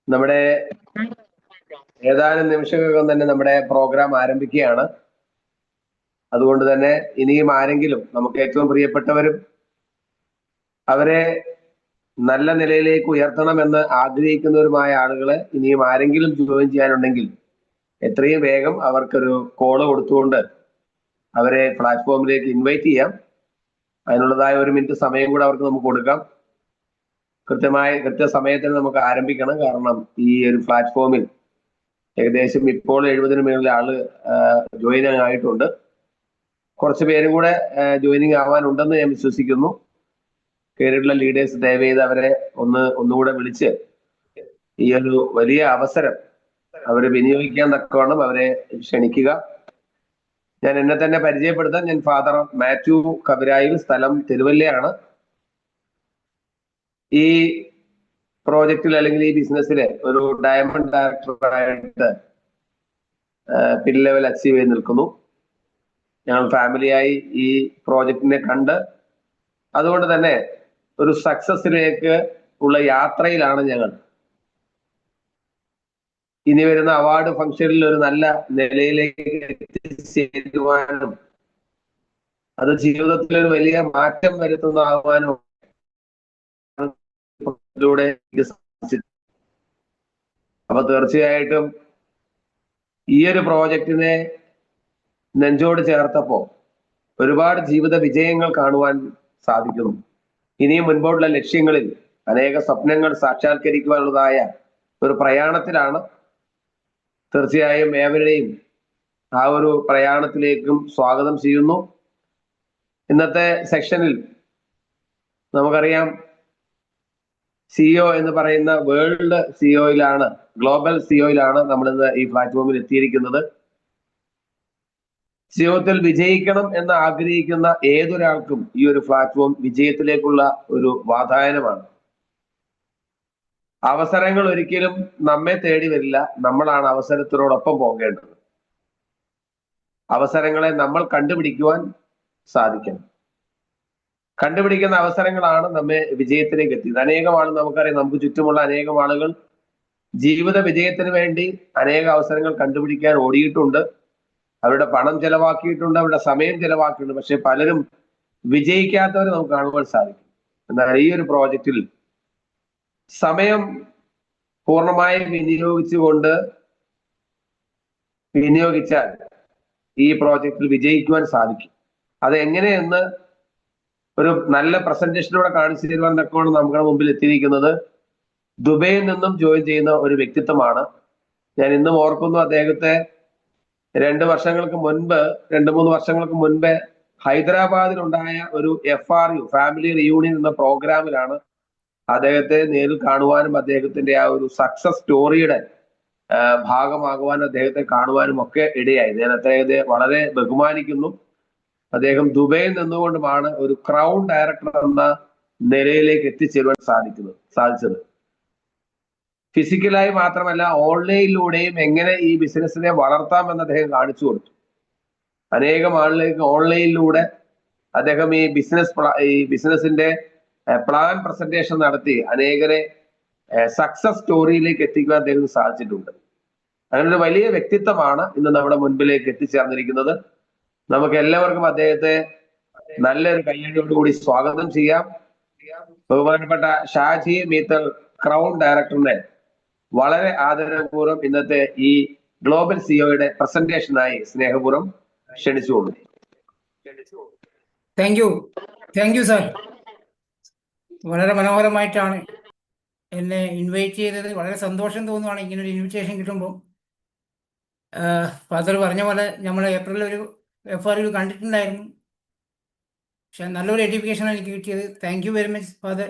നമ്മുടെ ഏതാനും നിമിഷങ്ങൾക്കും തന്നെ നമ്മുടെ പ്രോഗ്രാം ആരംഭിക്കുകയാണ്. അതുകൊണ്ട് തന്നെ ഇനിയും ആരെങ്കിലും നമുക്ക് ഏറ്റവും പ്രിയപ്പെട്ടവരും അവരെ നല്ല നിലയിലേക്ക് ഉയർത്തണമെന്ന് ആഗ്രഹിക്കുന്നവരുമായ ആളുകളെ ഇനിയും ആരെങ്കിലും ജോയിൻ ചെയ്യാനുണ്ടെങ്കിൽ എത്രയും വേഗം അവർക്കൊരു കോള് കൊടുത്തുകൊണ്ട് അവരെ പ്ലാറ്റ്ഫോമിലേക്ക് ഇൻവൈറ്റ് ചെയ്യാം. അതിനുള്ളതായ 1 മിനിറ്റ് സമയം കൂടെ അവർക്ക് നമുക്ക് കൊടുക്കാം. കൃത്യസമയത്തിന് നമുക്ക് ആരംഭിക്കണം. കാരണം ഈ ഒരു പ്ലാറ്റ്ഫോമിൽ ഏകദേശം ഇപ്പോൾ 70-ന് മേളിൽ ആള് ജോയിൻ ആയിട്ടുണ്ട്. കുറച്ച് പേരും കൂടെ ജോയിനിങ് ആവാനുണ്ടെന്ന് ഞാൻ വിശ്വസിക്കുന്നു. കേരള ലീഡേഴ്സ് ദയവ് ചെയ്ത് അവരെ ഒന്നുകൂടെ വിളിച്ച് ഈ ഒരു വലിയ അവസരം അവരെ വിനിയോഗിക്കാൻ തക്കവണ്ണം അവരെ ക്ഷണിക്കുക. ഞാൻ എന്നെ തന്നെ പരിചയപ്പെടുത്താൻ, ഞാൻ ഫാദർ മാത്യു കബിരായിൽ, സ്ഥലം തിരുവല്ലയാണ്. ഈ പ്രോജക്റ്റിൽ അല്ലെങ്കിൽ ഈ ബിസിനസ്സിലെ ഒരു ഡയമണ്ട് ഡയറക്ടറായിട്ട് പിൻ ലെവൽ അച്ചീവ് ചെയ്ത് നിൽക്കുന്നു. ഞങ്ങൾ ഫാമിലിയായി ഈ പ്രോജക്റ്റിനെ കണ്ട് അതുകൊണ്ട് തന്നെ ഒരു സക്സസിലേക്ക് ഉള്ള യാത്രയിലാണ് ഞങ്ങൾ. ഇനി വരുന്ന അവാർഡ് ഫംഗ്ഷനിൽ ഒരു നല്ല നിലയിലേക്ക് എത്തിച്ചേരുവാനും അത് ജീവിതത്തിൽ ഒരു വലിയ മാറ്റം വരുത്തുന്നതാവാനും അപ്പൊ തീർച്ചയായിട്ടും ഈ ഒരു പ്രോജക്റ്റിനെ നെഞ്ചോട് ചേർത്തപ്പോ ഒരുപാട് ജീവിത വിജയങ്ങൾ കാണുവാൻ സാധിക്കുന്നു. ഇനിയും മുൻപോട്ടുള്ള ലക്ഷ്യങ്ങളിൽ അനേക സ്വപ്നങ്ങൾ സാക്ഷാത്കരിക്കുവാനുള്ളതായ ഒരു പ്രയാണത്തിലാണ്. തീർച്ചയായും ഏവരെയും ആ ഒരു പ്രയാണത്തിലേക്കും സ്വാഗതം ചെയ്യുന്നു. ഇന്നത്തെ സെക്ഷനിൽ നമുക്കറിയാം, സിഇഒ എന്ന് പറയുന്ന വേൾഡ് സിഇഒയിലാണ്, ഗ്ലോബൽ സിഇഒയിലാണ് നമ്മൾ ഇന്ന് ഈ പ്ലാറ്റ്ഫോമിൽ എത്തിയിരിക്കുന്നത്. ജീവിതത്തിൽ വിജയിക്കണം എന്ന് ആഗ്രഹിക്കുന്ന ഏതൊരാൾക്കും ഈ ഒരു പ്ലാറ്റ്ഫോം വിജയത്തിലേക്കുള്ള ഒരു വാതായനമാണ്. അവസരങ്ങൾ ഒരിക്കലും നമ്മെ തേടി വരില്ല, നമ്മളാണ് അവസരത്തിനോടൊപ്പം പോകേണ്ടത്. അവസരങ്ങളെ നമ്മൾ കണ്ടുപിടിക്കുവാൻ സാധിക്കണം. കണ്ടുപിടിക്കുന്ന അവസരങ്ങളാണ് നമ്മെ വിജയത്തിലേക്ക് എത്തിയത്. അനേകം ആളുകൾ നമുക്കറിയാം, നമുക്ക് ചുറ്റുമുള്ള അനേകം ആളുകൾ ജീവിത വിജയത്തിന് വേണ്ടി അനേക അവസരങ്ങൾ കണ്ടുപിടിക്കാൻ ഓടിയിട്ടുണ്ട്. അവരുടെ പണം ചെലവാക്കിയിട്ടുണ്ട്, അവരുടെ സമയം ചെലവാക്കിയിട്ടുണ്ട്. പക്ഷെ പലരും വിജയിക്കാത്തവരെ നമുക്ക് കാണുവാൻ സാധിക്കും. എന്നാൽ ഈ ഒരു പ്രോജക്റ്റിൽ സമയം പൂർണ്ണമായി വിനിയോഗിച്ചാൽ ഈ പ്രോജക്റ്റിൽ വിജയിക്കുവാൻ സാധിക്കും. അത് എങ്ങനെയെന്ന് ഒരു നല്ല പ്രസന്റേഷനിലൂടെ കാണിച്ചു തരുവാൻ തക്കമാണ് നമ്മുടെ മുമ്പിൽ എത്തിയിരിക്കുന്നത്. ദുബൈയിൽ നിന്നും ജോയിൻ ചെയ്യുന്ന ഒരു വ്യക്തിത്വമാണ്. ഞാൻ ഇന്നും ഓർക്കുന്നു, അദ്ദേഹത്തെ 2 വർഷങ്ങൾക്ക് മുൻപ് 2-3 വർഷങ്ങൾക്ക് മുൻപ് ഹൈദരാബാദിലുണ്ടായ ഒരു FRU ഫാമിലി റിയൂണിയൻ എന്ന പ്രോഗ്രാമിലാണ് അദ്ദേഹത്തെ നേരിൽ കാണുവാനും അദ്ദേഹത്തിന്റെ ആ ഒരു സക്സസ് സ്റ്റോറിയുടെ ഭാഗമാകുവാനും അദ്ദേഹത്തെ കാണുവാനും ഒക്കെ ഇടയായി. ഞാൻ അദ്ദേഹത്തെ വളരെ ബഹുമാനിക്കുന്നു. അദ്ദേഹം ദുബൈയിൽ നിന്നുകൊണ്ടുമാണ് ഒരു ക്രൗൺ ഡയറക്ടർ എന്ന നിലയിലേക്ക് എത്തിച്ചേരുവാൻ സാധിച്ചത്. ഫിസിക്കലായി മാത്രമല്ല, ഓൺലൈനിലൂടെയും എങ്ങനെ ഈ ബിസിനസ്സിനെ വളർത്താമെന്ന് അദ്ദേഹം കാണിച്ചു കൊടുത്തു. അനേകം ആളിലേക്ക് ഓൺലൈനിലൂടെ അദ്ദേഹം ഈ ബിസിനസിന്റെ പ്ലാൻ പ്രസന്റേഷൻ നടത്തി അനേകരെ സക്സസ് സ്റ്റോറിയിലേക്ക് എത്തിക്കാൻ അദ്ദേഹം സാധിച്ചിട്ടുണ്ട്. അങ്ങനെ ഒരു വലിയ വ്യക്തിത്വമാണ് ഇന്ന് നമ്മുടെ മുൻപിലേക്ക് എത്തിച്ചേർന്നിരിക്കുന്നത്. നമുക്ക് എല്ലാവർക്കും അദ്ദേഹത്തെ നല്ലൊരു കയ്യടിയോടുകൂടി സ്വാഗതം ചെയ്യാം. ബഹുമാനപ്പെട്ട ഷാജി മീത്തൽ, ക്രൗൺ ഡയറക്ടറിനെ വളരെ ആദരപൂർവ്വം ഇന്നത്തെ ഈ ഗ്ലോബൽ സിഇഒയുടെ പ്രസന്റേഷനായി സ്നേഹപൂർവ്വം ക്ഷണിച്ചുകൊള്ളു. Thank you sir. വളരെ മനോഹരമായിട്ടാണ് എന്നെ ഇൻവൈറ്റ് ചെയ്തത്. വളരെ സന്തോഷം തോന്നുവാണ് ഇങ്ങനൊരു ഇൻവിറ്റേഷൻ കിട്ടുമ്പോൾ. ഫാദർ പറഞ്ഞ പോലെ നമ്മൾ ഏപ്രിലിൽ ഒരു FRU കണ്ടിട്ടുണ്ടായിരുന്നു. പക്ഷെ നല്ലൊരു എഡ്യൂക്കേഷനാണ് എനിക്ക് കിട്ടിയത്. Thank you very much father.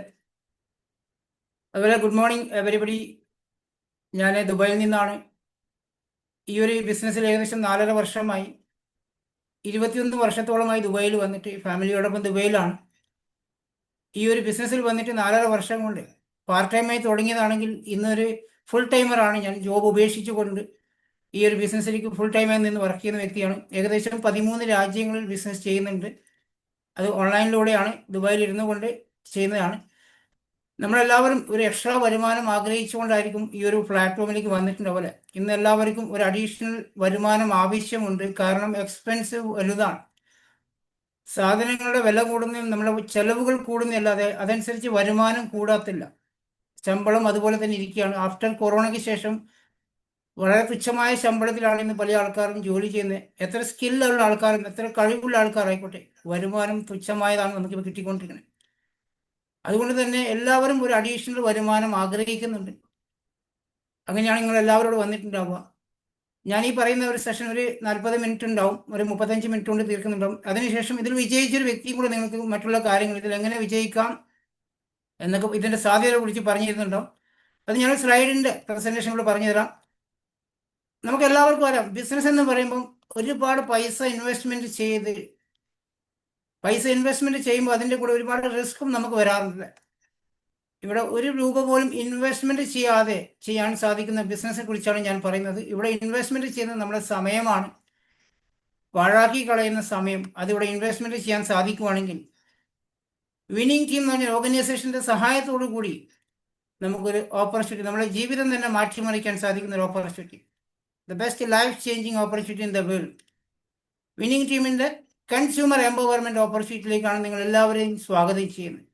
അതുപോലെ ഗുഡ് മോർണിംഗ് എവരിബഡി. ഞാൻ ദുബായിൽ നിന്നാണ്. ഈ ഒരു ബിസിനസ്സിൽ ഏകദേശം 4.5 വർഷമായി. 21 വർഷത്തോളമായി ദുബായിൽ വന്നിട്ട് ഫാമിലിയോടൊപ്പം ദുബായിലാണ്. ഈ ഒരു ബിസിനസ്സിൽ വന്നിട്ട് 4.5 വർഷം കൊണ്ട് പാർട്ട് ടൈമായി തുടങ്ങിയതാണെങ്കിൽ ഇന്നൊരു ഫുൾ ടൈമറാണ്. ഞാൻ ജോബ് ഉപേക്ഷിച്ചുകൊണ്ട് ഈ ഒരു ബിസിനസ്സിലേക്ക് ഫുൾ ടൈമായി നിന്ന് വർക്ക് ചെയ്യുന്ന വ്യക്തിയാണ്. ഏകദേശം 13 രാജ്യങ്ങളിൽ ബിസിനസ് ചെയ്യുന്നുണ്ട്. അത് ഓൺലൈനിലൂടെയാണ്, ദുബായിൽ ഇരുന്നു കൊണ്ട് ചെയ്യുന്നതാണ്. നമ്മളെല്ലാവരും ഒരു എക്സ്ട്രാ വരുമാനം ആഗ്രഹിച്ചുകൊണ്ടായിരിക്കും ഈ ഒരു പ്ലാറ്റ്ഫോമിലേക്ക് വന്നിട്ടുണ്ടാവില്ല. ഇന്ന് എല്ലാവർക്കും ഒരു അഡീഷണൽ വരുമാനം ആവശ്യമുണ്ട്. കാരണം എക്സ്പെൻസ് വലുതാണ്. സാധനങ്ങളുടെ വില കൂടുന്നതും നമ്മുടെ ചെലവുകൾ കൂടുന്നതല്ലാതെ അതനുസരിച്ച് വരുമാനം കൂടാത്തില്ല. ശമ്പളം അതുപോലെ തന്നെ ഇരിക്കുകയാണ്. ആഫ്റ്റർ കൊറോണയ്ക്ക് ശേഷം വളരെ തുച്ഛമായ ശമ്പളത്തിലാണ് ഇന്ന് പല ആൾക്കാരും ജോലി ചെയ്യുന്നത്. എത്ര സ്കില്ലുള്ള ആൾക്കാരും എത്ര കഴിവുള്ള ആൾക്കാരായിക്കോട്ടെ, വരുമാനം തുച്ഛമായതാണ് നമുക്കിപ്പോൾ കിട്ടിക്കൊണ്ടിരിക്കുന്നത്. അതുകൊണ്ട് തന്നെ എല്ലാവരും ഒരു അഡീഷണൽ വരുമാനം ആഗ്രഹിക്കുന്നുണ്ട്. അങ്ങനെയാണ് നിങ്ങൾ എല്ലാവരോടും വന്നിട്ടുണ്ടാവുക. ഞാൻ ഈ പറയുന്ന ഒരു സെഷൻ ഒരു 40 മിനിറ്റ് ഉണ്ടാവും, ഒരു 35 മിനിറ്റ് കൊണ്ട് തീർക്കുന്നുണ്ടാവും. അതിനുശേഷം ഇതിൽ വിജയിച്ചൊരു വ്യക്തിയും കൂടെ നിങ്ങൾക്ക് മറ്റുള്ള കാര്യങ്ങൾ ഇതിൽ എങ്ങനെ വിജയിക്കാം എന്നൊക്കെ ഇതിൻ്റെ സാധ്യതയെ കുറിച്ച് പറഞ്ഞു തരുന്നുണ്ടാവും. അത് ഞാൻ സ്ലൈഡിൻ്റെ പ്രസൻറ്റേഷൻ കൂടെ പറഞ്ഞു തരാം. നമുക്ക് എല്ലാവർക്കും അറിയാം, ബിസിനസ് എന്ന് പറയുമ്പം ഒരുപാട് പൈസ ഇൻവെസ്റ്റ്മെന്റ് ചെയ്യുമ്പോൾ അതിൻ്റെ കൂടെ ഒരുപാട് റിസ്ക്കും നമുക്ക് വരാറുണ്ട്. ഇവിടെ ഒരു രൂപ പോലും ഇൻവെസ്റ്റ്മെന്റ് ചെയ്യാതെ ചെയ്യാൻ സാധിക്കുന്ന ബിസിനസ്സിനെ കുറിച്ചാണ് ഞാൻ പറയുന്നത്. ഇവിടെ ഇൻവെസ്റ്റ്മെന്റ് ചെയ്യുന്നത് നമ്മുടെ സമയമാണ്. പാഴാക്കി കളയുന്ന സമയം അതിവിടെ ഇൻവെസ്റ്റ്മെന്റ് ചെയ്യാൻ സാധിക്കുവാണെങ്കിൽ വിന്നിംഗ് ടീം എന്ന് പറഞ്ഞ ഓർഗനൈസേഷന്റെ സഹായത്തോടു കൂടി നമുക്കൊരു ഓപ്പർച്യൂണിറ്റി, നമ്മുടെ ജീവിതം തന്നെ മാറ്റിമറിക്കാൻ സാധിക്കുന്ന ഒരു opportunity, the best life changing opportunity in the world. Winning ടീമിന്റെ കൺസ്യൂമർ എംപവർമെന്റ് ഓപ്പർച്യൂണിറ്റിയിലേക്കാണ് നിങ്ങൾ എല്ലാവരെയും സ്വാഗതം ചെയ്യുന്നത്.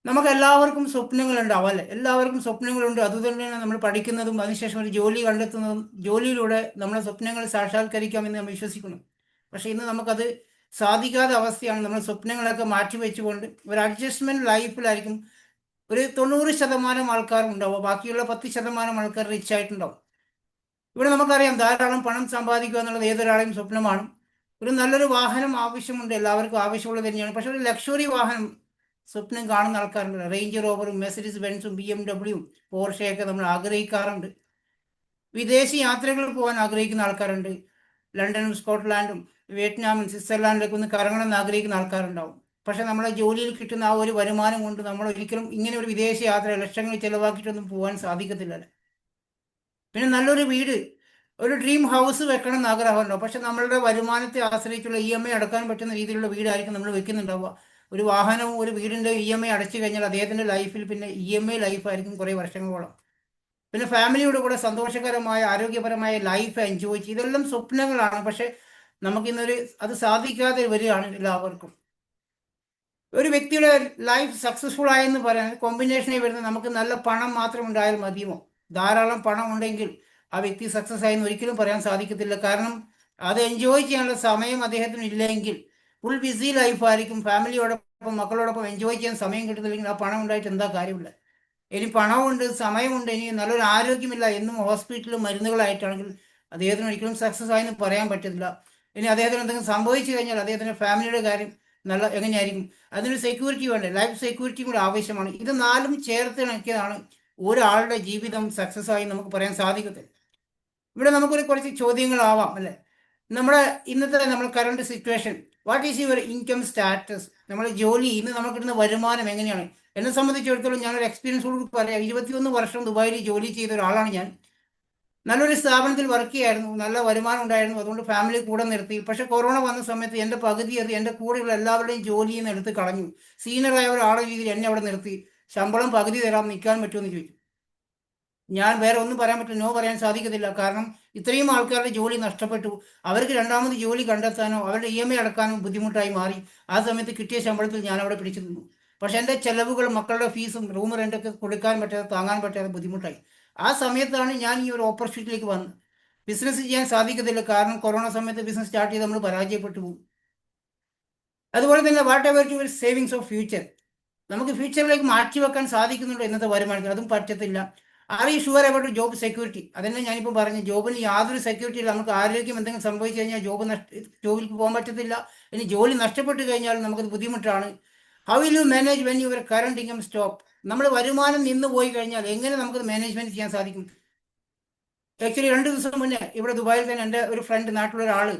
നമുക്ക് എല്ലാവർക്കും സ്വപ്നങ്ങളുണ്ടാവും അല്ലേ? എല്ലാവർക്കും സ്വപ്നങ്ങളുണ്ട്. അതുതന്നെയാണ് നമ്മൾ പഠിക്കുന്നതും അതിനുശേഷം ഒരു ജോലി കണ്ടെത്തുന്നതും. ജോലിയിലൂടെ നമ്മുടെ സ്വപ്നങ്ങൾ സാക്ഷാത്കരിക്കാമെന്ന് നമ്മൾ വിശ്വസിക്കുന്നു. പക്ഷേ ഇന്ന് നമുക്കത് സാധിക്കാത്ത അവസ്ഥയാണ്. നമ്മൾ സ്വപ്നങ്ങളൊക്കെ മാറ്റിവെച്ചുകൊണ്ട് ഒരു അഡ്ജസ്റ്റ്മെന്റ് ലൈഫിലായിരിക്കും ഒരു 90% ആൾക്കാരും ഉണ്ടാവും. ബാക്കിയുള്ള 10% ആൾക്കാർ റിച്ച് ആയിട്ടുണ്ടാവും. ഇവിടെ നമുക്കറിയാം, ധാരാളം പണം സമ്പാദിക്കുക എന്നുള്ളത് ഏതൊരാളെയും സ്വപ്നമാണ്. ഒരു നല്ലൊരു വാഹനം ആവശ്യമുണ്ട്, എല്ലാവർക്കും ആവശ്യമുള്ളത് തന്നെയാണ്. പക്ഷെ ഒരു ലക്ഷറി വാഹനം സ്വപ്നം കാണുന്ന ആൾക്കാരുണ്ട്. റേഞ്ച് റോവറും മെർസിഡീസ് ബെൻസും BMW പോർഷയൊക്കെ നമ്മൾ ആഗ്രഹിക്കാറുണ്ട്. വിദേശ യാത്രകൾ പോകാൻ ആഗ്രഹിക്കുന്ന ആൾക്കാരുണ്ട്. ലണ്ടനും സ്കോട്ട്ലാൻഡും വിയറ്റ്നാമും സ്വിറ്റ്സർലാൻഡിലൊക്കെ ഒന്ന് കറങ്ങണം എന്ന് ആഗ്രഹിക്കുന്ന ആൾക്കാരുണ്ടാവും. പക്ഷെ നമ്മളെ ജോലിയിൽ കിട്ടുന്ന ആ ഒരു വരുമാനം കൊണ്ട് നമ്മൾ ഒരിക്കലും ഇങ്ങനെ ഒരു വിദേശ യാത്ര ലക്ഷങ്ങൾ ചിലവാക്കിയിട്ടൊന്നും പോകാൻ സാധിക്കത്തില്ല. പിന്നെ നല്ലൊരു വീട്, ഒരു ഡ്രീം ഹൗസ് വെക്കണം എന്ന് ആഗ്രഹമുണ്ടാവും. പക്ഷെ നമ്മളുടെ വരുമാനത്തെ ആശ്രയിച്ചുള്ള EMI അടക്കാൻ പറ്റുന്ന രീതിയിലുള്ള വീടായിരിക്കും നമ്മൾ വെക്കുന്നുണ്ടാവുക. ഒരു വാഹനവും ഒരു വീടിൻ്റെ EMI അടച്ചു കഴിഞ്ഞാൽ അദ്ദേഹത്തിൻ്റെ ലൈഫിൽ പിന്നെ EMI ലൈഫായിരിക്കും കുറേ വർഷങ്ങളോളം. പിന്നെ ഫാമിലിയുടെ കൂടെ സന്തോഷകരമായ ആരോഗ്യപരമായ ലൈഫ് എൻജോയ് ചെയ്യും. ഇതെല്ലാം സ്വപ്നങ്ങളാണ്. പക്ഷെ നമുക്കിന്നൊരു അത് സാധിക്കാതെ വരികയാണ് എല്ലാവർക്കും. ഒരു വ്യക്തിയുടെ ലൈഫ് സക്സസ്ഫുൾ ആയെന്ന് പറയാൻ കോമ്പിനേഷനിൽ വരുന്നത് നമുക്ക് നല്ല പണം മാത്രം ഉണ്ടായാൽ മതിയോ? ധാരാളം പണം ഉണ്ടെങ്കിൽ ആ വ്യക്തി സക്സസ് ആയെന്ന് ഒരിക്കലും പറയാൻ സാധിക്കത്തില്ല. കാരണം അത് എൻജോയ് ചെയ്യാനുള്ള സമയം അദ്ദേഹത്തിന് ഇല്ലെങ്കിൽ ഫുൾ ബിസി ലൈഫായിരിക്കും. ഫാമിലിയോടൊപ്പം മക്കളോടൊപ്പം എൻജോയ് ചെയ്യാൻ സമയം കിട്ടുന്നില്ലെങ്കിൽ ആ പണം ഉണ്ടായിട്ട് എന്താ കാര്യമില്ല. ഇനി പണമുണ്ട്, സമയമുണ്ട്, ഇനി നല്ലൊരു ആരോഗ്യമില്ല, എന്നും ഹോസ്പിറ്റലും മരുന്നുകളായിട്ടാണെങ്കിൽ അദ്ദേഹത്തിന് ഒരിക്കലും സക്സസ് ആയെന്ന് പറയാൻ പറ്റില്ല. ഇനി അദ്ദേഹത്തിന് എന്തെങ്കിലും സംഭവിച്ചു കഴിഞ്ഞാൽ അദ്ദേഹത്തിൻ്റെ ഫാമിലിയുടെ കാര്യം നല്ല എങ്ങനെയായിരിക്കും? അതിനൊരു സെക്യൂരിറ്റി വേണ്ടേ? ലൈഫ് സെക്യൂരിറ്റി കൂടെ ആവശ്യമാണ്. ഇത് നാലും ചേർത്ത് ഇണക്കിയതാണ് ഒരാളുടെ ജീവിതം സക്സസ് ആയി നമുക്ക് പറയാൻ സാധിക്കത്തില്ല. ഇവിടെ നമുക്കൊരു കുറച്ച് ചോദ്യങ്ങളാവാം അല്ലേ? നമ്മുടെ ഇന്നത്തെ നമ്മുടെ current situation, what is your income status? നമ്മുടെ ജോലി, ഇന്ന് നമുക്ക് കിട്ടുന്ന വരുമാനം എങ്ങനെയാണ്? എന്നെ സംബന്ധിച്ചിടത്തോളം ഞാനൊരു എക്സ്പീരിയൻസോട് പറയാം. 21 വർഷം ദുബായിൽ ജോലി ചെയ്ത ഒരാളാണ് ഞാൻ. നല്ലൊരു സ്ഥാപനത്തിൽ വർക്ക് ചെയ്യായിരുന്നു, നല്ല വരുമാനം ഉണ്ടായിരുന്നു. അതുകൊണ്ട് ഫാമിലി കൂടെ നിർത്തി. പക്ഷെ കൊറോണ വന്ന സമയത്ത് എൻ്റെ പകുതി അത് എൻ്റെ കൂടെയുള്ള എല്ലാവരുടെയും ജോലിയിൽ നിന്ന് എടുത്ത് കളഞ്ഞു. സീനിയറായ ഒരാളെ രീതിയിൽ എന്നെ അവിടെ നിർത്തി. ശമ്പളം പകുതി തരാം, നിൽക്കാൻ പറ്റുമെന്ന് ചോദിച്ചു. ഞാൻ വേറെ ഒന്നും പറയാൻ പറ്റില്ല, നോ പറയാൻ സാധിക്കത്തില്ല. കാരണം ഇത്രയും ആൾക്കാരുടെ ജോലി നഷ്ടപ്പെട്ടു. അവർക്ക് രണ്ടാമത് ജോലി കണ്ടെത്താനോ അവരുടെ EMI അടക്കാനോ ബുദ്ധിമുട്ടായി മാറി. ആ സമയത്ത് കിട്ടിയ ശമ്പളത്തിൽ ഞാൻ അവിടെ പിടിച്ചു നിന്നു. പക്ഷെ എൻ്റെ ചെലവുകൾ, മക്കളുടെ ഫീസും റൂം റെൻ്റൊക്കെ കൊടുക്കാൻ പറ്റാതെ, താങ്ങാൻ പറ്റാതെ ബുദ്ധിമുട്ടായി. ആ സമയത്താണ് ഞാൻ ഈ ഒരു ഓപ്പർച്യൂണിറ്റിയിലേക്ക് വന്നത്. ബിസിനസ് ചെയ്യാൻ സാധിക്കത്തില്ല, കാരണം കൊറോണ സമയത്ത് ബിസിനസ് സ്റ്റാർട്ട് ചെയ്ത് നമ്മൾ പരാജയപ്പെട്ടു പോകും. അതുപോലെ തന്നെ what ever your savings of future, നമുക്ക് ഫ്യൂച്ചറിലേക്ക് മാറ്റി വെക്കാൻ സാധിക്കുന്നുണ്ടോ ഇന്നത്തെ വരുമാനത്തിൽ? അതും പറ്റത്തില്ല. Are you sure about job security? അതന്നെ ഞാനിപ്പോൾ പറഞ്ഞു. ജോബിന് യാതൊരു സെക്യൂരിറ്റി ഇല്ല. നമുക്ക് ആരോഗ്യം എന്തെങ്കിലും സംഭവിച്ചു കഴിഞ്ഞാൽ ജോബിലേക്ക് പോകാൻ പറ്റത്തില്ല. ഇനി ജോലി നഷ്ടപ്പെട്ട് കഴിഞ്ഞാൽ നമുക്കത് ബുദ്ധിമുട്ടാണ്. How will you manage when your current income stop? നമ്മൾ വരുമാനം നിന്ന് പോയി കഴിഞ്ഞാൽ എങ്ങനെ നമുക്കത് മാനേജ്മെന്റ് ചെയ്യാൻ സാധിക്കും? ആക്ച്വലി 2 ദിവസം മുന്നേ ഇവിടെ ദുബായിൽ തന്നെ എൻ്റെ ഒരു ഫ്രണ്ട്, നാട്ടിലുള്ള ഒരാൾ,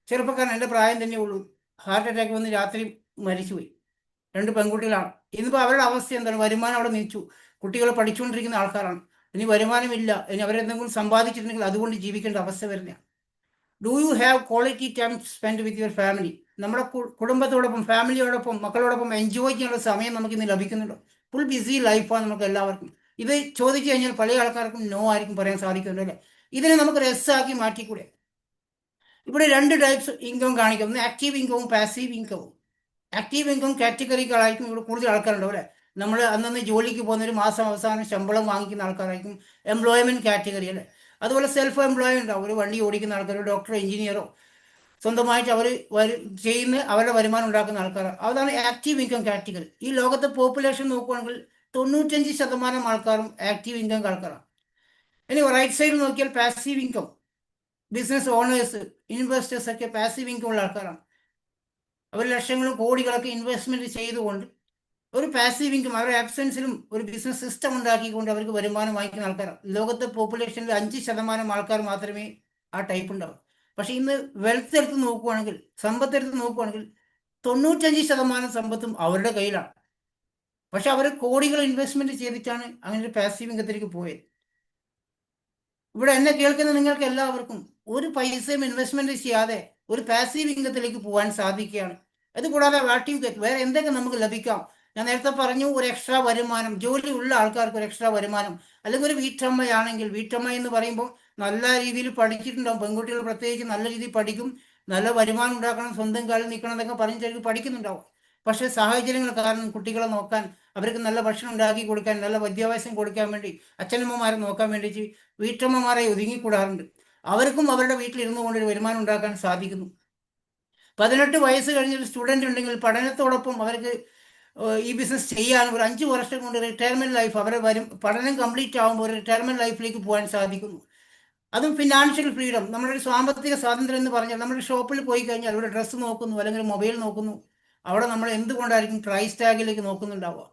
ചെറുപ്പക്കാരൻ, എൻ്റെ പ്രായം തന്നെ ഉള്ളൂ, ഹാർട്ട് അറ്റാക്ക് വന്ന് രാത്രി മരിച്ചുപോയി. 2 പെൺകുട്ടികളാണ്. ഇന്നിപ്പോൾ അവരുടെ അവസ്ഥ എന്താണ്? വരുമാനം അവിടെ നിൽച്ചു. കുട്ടികൾ പഠിച്ചുകൊണ്ടിരിക്കുന്ന ആൾക്കാരാണ്. ഇനി വരുമാനമില്ല. ഇനി അവരെന്തെങ്കിലും സമ്പാദിച്ചിട്ടുണ്ടെങ്കിൽ അതുകൊണ്ട് ജീവിക്കേണ്ട അവസ്ഥ വരുന്നതാണ്. Do you have quality time spend with your family? നമ്മുടെ കുടുംബത്തോടൊപ്പം ഫാമിലിയോടൊപ്പം മക്കളോടൊപ്പം എൻജോയ് ചെയ്യാനുള്ള സമയം നമുക്ക് ഇന്ന് ലഭിക്കുന്നുണ്ടോ? ഫുൾ ബിസി ലൈഫാണ് നമുക്ക് എല്ലാവർക്കും. ഇത് ചോദിച്ചു കഴിഞ്ഞാൽ പല ആൾക്കാർക്കും നോ ആയിരിക്കും പറയാൻ സാധിക്കുമല്ലോ അല്ലേ? ഇതിനെ നമുക്ക് രസമാക്കി മാറ്റിക്കൂടെ? ഇവിടെ രണ്ട് ടൈപ്സ് ഇൻകം കാണിക്കും. ഒന്ന് ആക്റ്റീവ് ഇൻകവും പാസീവ് ഇൻകവും. ആക്റ്റീവ് ഇൻകം കാറ്റഗറികളായിരിക്കും ഇവിടെ കൂടുതൽ ആൾക്കാരുണ്ടാവും അല്ലേ? നമ്മൾ അന്നന്ന് ജോലിക്ക് പോകുന്ന ഒരു മാസം അവസാനം ശമ്പളം വാങ്ങിക്കുന്ന ആൾക്കാരായിരിക്കും എംപ്ലോയ്മെന്റ് കാറ്റഗറി അല്ലേ? അതുപോലെ സെൽഫ് എംപ്ലോയ് ഉണ്ടാവും. ഒരു വണ്ടി ഓടിക്കുന്ന ആൾക്കാർ, ഡോക്ടറോ എഞ്ചിനീയറോ സ്വന്തമായിട്ട് അവർ ചെയ്യുന്ന അവരുടെ വരുമാനം ഉണ്ടാക്കുന്ന ആൾക്കാരാണ്. അതാണ് ആക്റ്റീവ് ഇൻകം കാറ്റഗറി. ഈ ലോകത്തെ പോപ്പുലേഷൻ നോക്കുകയാണെങ്കിൽ 95% ആൾക്കാരും ആക്റ്റീവ് ഇൻകം ആൾക്കാരാണ്. ഇനി റൈറ്റ് സൈഡിൽ നോക്കിയാൽ passive income, business owners, investors ഒക്കെ പാസീവ് ഇൻകം ഉള്ള ആൾക്കാരാണ്. അവർ ലക്ഷങ്ങളും കോടികളൊക്കെ ഇൻവെസ്റ്റ്മെന്റ് ചെയ്തുകൊണ്ട് ഒരു പാസീവ് ഇൻകം അവരുടെ ആബ്സെൻസിലും ഒരു ബിസിനസ് സിസ്റ്റം ഉണ്ടാക്കിക്കൊണ്ട് അവർക്ക് വരുമാനം വാങ്ങിക്കുന്ന ആൾക്കാരാണ്. ലോകത്തെ പോപ്പുലേഷനിൽ 5% ആൾക്കാർ മാത്രമേ ആ ടൈപ്പ് ഉണ്ടാവും. പക്ഷെ ഇന്ന് വെൽത്ത് എടുത്ത് നോക്കുകയാണെങ്കിൽ, സമ്പത്ത് എടുത്ത് നോക്കുകയാണെങ്കിൽ 95% സമ്പത്തും അവരുടെ കയ്യിലാണ്. പക്ഷെ അവർ കോടികൾ ഇൻവെസ്റ്റ്മെന്റ് ചെയ്തിട്ടാണ് അങ്ങനെ ഒരു പാസീവ് ഇൻകത്തിലേക്ക് പോയത്. ഇവിടെ എന്നെ കേൾക്കുന്ന നിങ്ങൾക്ക് എല്ലാവർക്കും ഒരു പൈസയും ഇൻവെസ്റ്റ്മെന്റ് ചെയ്യാതെ ഒരു പാസീവ് ഇൻകത്തിലേക്ക് പോകാൻ സാധിക്കുകയാണ്. അതുകൂടാതെ വാട്ട് യു ഗെറ്റ്, വേറെ എന്തൊക്കെ നമുക്ക് ലഭിക്കാം? ഞാൻ നേരത്തെ പറഞ്ഞു, ഒരു എക്സ്ട്രാ വരുമാനം, ജോലി ഉള്ള ആൾക്കാർക്ക് ഒരു എക്സ്ട്രാ വരുമാനം. അല്ലെങ്കിൽ ഒരു വീട്ടമ്മയാണെങ്കിൽ, വീട്ടമ്മ എന്ന് പറയുമ്പോൾ നല്ല രീതിയിൽ പഠിച്ചിട്ടുണ്ടാവും. പെൺകുട്ടികൾ പ്രത്യേകിച്ച് നല്ല രീതിയിൽ പഠിക്കും, നല്ല വരുമാനം ഉണ്ടാക്കണം, സ്വന്തം കാലിൽ നിൽക്കണം എന്നൊക്കെ പറഞ്ഞിട്ട് പഠിക്കുന്നുണ്ടാവും. പക്ഷേ സാഹചര്യങ്ങൾ കാരണം കുട്ടികളെ നോക്കാൻ, അവർക്ക് നല്ല ഭക്ഷണം ഉണ്ടാക്കി കൊടുക്കാൻ, നല്ല വിദ്യാഭ്യാസം കൊടുക്കാൻ വേണ്ടി അച്ഛനമ്മമാരെ നോക്കാൻ വേണ്ടിയിട്ട് വീട്ടമ്മമാരെ ഒതുങ്ങിക്കൂടാറുണ്ട്. അവർക്കും അവരുടെ വീട്ടിലിരുന്നു കൊണ്ട് ഒരു വരുമാനം ഉണ്ടാക്കാൻ സാധിക്കുന്നു. 18 വയസ്സ് കഴിഞ്ഞൊരു സ്റ്റുഡൻ്റ് ഉണ്ടെങ്കിൽ പഠനത്തോടൊപ്പം അവർക്ക് ഈ ബിസിനസ് ചെയ്യാൻ ഒരു 5 വർഷം കൊണ്ട് റിട്ടയർമെൻറ്റ് ലൈഫ്, അവരെ പഠനം കംപ്ലീറ്റ് ആകുമ്പോൾ ഒരു റിട്ടയർമെൻറ്റ് ലൈഫിലേക്ക് പോകാൻ സാധിക്കുന്നു. അതും ഫിനാൻഷ്യൽ ഫ്രീഡം, നമ്മളൊരു സാമ്പത്തിക സ്വാതന്ത്ര്യം എന്ന് പറഞ്ഞാൽ നമ്മുടെ ഷോപ്പിൽ പോയി കഴിഞ്ഞാൽ അവിടെ ഡ്രസ്സ് നോക്കുന്നു, അല്ലെങ്കിൽ മൊബൈൽ നോക്കുന്നു, അവിടെ നമ്മൾ എന്തുകൊണ്ടായിരിക്കും പ്രൈസ് ടാഗിലേക്ക് നോക്കുന്നുണ്ടാവുക.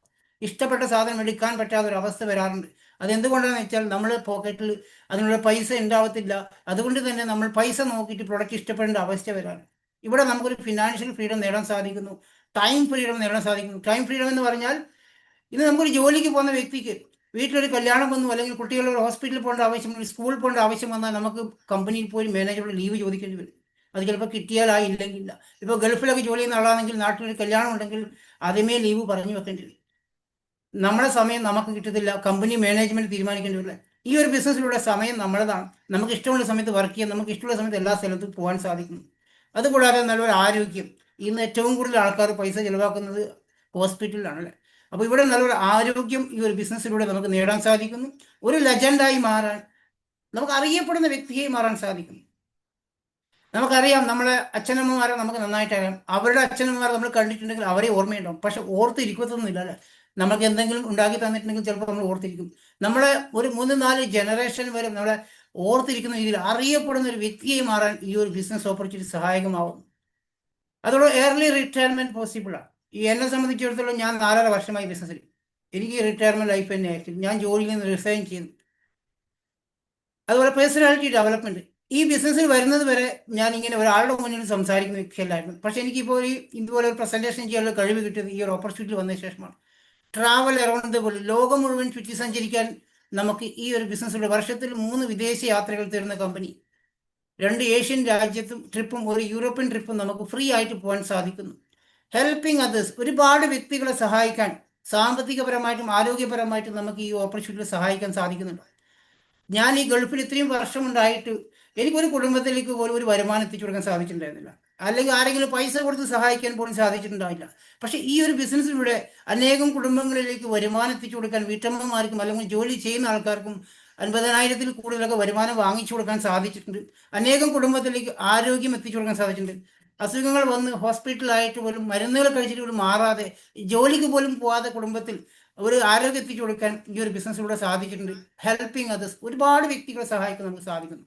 ഇഷ്ടപ്പെട്ട സാധനം എടുക്കാൻ പറ്റാത്ത ഒരു അവസ്ഥ വരാറുണ്ട്. അതെന്തുകൊണ്ടാണെന്ന് വെച്ചാൽ നമ്മൾ പോക്കറ്റിൽ അതിനുള്ള പൈസ ഉണ്ടാവത്തില്ല. അതുകൊണ്ട് തന്നെ നമ്മൾ പൈസ നോക്കിയിട്ട് പ്രൊഡക്റ്റ് ഇഷ്ടപ്പെടേണ്ട അവസ്ഥ വരാറ്. ഇവിടെ നമുക്കൊരു ഫിനാൻഷ്യൽ ഫ്രീഡം നേടാൻ സാധിക്കുന്നു, ടൈം ഫ്രീഡം നേടാൻ സാധിക്കുന്നു. ടൈം ഫ്രീഡം എന്ന് പറഞ്ഞാൽ ഇന്ന് നമുക്കൊരു ജോലിക്ക് പോകുന്ന വ്യക്തിക്ക് വീട്ടിലൊരു കല്യാണം വന്നു, അല്ലെങ്കിൽ കുട്ടികളുടെ ഹോസ്പിറ്റലിൽ പോകേണ്ട ആവശ്യം, സ്കൂളിൽ പോകേണ്ട ആവശ്യം വന്നാൽ നമുക്ക് കമ്പനിയിൽ പോയി മാനേജറോട് ലീവ് ചോദിക്കേണ്ടി വരും. അത് ചിലപ്പോൾ കിട്ടിയാലായി, ഇല്ലെങ്കില്ല. ഇപ്പോൾ ഗൾഫിലൊക്കെ ജോലി ചെയ്യുന്ന ആളാണെങ്കിൽ നാട്ടിലൊരു കല്യാണം ഉണ്ടെങ്കിൽ ആദ്യമേ ലീവ് പറഞ്ഞു വെക്കേണ്ടി വരും. നമ്മുടെ സമയം നമുക്ക് കിട്ടത്തില്ല, കമ്പനി മാനേജ്മെന്റ് തീരുമാനിക്കേണ്ടി വരില്ല. ഈ ഒരു ബിസിനസ്സിലൂടെ സമയം നമ്മളതാണ്. നമുക്ക് ഇഷ്ടമുള്ള സമയത്ത് വർക്ക് ചെയ്യാം, നമുക്ക് ഇഷ്ടമുള്ള സമയത്ത് എല്ലാ സ്ഥലത്തും പോകാൻ സാധിക്കും. അതുകൂടാതെ നല്ലൊരു ആരോഗ്യം. ഇന്ന് ഏറ്റവും കൂടുതൽ ആൾക്കാർ പൈസ ചിലവാക്കുന്നത് ഹോസ്പിറ്റലിലാണല്ലേ. അപ്പോൾ ഇവിടെ നല്ലൊരു ആരോഗ്യം ഈ ഒരു ബിസിനസ്സിലൂടെ നമുക്ക് നേടാൻ സാധിക്കുന്നു. ഒരു ലെജൻഡായി മാറാൻ, നമുക്ക് അറിയപ്പെടുന്ന വ്യക്തിയായി മാറാൻ സാധിക്കും. നമുക്കറിയാം, നമ്മളെ അച്ഛനമ്മമാരെ നമുക്ക് നന്നായിട്ട് അറിയാം. അവരുടെ അച്ഛനമ്മമാരെ നമ്മൾ കണ്ടിട്ടുണ്ടെങ്കിൽ അവരെ ഓർമ്മയുണ്ടാവും, പക്ഷെ ഓർത്തിരിക്കത്തൊന്നുമില്ല അല്ലേ. നമുക്ക് എന്തെങ്കിലും ഉണ്ടാക്കി തന്നിട്ടുണ്ടെങ്കിൽ ചിലപ്പോൾ നമ്മൾ ഓർത്തിരിക്കും. നമ്മളെ ഒരു 3-4 ജനറേഷൻ വരെ നമ്മളെ ഓർത്തിരിക്കുന്ന രീതിയിൽ അറിയപ്പെടുന്ന ഒരു വ്യക്തിയായി മാറാൻ ഈ ഒരു ബിസിനസ് ഓപ്പർച്യൂണിറ്റി സഹായകമാവും. അതോടെ ഏർലി റിട്ടയർമെന്റ് പോസിബിളാണ്. എന്നെ സംബന്ധിച്ചിടത്തോളം ഞാൻ 4.5 വർഷമായി ബിസിനസ്സിൽ. എനിക്ക് റിട്ടയർമെന്റ് ലൈഫ് തന്നെയായിരിക്കും. ഞാൻ ജോലിയിൽ നിന്ന് റിസൈൻ ചെയ്തു. അതുപോലെ പേഴ്സണാലിറ്റി ഡെവലപ്മെന്റ്, ഈ ബിസിനസ്സിൽ വരുന്നത് വരെ ഞാൻ ഇങ്ങനെ ഒരാളുടെ മുന്നിൽ സംസാരിക്കുന്ന വ്യക്തിയല്ലായിരുന്നു. പക്ഷെ എനിക്കിപ്പോൾ ഇതുപോലെ ഒരു പ്രസന്റേഷൻ ചെയ്യാനുള്ള കഴിവ് കിട്ടിയത് ഈ ഒരു ഓപ്പർച്യൂണിറ്റി വന്നതിന് ശേഷമാണ്. ട്രാവൽ അറൗണ്ട് ദ വേൾഡ്, ലോകം മുഴുവൻ ചുറ്റി സഞ്ചരിക്കാൻ നമുക്ക് ഈ ഒരു ബിസിനസ്സിലൂടെ വർഷത്തിൽ 3 വിദേശ യാത്രകൾ തരുന്ന കമ്പനി, 2 ഏഷ്യൻ രാജ്യത്തും ട്രിപ്പും 1 യൂറോപ്യൻ ട്രിപ്പും നമുക്ക് ഫ്രീ ആയിട്ട് പോകാൻ സാധിക്കുന്നു. ഹെൽപ്പിംഗ് അതേഴ്സ്, ഒരുപാട് വ്യക്തികളെ സഹായിക്കാൻ, സാമ്പത്തികപരമായിട്ടും ആരോഗ്യപരമായിട്ടും നമുക്ക് ഈ ഓപ്പർച്യൂണിറ്റി സഹായിക്കാൻ സാധിക്കുന്നുണ്ട്. ഞാൻ ഈ ഗൾഫിൽ ഇത്രയും വർഷമുണ്ടായിട്ട് എനിക്കൊരു കുടുംബത്തിലേക്ക് പോലും ഒരു വരുമാനം എത്തിച്ചു കൊടുക്കാൻ സാധിച്ചിട്ടുണ്ടായിരുന്നില്ല, അല്ലെങ്കിൽ ആരെങ്കിലും പൈസ കൊടുത്ത് സഹായിക്കാൻ പോലും സാധിച്ചിട്ടുണ്ടാവില്ല. പക്ഷേ ഈ ഒരു ബിസിനസ്സിലൂടെ അനേകം കുടുംബങ്ങളിലേക്ക് വരുമാനം എത്തിച്ചു കൊടുക്കാൻ, വീട്ടമ്മമാർക്കും അല്ലെങ്കിൽ ജോലി ചെയ്യുന്ന ആൾക്കാർക്കും 50,000-ൽ കൂടുതലൊക്കെ വരുമാനം വാങ്ങിച്ചു കൊടുക്കാൻ സാധിച്ചിട്ടുണ്ട്. അനേകം കുടുംബത്തിലേക്ക് ആരോഗ്യം എത്തിച്ചു കൊടുക്കാൻ സാധിച്ചിട്ടുണ്ട്. അസുഖങ്ങൾ വന്ന് ഹോസ്പിറ്റലായിട്ട് പോലും മരുന്നുകൾ കഴിച്ചിട്ട് പോലും മാറാതെ, ജോലിക്ക് പോലും പോകാതെ കുടുംബത്തിൽ ഒരു ആരോഗ്യം എത്തിച്ചു കൊടുക്കാൻ ഈ ഒരു ബിസിനസ്സിലൂടെ സാധിച്ചിട്ടുണ്ട്. ഹെൽപ്പിംഗ് അതേഴ്സ്, ഒരുപാട് വ്യക്തികളെ സഹായിക്കാൻ നമുക്ക് സാധിക്കുന്നു.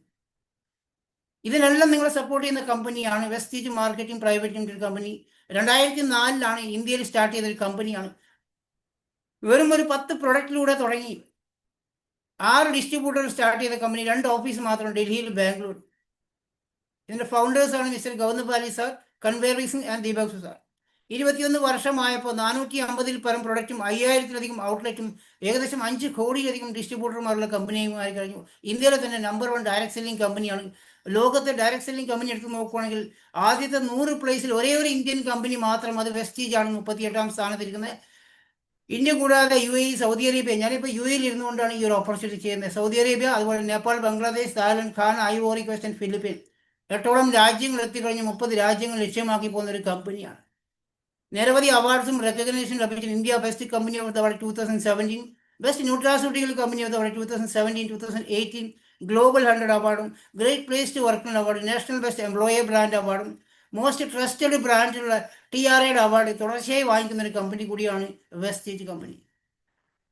ഇതിനെല്ലാം നിങ്ങളെ സപ്പോർട്ട് ചെയ്യുന്ന കമ്പനിയാണ് Vestige marketing private limited company. 2004-ലാണ് ഇന്ത്യയിൽ സ്റ്റാർട്ട് ചെയ്ത ഒരു കമ്പനിയാണ്. വെറും ഒരു 10 പ്രൊഡക്റ്റിലൂടെ തുടങ്ങി 6 ഡിസ്ട്രിബ്യൂട്ടർ സ്റ്റാർട്ട് ചെയ്ത കമ്പനി. 2 ഓഫീസ് മാത്രം, ഡൽഹിയിൽ, ബാംഗ്ലൂർ. ഇതിന്റെ ഫൗണ്ടേഴ്സാണ് മിസ്റ്റർ ഗൗതംപാലി sir, Kanwar Singh and Deepak sir. 21 വർഷമായപ്പോൾ 450-ൽ പരം പ്രൊഡക്റ്റും 5000-ലധികം ഔട്ട്ലെറ്റും ഏകദേശം 5 കോടിയിലധികം ഡിസ്ട്രിബ്യൂട്ടർമാരുള്ള കമ്പനിയുമായി കഴിഞ്ഞു. ഇന്ത്യയിലെ തന്നെ നമ്പർ 1 ഡയറക്ട് സെല്ലിംഗ് കമ്പനിയാണ് ലോകത്തെ ഡയറക്ട് സെല്ലിംഗ് കമ്പനി എടുത്ത് നോക്കുകയാണെങ്കിൽ ആദ്യത്തെ 100 പ്ലേസിൽ ഒരേ ഒരു ഇന്ത്യൻ കമ്പനി മാത്രം, അത് വെസ്റ്റീജ് ആണ് 38ാം സ്ഥാനത്തിരിക്കുന്നത്. ഇന്ത്യ കൂടാതെ UAE, സൗദി അറേബ്യ, ഞാനിപ്പോൾ UAEയിൽ ഇരുന്നുകൊണ്ടാണ് ഈ ഒരു ഓപ്പർച്യൂണിറ്റി ചെയ്യുന്നത്. സൗദി അറേബ്യ, അതുപോലെ Nepal, Bangladesh, Thailand, Ghana, Ivory Coast, Philippine, 8ഓളം രാജ്യങ്ങൾ എത്തിക്കഴിഞ്ഞ് 30 രാജ്യങ്ങൾ ലക്ഷ്യമാക്കി പോകുന്ന ഒരു കമ്പനിയാണ്. നിരവധി അവാർഡ്സും റെക്കഗ്നേഷൻ ലഭിച്ചു. India best company of the world 2017, best nutraceutical company of the world 2017, 2018, global 100 അവാർഡും, great place to work award, national best employer brand അവാർഡും, മോസ്റ്റ് ട്രസ്റ്റഡ് ബ്രാൻഡുള്ള TRAയുടെ അവാർഡ് തുടർച്ചയായി വാങ്ങിക്കുന്ന ഒരു കമ്പനി കൂടിയാണ് വെസ്റ്റേജ് കമ്പനി.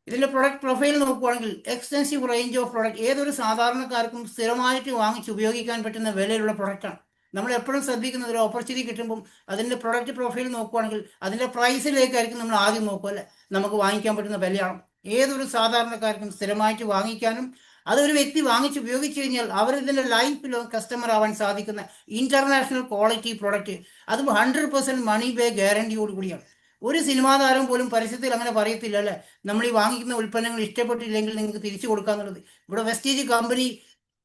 ഇതിൻ്റെ പ്രൊഡക്റ്റ് പ്രൊഫൈൽ നോക്കുകയാണെങ്കിൽ എക്സ്റ്റൻസീവ് റേഞ്ച് ഓഫ് പ്രൊഡക്റ്റ്, ഏതൊരു സാധാരണക്കാർക്കും സ്ഥിരമായിട്ട് വാങ്ങിച്ച് ഉപയോഗിക്കാൻ പറ്റുന്ന വിലയിലുള്ള പ്രൊഡക്റ്റാണ്. നമ്മൾ എപ്പോഴും ശ്രദ്ധിക്കുന്ന ഒരു ഓപ്പർച്യൂണിറ്റി കിട്ടുമ്പം അതിൻ്റെ പ്രൊഡക്റ്റ് പ്രൊഫൈൽ നോക്കുകയാണെങ്കിൽ അതിൻ്റെ പ്രൈസിലേക്കായിരിക്കും നമ്മൾ ആദ്യം നോക്കുക, അല്ലേ? നമുക്ക് വാങ്ങിക്കാൻ പറ്റുന്ന വിലയാണ്. ഏതൊരു സാധാരണക്കാർക്കും സ്ഥിരമായിട്ട് വാങ്ങിക്കാനും അതൊരു വ്യക്തി വാങ്ങിച്ച് ഉപയോഗിച്ച് കഴിഞ്ഞാൽ അവർ ഇതിൻ്റെ ലൈഫിൽ കസ്റ്റമർ ആവാൻ സാധിക്കുന്ന ഇൻ്റർനാഷണൽ ക്വാളിറ്റി പ്രൊഡക്റ്റ്, അതും 100% മണി ബാക്ക് ഗ്യാരണ്ടിയോട് കൂടിയാണ്. ഒരു സിനിമാ താരം പോലും പരസ്യത്തിൽ അങ്ങനെ പറയത്തില്ല, അല്ലേ? നമ്മൾ ഈ വാങ്ങിക്കുന്ന ഉൽപ്പന്നങ്ങൾ ഇഷ്ടപ്പെട്ടില്ലെങ്കിൽ നിങ്ങൾക്ക് തിരിച്ചു കൊടുക്കാന്നുള്ളത്. ഇവിടെ വെസ്റ്റീജ് കമ്പനി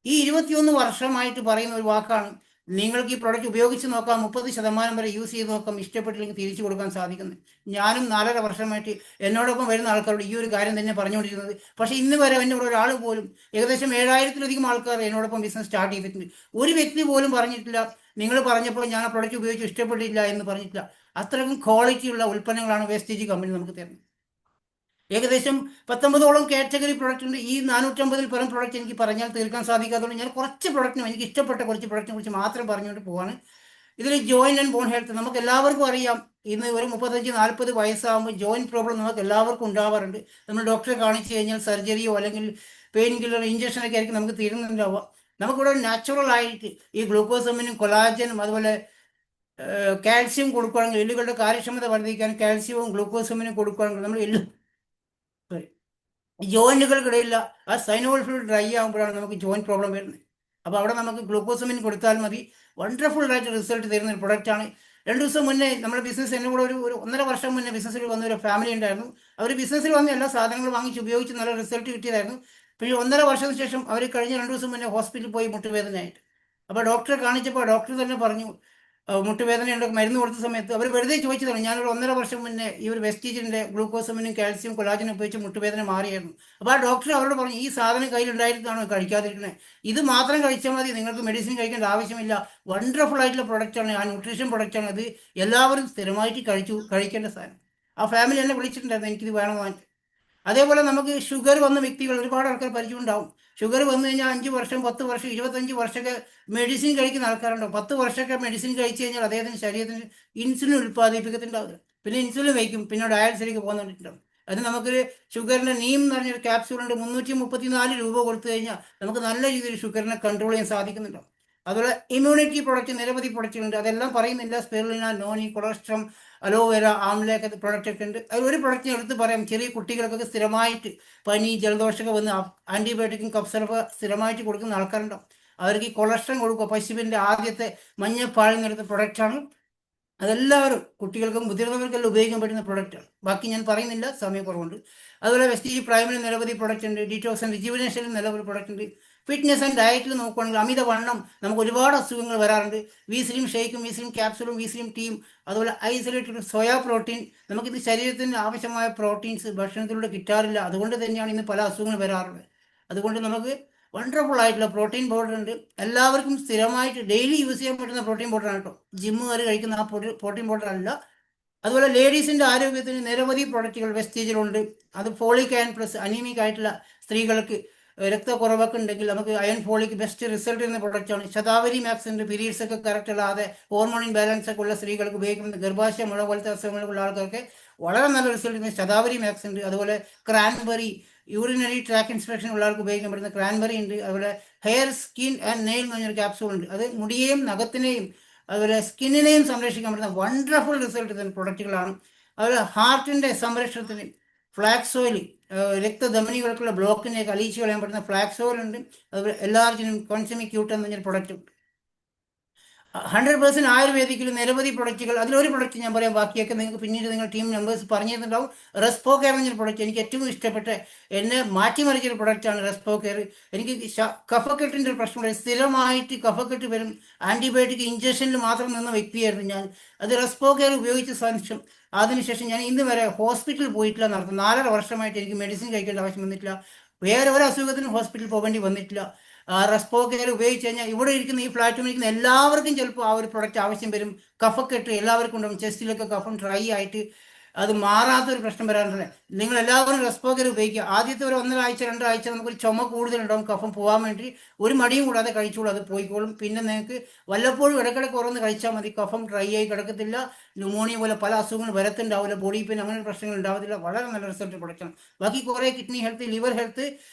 ഈ 21 വർഷമായിട്ട് പറയുന്ന ഒരു വാക്കാണ്, നിങ്ങൾക്ക് ഈ പ്രൊഡക്റ്റ് ഉപയോഗിച്ച് നോക്കാം, 30% വരെ യൂസ് ചെയ്ത് നോക്കാം, ഇഷ്ടപ്പെട്ടില്ലെങ്കിൽ തിരിച്ചു കൊടുക്കാൻ സാധിക്കുന്നത്. ഞാനും 4.5 വർഷമായിട്ട് എന്നോടൊപ്പം വരുന്ന ആൾക്കാരോട് ഈ ഒരു കാര്യം തന്നെ പറഞ്ഞുകൊണ്ടിരുന്നത്. പക്ഷേ ഇന്ന് വരെ എന്നോട് ഒരാൾ പോലും, ഏകദേശം 7000-ലധികം ആൾക്കാർ എന്നോടൊപ്പം ബിസിനസ് സ്റ്റാർട്ട് ചെയ്തിട്ടുണ്ട്, ഒരു വ്യക്തി പോലും പറഞ്ഞിട്ടില്ല നിങ്ങൾ പറഞ്ഞപ്പോൾ ഞാൻ ആ പ്രൊഡക്റ്റ് ഉപയോഗിച്ച് ഇഷ്ടപ്പെട്ടില്ല എന്ന് പറഞ്ഞിട്ടില്ല. അത്രയും ക്വാളിറ്റിയുള്ള ഉൽപ്പന്നങ്ങളാണ് വേസ്റ്റേജ് കമ്പനി നമുക്ക് തരുന്നത്. ഏകദേശം 19ഓളം കാറ്റഗറി പ്രൊഡക്റ്റ് ഉണ്ട്. ഈ 450-ൽ പരം പ്രൊഡക്റ്റ് എനിക്ക് പറഞ്ഞാൽ തീർക്കാൻ സാധിക്കാത്തതുകൊണ്ട് ഞാൻ കുറച്ച് പ്രൊഡക്റ്റിനും എനിക്ക് ഇഷ്ടപ്പെട്ട കുറച്ച് പ്രൊഡക്റ്റിനെ കുറിച്ച് മാത്രം പറഞ്ഞുകൊണ്ട് പോവാണ്. ഇതിൽ ജോയിൻറ്റ് ആൻഡ് ബോൺ ഹെൽത്ത് നമുക്ക് എല്ലാവർക്കും അറിയാം. ഇന്ന് ഒരു 35-40 വയസ്സാകുമ്പോൾ ജോയിൻറ്റ് പ്രോബ്ലം നമുക്ക് എല്ലാവർക്കും ഉണ്ടാവാറുണ്ട്. നമ്മൾ ഡോക്ടറെ കാണിച്ചു കഴിഞ്ഞാൽ സർജറിയോ അല്ലെങ്കിൽ പെയിൻ കില്ലർ ഇഞ്ചക്ഷനൊക്കെ ആയിരിക്കും നമുക്ക് തീരുന്നുണ്ടാവുക. നമുക്കിവിടെ നാച്ചുറൽ ആയിട്ട് ഈ ഗ്ലൂക്കോസമിനും കൊളാജനും അതുപോലെ കാൽസ്യം കൊടുക്കുകയാണെങ്കിൽ, എല്ലുകളുടെ കാര്യക്ഷമത വർദ്ധിക്കാൻ കാൽസ്യവും ഗ്ലൂക്കോസമിനും കൊടുക്കുകയാണെങ്കിൽ നമ്മൾ ജോയിൻറ്റുകൾക്കിടയില്ല ആ സൈനോൾ ഫ്ലൂയിഡ് ഡ്രൈ ആകുമ്പോഴാണ് നമുക്ക് ജോയിൻറ്റ് പ്രോബ്ലം വരുന്നത്. അപ്പോൾ അവിടെ നമുക്ക് ഗ്ലൂക്കോസമിൻ കൊടുത്താൽ മതി. വണ്ടർഫുൾ ആയിട്ട് റിസൾട്ട് തരുന്ന ഒരു പ്രൊഡക്റ്റാണ്. 2 ദിവസം മുന്നേ നമ്മുടെ ബിസിനസ്, എന്നെ കൂടെ ഒരു 1.5 വർഷം മുന്നേ ബിസിനസ്സിൽ വന്ന ഒരു ഫാമിലി ഉണ്ടായിരുന്നു. അവർ ബിസിനസ്സിൽ വന്ന എല്ലാ സാധനങ്ങളും വാങ്ങിച്ച് ഉപയോഗിച്ച് നല്ല റിസൾട്ട് കിട്ടിയതായിരുന്നു. പിന്നെ 1.5 വർഷത്തിന് ശേഷം അവർ കഴിഞ്ഞ 2 ദിവസം മുന്നേ ഹോസ്പിറ്റലിൽ പോയി മുട്ടുവേദനയായിട്ട്. അപ്പോൾ ഡോക്ടറെ കാണിച്ചപ്പോൾ ഡോക്ടർ തന്നെ പറഞ്ഞു, മുട്ടുവേദനയുണ്ട്. മരുന്ന് കൊടുത്ത സമയത്ത് അവർ വെറുതെ ചോദിച്ചതാണ്, ഞാനൊരു 1.5 വർഷം മുന്നേ ഈ ഒരു വെസ്റ്റീജിൻ്റെ ഗ്ലൂക്കോസമിനും കാൽസ്യം കൊളാജനും ഉപയോഗിച്ച് മുട്ടുവേദന മാറിയായിരുന്നു. അപ്പോൾ ആ ഡോക്ടർ അവരോട് പറഞ്ഞു, ഈ സാധനം കയ്യിലുണ്ടായിട്ടാണോ കഴിക്കാതിരിക്കുന്നത്, ഇത് മാത്രം കഴിച്ചാൽ മതി, നിങ്ങൾക്ക് മെഡിസിൻ കഴിക്കേണ്ട ആവശ്യമില്ല. വണ്ടർഫുൾ ആയിട്ടുള്ള പ്രൊഡക്റ്റാണ്, ആ ന്യൂട്രീഷൻ പ്രൊഡക്റ്റാണ്. അത് എല്ലാവരും സ്ഥിരമായിട്ട് കഴിക്കേണ്ട സാധനം. ആ ഫാമിലി എന്നെ വിളിച്ചിട്ടുണ്ടായിരുന്നു, എനിക്കിത് വേണമെന്ന്. അതേപോലെ നമുക്ക് ഷുഗർ വന്ന വ്യക്തികൾ ഒരുപാട് ആൾക്കാർ പരിചയമുണ്ടാവും. ഷുഗർ വന്നു കഴിഞ്ഞാൽ 5 വർഷം, 10 വർഷം, 25 വർഷമൊക്കെ മെഡിസിൻ കഴിക്കുന്ന ആൾക്കാരുണ്ടാവും. 10 വർഷമൊക്കെ മെഡിസിൻ കഴിച്ചു കഴിഞ്ഞാൽ അദ്ദേഹത്തിന് ശരീരത്തിന് ഇൻസുലിൻ ഉൽപ്പാദിപ്പിക്കത്തുണ്ടാവില്ല. പിന്നെ ഇൻസുലിൻ വയ്ക്കും, പിന്നെ ഡയാലിസിലേക്ക് പോകുന്നുണ്ടാവും. അത് നമുക്കൊരു ഷുഗറിൻ്റെ നീം എന്ന് പറഞ്ഞൊരു ക്യാപ്സ്യൂളുണ്ട്, 334 രൂപ കൊടുത്തു കഴിഞ്ഞാൽ നമുക്ക് നല്ല രീതിയിൽ ഷുഗറിനെ കൺട്രോൾ ചെയ്യാൻ സാധിക്കുന്നുണ്ടാവും. അതുപോലെ ഇമ്മ്യൂണിറ്റി പ്രൊഡക്റ്റ് നിരവധി പ്രൊഡക്റ്റുകളുണ്ട്, അതെല്ലാം പറയുന്നില്ല. സ്പെറുലിന, നോനി, കൊളസ്ട്രം, അലോവേര, ആംലയൊക്കെ പ്രൊഡക്റ്റൊക്കെ ഉണ്ട്. അതിൽ ഒരു പ്രൊഡക്റ്റിന് എടുത്ത് പറയാം, ചെറിയ കുട്ടികൾക്കൊക്കെ സ്ഥിരമായിട്ട് പനി, ജലദോഷമൊക്കെ വന്ന് ആൻറ്റിബയോട്ടിക്കും കഫ്സിറപ്പ് സ്ഥിരമായിട്ട് കൊടുക്കുന്ന ആൾക്കാരുണ്ടാവും. അവർക്ക് ഈ കൊളസ്ട്രം കൊടുക്കുക, പശുവിൻ്റെ ആദ്യത്തെ മഞ്ഞപ്പാലിൽ നിന്നെടുത്ത പ്രൊഡക്റ്റാണ്. അതെല്ലാവരും കുട്ടികൾക്കും മുതിർന്നവർക്കെല്ലാം ഉപയോഗിക്കാൻ പറ്റുന്ന പ്രൊഡക്റ്റാണ്. ബാക്കി ഞാൻ പറയുന്നില്ല, സമയക്കുറവുണ്ട്. അതുപോലെ വെസ്റ്റീജ് പ്രൈമിന് നിരവധി പ്രൊഡക്റ്റ് ഉണ്ട്. ഡീറ്റോക്സ് ആൻഡ് റിജുവിനേഷനിൽ നിരവധി പ്രൊഡക്റ്റ് ഉണ്ട്. ഫിറ്റ്നസ് ആൻഡ് ഡയറ്റിൽ നോക്കുകയാണെങ്കിൽ അമിതവണ്ണം നമുക്ക് ഒരുപാട് അസുഖങ്ങൾ വരാറുണ്ട്. വീസ്ലിം ഷേക്കും, വീസ്ലിം ക്യാപ്സുളും, വീസ്ലിം ടീയും, അതുപോലെ ഐസൊലേറ്റഡ് സോയാ പ്രോട്ടീൻ. നമുക്കിത് ശരീരത്തിന് ആവശ്യമായ പ്രോട്ടീൻസ് ഭക്ഷണത്തിലൂടെ കിട്ടാറില്ല, അതുകൊണ്ട് തന്നെയാണ് ഇന്ന് പല അസുഖങ്ങൾ വരാറുള്ളത്. അതുകൊണ്ട് നമുക്ക് വണ്ടർഫുൾ ആയിട്ടുള്ള പ്രോട്ടീൻ പൗഡർ ഉണ്ട്. എല്ലാവർക്കും സ്ഥിരമായിട്ട് ഡെയിലി യൂസ് ചെയ്യാൻ പറ്റുന്ന പ്രോട്ടീൻ പൗഡറാണ് കേട്ടോ, ജിമ്മുകാർ കഴിക്കുന്ന ആ പ്രോട്ടീൻ പൗഡർ അല്ല. അതുപോലെ ലേഡീസിൻ്റെ ആരോഗ്യത്തിന് നിരവധി പ്രൊഡക്റ്റുകൾ വെസ്റ്റേജിലുണ്ട്. അത് ഫോളിക് അയൺ പ്ലസ്, അനീമിക് ആയിട്ടുള്ള സ്ത്രീകൾക്ക് രക്തക്കുറവൊക്കെ ഉണ്ടെങ്കിൽ നമുക്ക് അയൺ ഫോളിക് ബെസ്റ്റ് റിസൾട്ട് ചെയ്യുന്ന പ്രൊഡക്റ്റാണ്. ശതാവരി മാക്സ് ഉണ്ട്, പീരീഡ്സ് ഒക്കെ കറക്റ്റ് അല്ലാതെ ഹോർമോൺ ഇംബാലൻസ് ഒക്കെ ഉള്ള സ്ത്രീകൾക്ക് ഉപയോഗിക്കുന്ന ഗർഭാശയ മുഴ പോലത്തെ അസുഖങ്ങളുള്ള ആൾക്കാർക്ക് വളരെ നല്ല റിസൾട്ട് ചെയ്യുന്ന ശതാവരി മാക്സ് ഉണ്ട്. അതുപോലെ ക്രാൻബെറി, യൂറിനറി ട്രാക്ക് ഇൻസ്പെക്ഷൻ ഉള്ള ആൾക്ക് ഉപയോഗിക്കാൻ പറ്റുന്ന ക്രാൻബെറി ഉണ്ട്. അതുപോലെ ഹെയർ, സ്കിൻ ആൻഡ് നെയിൽ എന്ന് പറഞ്ഞൊരു ക്യാപ്സൂൾ ഉണ്ട്. അത് മുടിയെയും നഖത്തിനെയും അതുപോലെ സ്കിന്നിനെയും സംരക്ഷിക്കാൻ പറ്റുന്ന വണ്ടർഫുൾ റിസൾട്ട് തരുന്ന പ്രൊഡക്റ്റുകളാണ്. അതുപോലെ ഹാർട്ടിൻ്റെ സംരക്ഷണത്തിന് ഫ്ലാക്സ് ഓയിൽ, രക്തധമനികൾക്കുള്ള ബ്ലോക്കിനെയൊക്കെ അലിയിച്ച് കളയാൻ പറ്റുന്ന ഫ്ലാക്സ് ഓയിൽ ഉണ്ട്. അതുപോലെ എല്ലാർജിനും കോൺസെമിക്യൂട്ട് എന്ന് പറഞ്ഞൊരു പ്രൊഡക്റ്റ് ഉണ്ട്. 100% ആയുർവേദിക്കിൽ നിരവധി പ്രൊഡക്റ്റുകൾ, അതിലൊരു പ്രൊഡക്റ്റ് ഞാൻ പറയാം, ബാക്കിയൊക്കെ നിങ്ങൾക്ക് പിന്നീട് നിങ്ങൾ ടീം മെമ്പേഴ്സ് പറഞ്ഞു തന്നിട്ടുണ്ടാവും. റെസ്പോ കെയർ എന്നൊരു പ്രൊഡക്റ്റ് എനിക്ക് ഏറ്റവും ഇഷ്ടപ്പെട്ട, എന്നെ മാറ്റിമറിച്ചൊരു പ്രൊഡക്റ്റാണ് റെസ്പോ കെയർ. എനിക്ക് കഫക്കെട്ടിൻ്റെ ഒരു പ്രശ്നമുണ്ട്, സ്ഥിരമായിട്ട് കഫക്കെട്ട് വരും. ആൻറ്റിബയോട്ടിക് ഇഞ്ചക്ഷനിൽ മാത്രം നിന്ന വ്യക്തിയായിരുന്നു ഞാൻ. അത് റെസ്പോ കെയർ ഉപയോഗിച്ച ശേഷം അതിനുശേഷം ഞാൻ ഇന്ന് വരെ ഹോസ്പിറ്റലിൽ പോയിട്ടില്ല നടത്തും. 4.5 വർഷമായിട്ട് എനിക്ക് മെഡിസിൻ കഴിക്കേണ്ട ആവശ്യം വന്നിട്ടില്ല. വേറെ ഒരു അസുഖത്തിനും ഹോസ്പിറ്റലിൽ പോകേണ്ടി വന്നിട്ടില്ല. റെസ്പോ കെയർ ഉപയോഗിച്ച് കഴിഞ്ഞാൽ ഇവിടെ ഇരിക്കുന്ന ഈ പ്ലാറ്റ്ഫോമിൽ ഇരിക്കുന്ന എല്ലാവർക്കും ചിലപ്പോൾ ആ ഒരു പ്രൊഡക്റ്റ് ആവശ്യം വരും. കഫക്കെട്ട് എല്ലാവർക്കും ഉണ്ടാവും, ചെസ്റ്റിലൊക്കെ കഫം ഡ്രൈ ആയിട്ട് അത് മാറാത്തൊരു പ്രശ്നം വരാറുണ്ട്. നിങ്ങൾ എല്ലാവരും റെസ്പോ കെയർ ഉപയോഗിക്കുക. ആദ്യത്തെ ഒരു 1.5 ആഴ്ച 2 ആഴ്ച നമുക്കൊരു ചുമ കൂടുതലുണ്ടാവും, കഫം പോകാൻ വേണ്ടി ഒരു മടിയും കൂടാതെ കഴിച്ചോളൂ, അത് പോയിക്കോളും. പിന്നെ നിങ്ങൾക്ക് വല്ലപ്പോഴും ഇടയ്ക്കിടയ്ക്ക് ഓരോന്ന് കഴിച്ചാൽ മതി, കഫം ഡ്രൈ ആയി കിടക്കത്തില്ല. ന്യൂമോണിയ പോലെ പല അസുഖങ്ങൾ വരത്തുണ്ടാവില്ല, ബോഡി പെയിൻ അങ്ങനെ പ്രശ്നങ്ങൾ ഉണ്ടാവത്തില്ല. വളരെ നല്ല റിസൾട്ട് പ്രൊഡക്റ്റാണ്. ബാക്കി കുറേ കിഡ്നി ഹെൽത്ത്, ലിവർ ഹെൽത്ത്,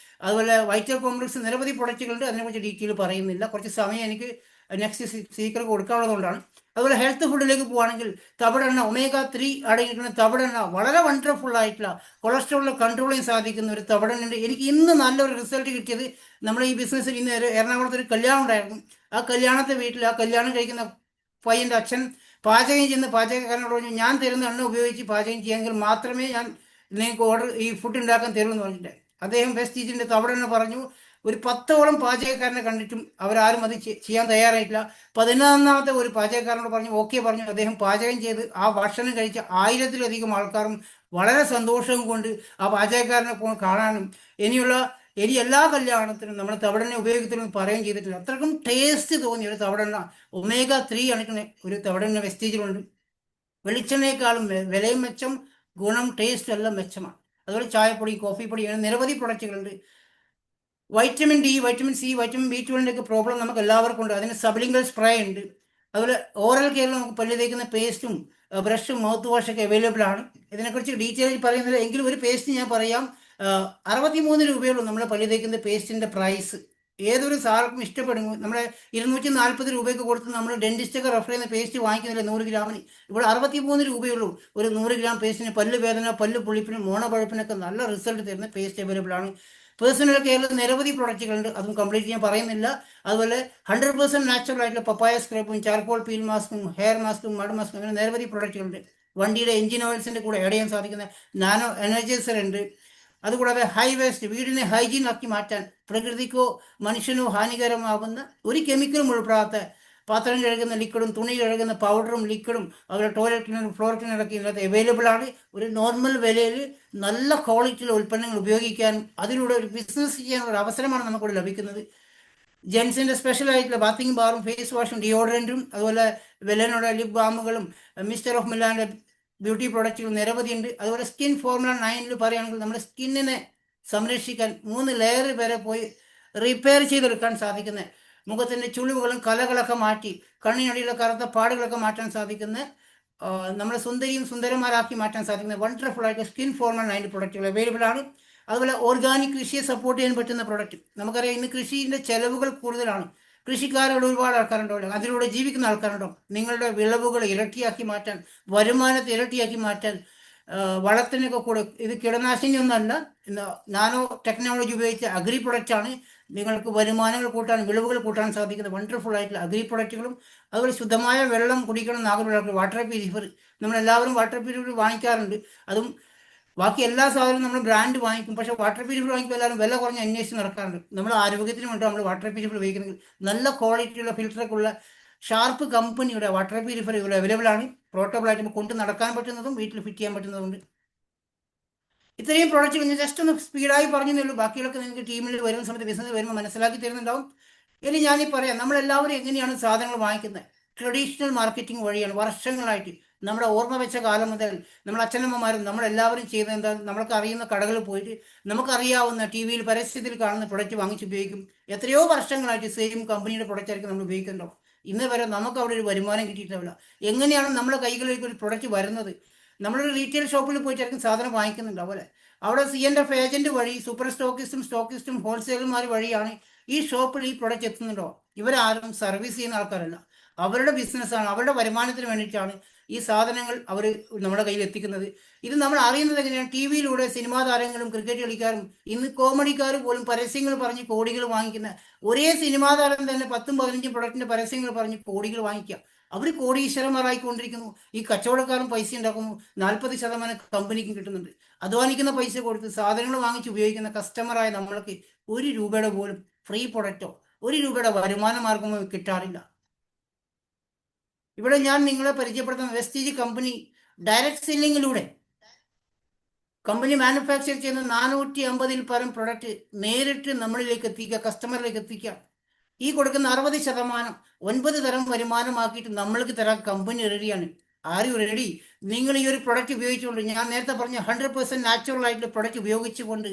അതുപോലെ വൈറ്റൽ കോംപ്ലക്സ്, നിരവധി പ്രൊഡക്റ്റുകളുണ്ട്. അതിനെക്കുറിച്ച് ഡീറ്റെയിൽ പറയുന്നില്ല, കുറച്ച് സമയം എനിക്ക് നെക്സ്റ്റ് സ്പീക്കർ കൊടുക്കാനുള്ളതുകൊണ്ടാണ്. അതുപോലെ ഹെൽത്ത് ഫുഡിലേക്ക് പോവുകയാണെങ്കിൽ തവിടെണ്ണ, omega-3 അടങ്ങിയിരിക്കുന്ന തവിടെണ്ണ വളരെ വണ്ടർഫുൾ ആയിട്ടുള്ള കൊളസ്ട്രോളിനെ കൺട്രോൾ ചെയ്യാൻ സാധിക്കുന്ന ഒരു തവിടെണ്ണ. എനിക്ക് ഇന്ന് നല്ലൊരു റിസൾട്ട് കിട്ടിയത് നമ്മുടെ ഈ ബിസിനസ്സിൽ ഇന്ന് എറണാകുളത്ത് ഒരു കല്യാണം ഉണ്ടായിരുന്നു. ആ കല്യാണത്തെ വീട്ടിൽ ആ കല്യാണം കഴിക്കുന്ന പയ്യൻ്റെ അച്ഛൻ പാചകം ചെയ്യുന്ന പാചകക്കാരനോട് പറഞ്ഞു, ഞാൻ തരുന്ന എണ്ണ ഉപയോഗിച്ച് പാചകം ചെയ്യാമെങ്കിൽ മാത്രമേ ഞാൻ നിങ്ങൾക്ക് ഓർഡർ ഈ ഫുഡ് ഉണ്ടാക്കാൻ തരുമെന്ന് പറഞ്ഞിട്ട്. അദ്ദേഹം വെസ്റ്റീജിൻ്റെ തവിടെണ്ണ പറഞ്ഞു. ഒരു 10ഓളം പാചകക്കാരനെ കണ്ടിട്ടും അവരാരും അത് ചെയ്യാൻ തയ്യാറായിട്ടില്ല. 11ാമത്തെ ഒരു പാചകക്കാരനോട് പറഞ്ഞു, ഓക്കെ പറഞ്ഞു. അദ്ദേഹം പാചകം ചെയ്ത് ആ ഭക്ഷണം കഴിച്ച 1000-ലധികം ആൾക്കാരും വളരെ സന്തോഷവും കൊണ്ട് ആ പാചകക്കാരനെ കാണാനും ഇനി എല്ലാ കല്യാണത്തിനും നമ്മൾ തവിടെണ്ണ ഉപയോഗിക്കണമെന്ന് പറയുകയും ചെയ്തിട്ടില്ല. അത്രക്കും ടേസ്റ്റ് തോന്നിയ ഒരു തവിടെണ്ണ, omega-3 അടക്കുന്ന ഒരു തവിടെണ്ണ വെസ്റ്റീജിലുണ്ട്. വെളിച്ചെണ്ണയെക്കാളും വിലയും മെച്ചം, ഗുണം ടേസ്റ്റ് എല്ലാം മെച്ചമാണ്. അതുപോലെ ചായപ്പൊടി, കോഫിപ്പൊടി, അങ്ങനെ നിരവധി പ്രൊഡക്റ്റുകളുണ്ട്. Vitamin D, vitamin C, vitamin B12 ഒക്കെ പ്രോബ്ലം നമുക്ക് എല്ലാവർക്കും ഉണ്ട്. അതിന് സബ്ലിംഗൽ സ്പ്രേ ഉണ്ട്. അതുപോലെ ഓറൽ കെയറിൽ നമുക്ക് പല്ല് തേക്കുന്ന പേസ്റ്റും ബ്രഷും മൗത്ത് വാഷൊക്കെ അവൈലബിൾ ആണ്. ഇതിനെക്കുറിച്ച് ഡീറ്റെയിൽ പറയുന്നില്ല, എങ്കിലും ഒരു പേസ്റ്റ് ഞാൻ പറയാം. 63 രൂപയുള്ളൂ നമ്മുടെ പല്ല് തേക്കുന്ന പേസ്റ്റിൻ്റെ പ്രൈസ്. ഏതൊരു സാർക്കും ഇഷ്ടപ്പെടും. നമ്മുടെ 240 രൂപയ്ക്ക് കൊടുത്ത് നമ്മൾ ഡെന്റിസ്റ്റൊക്കെ റെഫർ ചെയ്യുന്ന പേസ്റ്റ് വാങ്ങിക്കുന്നില്ല 100 ഗ്രാമിന്. ഇവിടെ 63 രൂപയുള്ളൂ ഒരു 100 ഗ്രാം പേസ്റ്റിന്. പല്ല് വേദന, പല്ല് പുളിപ്പിനും മോണപഴുപ്പിനൊക്കെ നല്ല റിസൾട്ട് തരുന്ന പേസ്റ്റ് അവൈലബിൾ ആണ്. പേഴ്സണൽ കെയറിൽ നിരവധി പ്രൊഡക്റ്റുകളുണ്ട്, അതും കംപ്ലീറ്റ് ഞാൻ പറയുന്നില്ല. അതുപോലെ 100% നാച്ചുറൽ ആയിട്ടുള്ള പപ്പായ സ്ക്രബും ചാർക്കോൾ പീൽ മാസ്കും ഹെയർ മാസ്കും മഡ് മാസ്കും, അങ്ങനെ നിരവധി പ്രൊഡക്റ്റുകളുണ്ട്. വണ്ടിയുടെ എഞ്ചിൻ ഓയിൽസിൻ്റെ കൂടെ ആഡ് ചെയ്യാൻ സാധിക്കുന്ന നാനോ എനർജൈസർ ഉണ്ട്. അതുകൂടാതെ ഹൈ വേസ്റ്റ്, വീടിനെ ഹൈജീൻ ആക്കി മാറ്റാൻ, പ്രകൃതിക്കോ മനുഷ്യനോ ഹാനികരമാകുന്ന ഒരു കെമിക്കലും ഉൾപ്പെടാത്ത പാത്രം കഴുകുന്ന ലിക്വിഡും തുണി കഴുകുന്ന പൗഡറും ലിക്വിഡും അതുപോലെ ടോയ്ലറ്റ് ക്ലീനറും ഫ്ലോർ ക്ലീനറൊക്കെ ഇതിനകത്ത് അവൈലബിൾ ആണ്. ഒരു നോർമൽ വിലയിൽ നല്ല ക്വാളിറ്റിയിലുള്ള ഉൽപ്പന്നങ്ങൾ ഉപയോഗിക്കാനും അതിലൂടെ ഒരു ബിസിനസ് ചെയ്യാനുള്ള ഒരു അവസരമാണ് നമുക്കിവിടെ ലഭിക്കുന്നത്. ജെൻസിൻ്റെ സ്പെഷ്യൽ ആയിട്ടുള്ള ബാത്തിങ് ബാറും ഫേസ് വാഷും ഡിയോഡറൻറ്റും അതുപോലെ വെലനോടെ ലിപ് ബാമുകളും മിസ്റ്റർ ഓഫ് മിലാൻ്റെ ബ്യൂട്ടി പ്രോഡക്റ്റുകൾ നിരവധിയുണ്ട്. അതുപോലെ സ്കിൻ ഫോർമുല 9 പറയുകയാണെങ്കിൽ നമ്മുടെ സ്കിന്നിനെ സംരക്ഷിക്കാൻ 3 ലെയർ വരെ പോയി റിപ്പയർ ചെയ്തെടുക്കാൻ സാധിക്കുന്ന, മുഖത്തിൻ്റെ ചുളിവുകളും കലകളൊക്കെ മാറ്റി കണ്ണിനടിയിലെ കറുത്ത പാടുകളൊക്കെ മാറ്റാൻ സാധിക്കുന്ന, നമ്മളെ സുന്ദരിയും സുന്ദരന്മാരാക്കി മാറ്റാൻ സാധിക്കുന്ന വണ്ടർഫുൾ ആയിട്ട് സ്കിൻ ഫോർമുല 9 പ്രൊഡക്റ്റുകൾ അവൈലബിൾ ആണ്. അതുപോലെ ഓർഗാനിക് കൃഷിയെ സപ്പോർട്ട് ചെയ്യാൻ പറ്റുന്ന പ്രൊഡക്റ്റ്. നമുക്കറിയാം ഇന്ന് കൃഷിയുടെ ചെലവുകൾ കൂടുതലാണ്. കൃഷിക്കാരോട് ഒരുപാട് ആൾക്കാരുണ്ടോ, അതിലൂടെ ജീവിക്കുന്ന ആൾക്കാരുണ്ടോ. നിങ്ങളുടെ വിളവുകൾ ഇരട്ടിയാക്കി മാറ്റാൻ, വരുമാനത്തെ ഇരട്ടിയാക്കി മാറ്റാൻ, വളത്തിനൊക്കെ കൂടെ, ഇത് കീടനാശിനി ഒന്നല്ല, നാനോ ടെക്നോളജി ഉപയോഗിച്ച അഗ്രി പ്രൊഡക്റ്റാണ്. നിങ്ങൾക്ക് വരുമാനങ്ങൾ കൂട്ടാൻ, വിളവുകൾ കൂട്ടാൻ സാധിക്കുന്ന വണ്ടർഫുൾ ആയിട്ടുള്ള അഗ്രി പ്രൊഡക്റ്റുകളും. അതുപോലെ ശുദ്ധമായ വെള്ളം കുടിക്കണം എന്ന് ആഗ്രഹമുള്ള വാട്ടർ പ്യൂരിഫയർ, നമ്മളെല്ലാവരും വാട്ടർ പ്യൂരിഫയർ വാങ്ങിക്കാറുണ്ട്. അതും ബാക്കി എല്ലാ സാധനവും നമ്മൾ ബ്രാൻഡ് വാങ്ങിക്കും, പക്ഷേ വാട്ടർ പ്യൂരിഫയർ വാങ്ങിക്കുമ്പോൾ എല്ലാവരും വില കുറഞ്ഞ് അന്വേഷിച്ച് നടക്കാറുണ്ട്. നമ്മൾ ആരോഗ്യത്തിന് വേണ്ടി നമ്മൾ വാട്ടർ പ്യൂരിഫയർ ഉപയോഗിക്കുന്നത് നല്ല ക്വാളിറ്റിയുള്ള ഫിൽറ്ററൊക്കെ ഉള്ള ഷാർപ്പ് കമ്പനിയുടെ വാട്ടർ പ്യൂരിഫയർ ഇവിടെ അവൈലബിൾ ആണ്. പോർട്ടബിൾ ആയിട്ട് കൊണ്ട് നടക്കാൻ പറ്റുന്നതും വീട്ടിൽ ഫിറ്റ് ചെയ്യാൻ പറ്റുന്നതുണ്ട്. ഇത്രയും പ്രോഡക്റ്റ് ഞാൻ ജസ്റ്റ് ഒന്ന് സ്പീഡായി പറഞ്ഞതേ ഉള്ളൂ. ബാക്കിയൊക്കെ നിങ്ങൾക്ക് ടീമിൽ വരുന്ന സമയത്ത് ബിസിനസ് വരുമ്പോൾ മനസ്സിലാക്കി തരുന്നുണ്ടാവും. ഇനി ഞാനീ പറയാം, നമ്മളെല്ലാവരും എങ്ങനെയാണ് സാധനങ്ങൾ വാങ്ങിക്കുന്നത്. ട്രഡീഷണൽ മാർക്കറ്റിംഗ് വഴിയാണ് വർഷങ്ങളായിട്ട്, നമ്മുടെ ഓർമ്മ വെച്ച കാലം മുതൽ നമ്മുടെ അച്ഛനമ്മമാരും നമ്മളെല്ലാവരും ചെയ്യുന്നത് എന്താ, നമ്മൾക്ക് അറിയുന്ന കടകളിൽ പോയിട്ട് നമുക്കറിയാവുന്ന ടി വിയിൽ പരസ്യത്തിൽ കാണുന്ന പ്രൊഡക്റ്റ് വാങ്ങിച്ചുപയോഗിക്കും. എത്രയോ വർഷങ്ങളായിട്ട് സെയിം കമ്പനിയുടെ പ്രൊഡക്റ്റ് ആയിരിക്കും നമ്മൾ ഉപയോഗിക്കുന്നുണ്ടോ. ഇന്ന് വരെ നമുക്ക് അവിടെ ഒരു വരുമാനം കിട്ടിയിട്ടില്ല. എങ്ങനെയാണ് നമ്മുടെ കൈകളിലേക്ക് ഒരു പ്രൊഡക്റ്റ് വരുന്നത്? നമ്മളൊരു റീറ്റെയിൽ ഷോപ്പിൽ പോയിട്ടായിരിക്കും സാധനം വാങ്ങിക്കുന്നുണ്ടാവും അല്ലേ. അവിടെ CNF ഏജന്റ് വഴി, സൂപ്പർ സ്റ്റോക്കിസ്റ്റും ഹോൾസെയിലർമാർ വഴിയാണ് ഈ ഷോപ്പിൽ ഈ പ്രൊഡക്റ്റ് എത്തുന്നുണ്ടോ. ഇവരാരും സർവീസ് ചെയ്യുന്ന ആൾക്കാരല്ല, അവരുടെ ബിസിനസ്സാണ്, അവരുടെ വരുമാനത്തിന് വേണ്ടിയിട്ടാണ് ഈ സാധനങ്ങൾ അവർ നമ്മുടെ കയ്യിൽ എത്തിക്കുന്നത്. ഇത് നമ്മൾ അറിയുന്നത് എങ്ങനെയാണ്? ടി വിയിലൂടെ സിനിമാ താരങ്ങളും ക്രിക്കറ്റ് കളിക്കാരും ഇന്ന് കോമഡിക്കാർ പോലും പരസ്യങ്ങൾ പറഞ്ഞ് കോടികൾ വാങ്ങിക്കുന്ന ഒരേ സിനിമാ താരം തന്നെ 10-15 പ്രൊഡക്റ്റിന്റെ പരസ്യങ്ങൾ പറഞ്ഞ് കോടികൾ വാങ്ങിക്കുക. അവർ കോടീശ്വരന്മാരായിക്കൊണ്ടിരിക്കുന്നു. ഈ കച്ചവടക്കാരും പൈസ ഉണ്ടാക്കുന്നു. 40% കമ്പനിക്കും കിട്ടുന്നുണ്ട്. അധ്വാനിക്കുന്ന പൈസ കൊടുത്ത് സാധനങ്ങൾ വാങ്ങിച്ച് ഉപയോഗിക്കുന്ന കസ്റ്റമറായ നമ്മൾക്ക് 1 രൂപയുടെ പോലും ഫ്രീ പ്രൊഡക്റ്റോ 1 രൂപയുടെ വരുമാന മാർഗമോ കിട്ടാറില്ല. ഇവിടെ ഞാൻ നിങ്ങളെ പരിചയപ്പെടുത്തുന്ന വെസ്റ്റീജ് കമ്പനി ഡയറക്റ്റ് സെല്ലിങ്ങിലൂടെ കമ്പനി മാനുഫാക്ചർ ചെയ്യുന്ന 450-ൽ പരം പ്രൊഡക്റ്റ് നേരിട്ട് നമ്മളിലേക്ക് എത്തിക്കുക, കസ്റ്റമറിലേക്ക് എത്തിക്കുക. ഈ കൊടുക്കുന്ന 60% 9 തരം വരുമാനമാക്കിയിട്ട് നമ്മൾക്ക് തരാൻ കമ്പനി റെഡിയാണ്. ആരും റെഡി? നിങ്ങൾ ഈ ഒരു പ്രൊഡക്റ്റ് ഉപയോഗിച്ചുകൊണ്ട്, ഞാൻ നേരത്തെ പറഞ്ഞ 100% നാച്ചുറൽ ആയിട്ടുള്ള പ്രൊഡക്റ്റ് ഉപയോഗിച്ചുകൊണ്ട്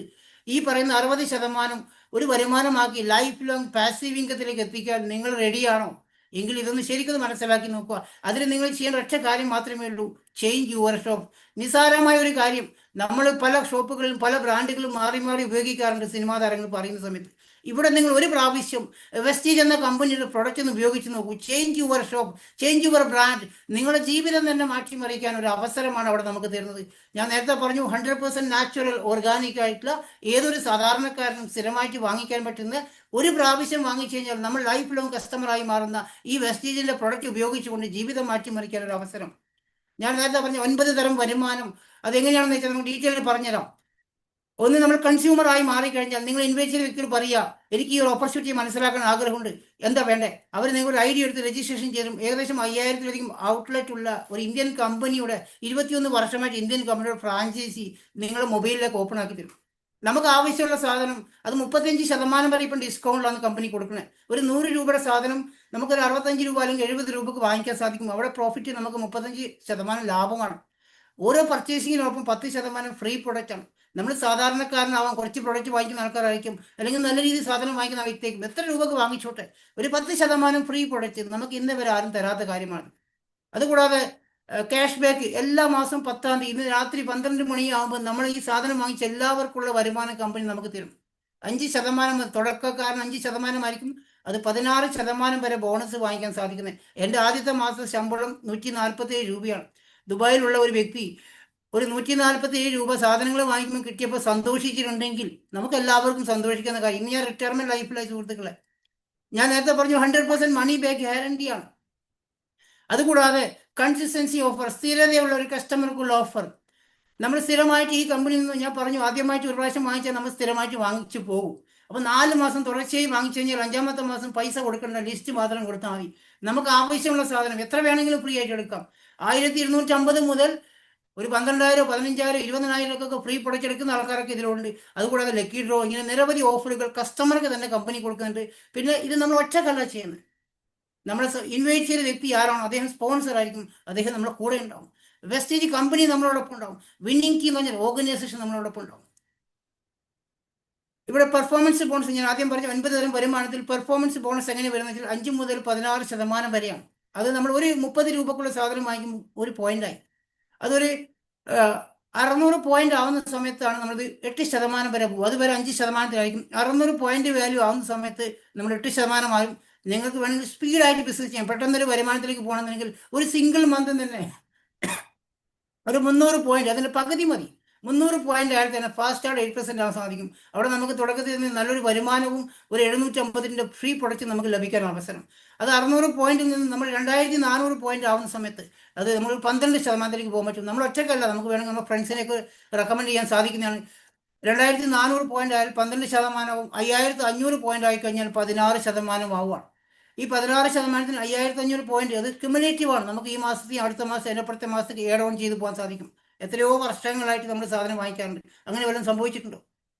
ഈ പറയുന്ന 60% ഒരു വരുമാനമാക്കി ലൈഫ് ലോങ് പാസീവ് ഇൻകത്തിലേക്ക് എത്തിക്കാൻ നിങ്ങൾ റെഡിയാണോ? എങ്കിൽ ഇതൊന്ന് ശരിക്കും മനസ്സിലാക്കി നോക്കുക. അതിന് നിങ്ങൾ ചെയ്യേണ്ട ഒറ്റ കാര്യം മാത്രമേ ഉള്ളൂ, ചേഞ്ച് യുവർ ഷോപ്പ്. നിസ്സാരമായ ഒരു കാര്യം. നമ്മൾ പല ഷോപ്പുകളിലും പല ബ്രാൻഡുകളും മാറി മാറി ഉപയോഗിക്കാറുണ്ട് സിനിമാ താരങ്ങൾ പറയുന്ന സമയത്ത്. ഇവിടെ നിങ്ങൾ ഒരു പ്രാവശ്യം വെസ്റ്റീജ് എന്ന കമ്പനിയുടെ പ്രൊഡക്റ്റ് ഒന്ന് ഉപയോഗിച്ച് നോക്കൂ. Change your shop, change your brand. നിങ്ങളുടെ ജീവിതം തന്നെ മാറ്റിമറിക്കാൻ ഒരു അവസരമാണ് അവിടെ നമുക്ക് തരുന്നത്. ഞാൻ നേരത്തെ പറഞ്ഞു, 100% നാച്ചുറൽ ഓർഗാനിക് ആയിട്ടുള്ള ഏതൊരു സാധാരണക്കാരനും സ്ഥിരമായിട്ട് വാങ്ങിക്കാൻ പറ്റുന്ന, ഒരു പ്രാവശ്യം വാങ്ങിച്ചു കഴിഞ്ഞാൽ നമ്മൾ ലൈഫ് ലോങ് കസ്റ്റമറായി മാറുന്ന ഈ വെസ്റ്റീജിന്റെ പ്രൊഡക്റ്റ് ഉപയോഗിച്ചുകൊണ്ട് ജീവിതം മാറ്റിമറിക്കാൻ ഒരു അവസരം. ഞാൻ നേരത്തെ പറഞ്ഞ 9 തരം വരുമാനം അതെങ്ങനെയാണെന്ന് വെച്ചാൽ നമുക്ക് ഡീറ്റെയിൽ പറഞ്ഞുതരാം. ഒന്ന്, നമ്മൾ കൺസ്യൂമറായി മാറിക്കഴിഞ്ഞാൽ നിങ്ങൾ ഇൻവെസ്റ്റ് ചെയ്ത വ്യക്തിയോട് പറയുക, എനിക്ക് ഈ ഒരു ഓപ്പർച്യൂണിറ്റി മനസ്സിലാക്കാൻ ആഗ്രഹമുണ്ട്, എന്താ വേണ്ടേ? അവർ നിങ്ങളുടെ ഐഡിയ എടുത്ത് രജിസ്ട്രേഷൻ ചെയ്തും ഏകദേശം 5000-ലധികം ഔട്ട്ലെറ്റ് ഉള്ള ഒരു ഇന്ത്യൻ കമ്പനിയുടെ 21 വർഷമായിട്ട് ഇന്ത്യൻ കമ്പനിയുടെ ഫ്രാഞ്ചൈസി നിങ്ങളുടെ മൊബൈലിലേക്ക് ഓപ്പൺ ആക്കി തരും. നമുക്ക് ആവശ്യമുള്ള സാധനം അത് 35% വരെ ഇപ്പം ഡിസ്കൗണ്ടിലാണ് കമ്പനി കൊടുക്കുന്നത്. ഒരു 100 രൂപയുടെ സാധനം നമുക്കൊരു 65 രൂപ അല്ലെങ്കിൽ 70 രൂപക്ക് വാങ്ങിക്കാൻ സാധിക്കും. അവിടെ പ്രോഫിറ്റ് നമുക്ക് 35% ലാഭമാണ്. ഓരോ പർച്ചേസിങ്ങിനൊപ്പം 10% ഫ്രീ പ്രൊഡക്റ്റാണ്. നമ്മൾ സാധാരണക്കാരനാവാം, കുറച്ച് പ്രൊഡക്റ്റ് വാങ്ങിക്കുന്ന ആൾക്കാരായിരിക്കും, അല്ലെങ്കിൽ നല്ല രീതിയിൽ സാധനം വാങ്ങിക്കുന്ന വ്യക്തിയായിരിക്കും. എത്ര രൂപക്ക് വാങ്ങിച്ചോട്ടെ, ഒരു 10% ഫ്രീ പ്രൊഡക്റ്റ് നമുക്ക് ഇന്ന് വരെ ആരും തരാത്ത കാര്യമാണ്. അതുകൂടാതെ ക്യാഷ് ബാക്ക് എല്ലാ മാസം 10-ാം തീയതി ഇന്ന് രാത്രി 12 മണിയാകുമ്പോൾ നമ്മൾ ഈ സാധനം വാങ്ങിച്ച എല്ലാവർക്കുള്ള വരുമാനം കമ്പനി നമുക്ക് തരും. 5% തുടക്കക്കാരൻ 5% ആയിരിക്കും. അത് 16% വരെ ബോണസ് വാങ്ങിക്കാൻ സാധിക്കുന്നത്. എൻ്റെ ആദ്യത്തെ മാസത്തെ ശമ്പളം 147 രൂപയാണ്. ദുബായിലുള്ള ഒരു വ്യക്തി ഒരു 147 രൂപ സാധനങ്ങൾ വാങ്ങിക്കുമ്പോൾ കിട്ടിയപ്പോൾ സന്തോഷിച്ചിട്ടുണ്ടെങ്കിൽ നമുക്ക് എല്ലാവർക്കും സന്തോഷിക്കുന്ന കാര്യം. ഇന്ന് ഞാൻ റിട്ടയർമെന്റ് ലൈഫിലായി സുഹൃത്തുക്കളെ, ഞാൻ നേരത്തെ പറഞ്ഞു 100% മണി ബാക്ക് ഗ്യാരണ്ടിയാണ്. അതുകൂടാതെ കൺസിസ്റ്റൻസി ഓഫർ, സ്ഥിരതയുള്ള ഒരു കസ്റ്റമർക്കുള്ള ഓഫർ. നമ്മൾ സ്ഥിരമായിട്ട് ഈ കമ്പനിയിൽ നിന്ന്, ഞാൻ പറഞ്ഞു ആദ്യമായിട്ട് ഒരു പ്രാവശ്യം വാങ്ങിച്ചാൽ നമ്മൾ സ്ഥിരമായിട്ട് വാങ്ങിച്ചു പോകും. അപ്പോൾ 4 മാസം തുടർച്ചയായി വാങ്ങിച്ചു കഴിഞ്ഞാൽ 5-ാമത്തെ മാസം പൈസ കൊടുക്കേണ്ട, ലിസ്റ്റ് മാത്രം കൊടുത്താൽ മതി. നമുക്ക് ആവശ്യമുള്ള സാധനം എത്ര വേണമെങ്കിലും ഫ്രീ ആയിട്ട് എടുക്കാം. 1250 മുതൽ ഒരു 12,000, 15,000, 20,000 ഫ്രീ പ്രൊഡക്റ്റ് എടുക്കുന്ന ആൾക്കാരൊക്കെ ഇതിലുണ്ട്. അതുകൂടാതെ ലക്കി ഡ്രോ, ഇങ്ങനെ നിരവധി ഓഫറുകൾ കസ്റ്റമർക്ക് തന്നെ കമ്പനി കൊടുക്കുന്നുണ്ട്. പിന്നെ ഇത് നമ്മൾ ഒറ്റക്കല്ല ചെയ്യുന്നത്. നമ്മൾ ഇൻവൈറ്റ് ചെയ്ത വ്യക്തി ആരാണോ അദ്ദേഹം സ്പോൺസർ ആയിരിക്കും, അദ്ദേഹം നമ്മുടെ കൂടെ ഉണ്ടാവും. വെസ്റ്റീജ് കമ്പനി നമ്മളോടൊപ്പം ഉണ്ടാവും. വിന്നിംഗ് ടീം എന്ന് പറഞ്ഞാൽ ഓർഗനൈസേഷൻ നമ്മളോടൊപ്പം ഉണ്ടാവും. ഇവിടെ പെർഫോമൻസ് ബോണസ്, ഞാൻ ആദ്യം പറഞ്ഞ 9 തരം വരുമാനത്തിൽ പെർഫോമൻസ് ബോണസ് എങ്ങനെ വരുന്നത് വെച്ചാൽ 5 മുതൽ 16% വരെയാണ്. അത് നമ്മൾ ഒരു 30 രൂപക്കുള്ള സാധനം വാങ്ങിക്കും, ഒരു പോയിന്റായി. അതൊരു 600 പോയിന്റ് ആവുന്ന സമയത്താണ് നമ്മളത് 8% വരെ പോകും. അതുവരെ 5%-ായിരിക്കും. 600 പോയിന്റ് വാല്യൂ ആവുന്ന സമയത്ത് നമ്മൾ 8% ആയും. നിങ്ങൾക്ക് വേണമെങ്കിൽ സ്പീഡായിട്ട് ബിസിനസ് ചെയ്യാം. പെട്ടെന്നൊരു വരുമാനത്തിലേക്ക് പോകണമെന്നുണ്ടെങ്കിൽ ഒരു സിംഗിൾ മന്ത് തന്നെ ഒരു 300 പോയിന്റ്, അതിൻ്റെ പകുതി മതി. 300 പോയിന്റ് ആയാൽ തന്നെ ഫാസ്റ്റായിട്ട് 8% ആവാൻ സാധിക്കും. അവിടെ നമുക്ക് തുടക്കത്തിൽ നിന്ന് നല്ലൊരു വരുമാനവും ഒരു 750 ഫ്രീ പ്രൊഡക്റ്റ് നമുക്ക് ലഭിക്കാൻ അവസരം. അത് 600 പോയിന്റിൽ നിന്ന് നമ്മൾ 2400 പോയിന്റ് ആവുന്ന സമയത്ത് അത് നമ്മൾ 12%-ലേക്ക് പോകാൻ പറ്റും. നമ്മൾ ഒറ്റക്കല്ല, നമുക്ക് വേണമെങ്കിൽ നമ്മുടെ ഫ്രണ്ട്സിനെയൊക്കെ റെക്കമെൻഡ് ചെയ്യാൻ സാധിക്കുന്നതാണ്. 2400 പോയിന്റ് ആയാൽ 12%, 5500 പോയിന്റ് ആയി കഴിഞ്ഞാൽ 16% ആവുകയാണ്. ഈ 16%-ന് 5500 പോയിന്റ് അത് ക്യുമുലേറ്റീവ് ആണ്. നമുക്ക് ഈ മാസത്തിൽ, അടുത്ത മാസം, അതിനപ്പുറത്തെ മാസത്തേക്ക് ആഡ് ഓൺ ചെയ്ത് പോകാൻ സാധിക്കും. എത്രയോ വർഷങ്ങളായിട്ട് നമ്മൾ സാധനം വാങ്ങിക്കാറുണ്ട്. അങ്ങനെ വല്ലതും സംഭവിച്ചിട്ടുണ്ടോ?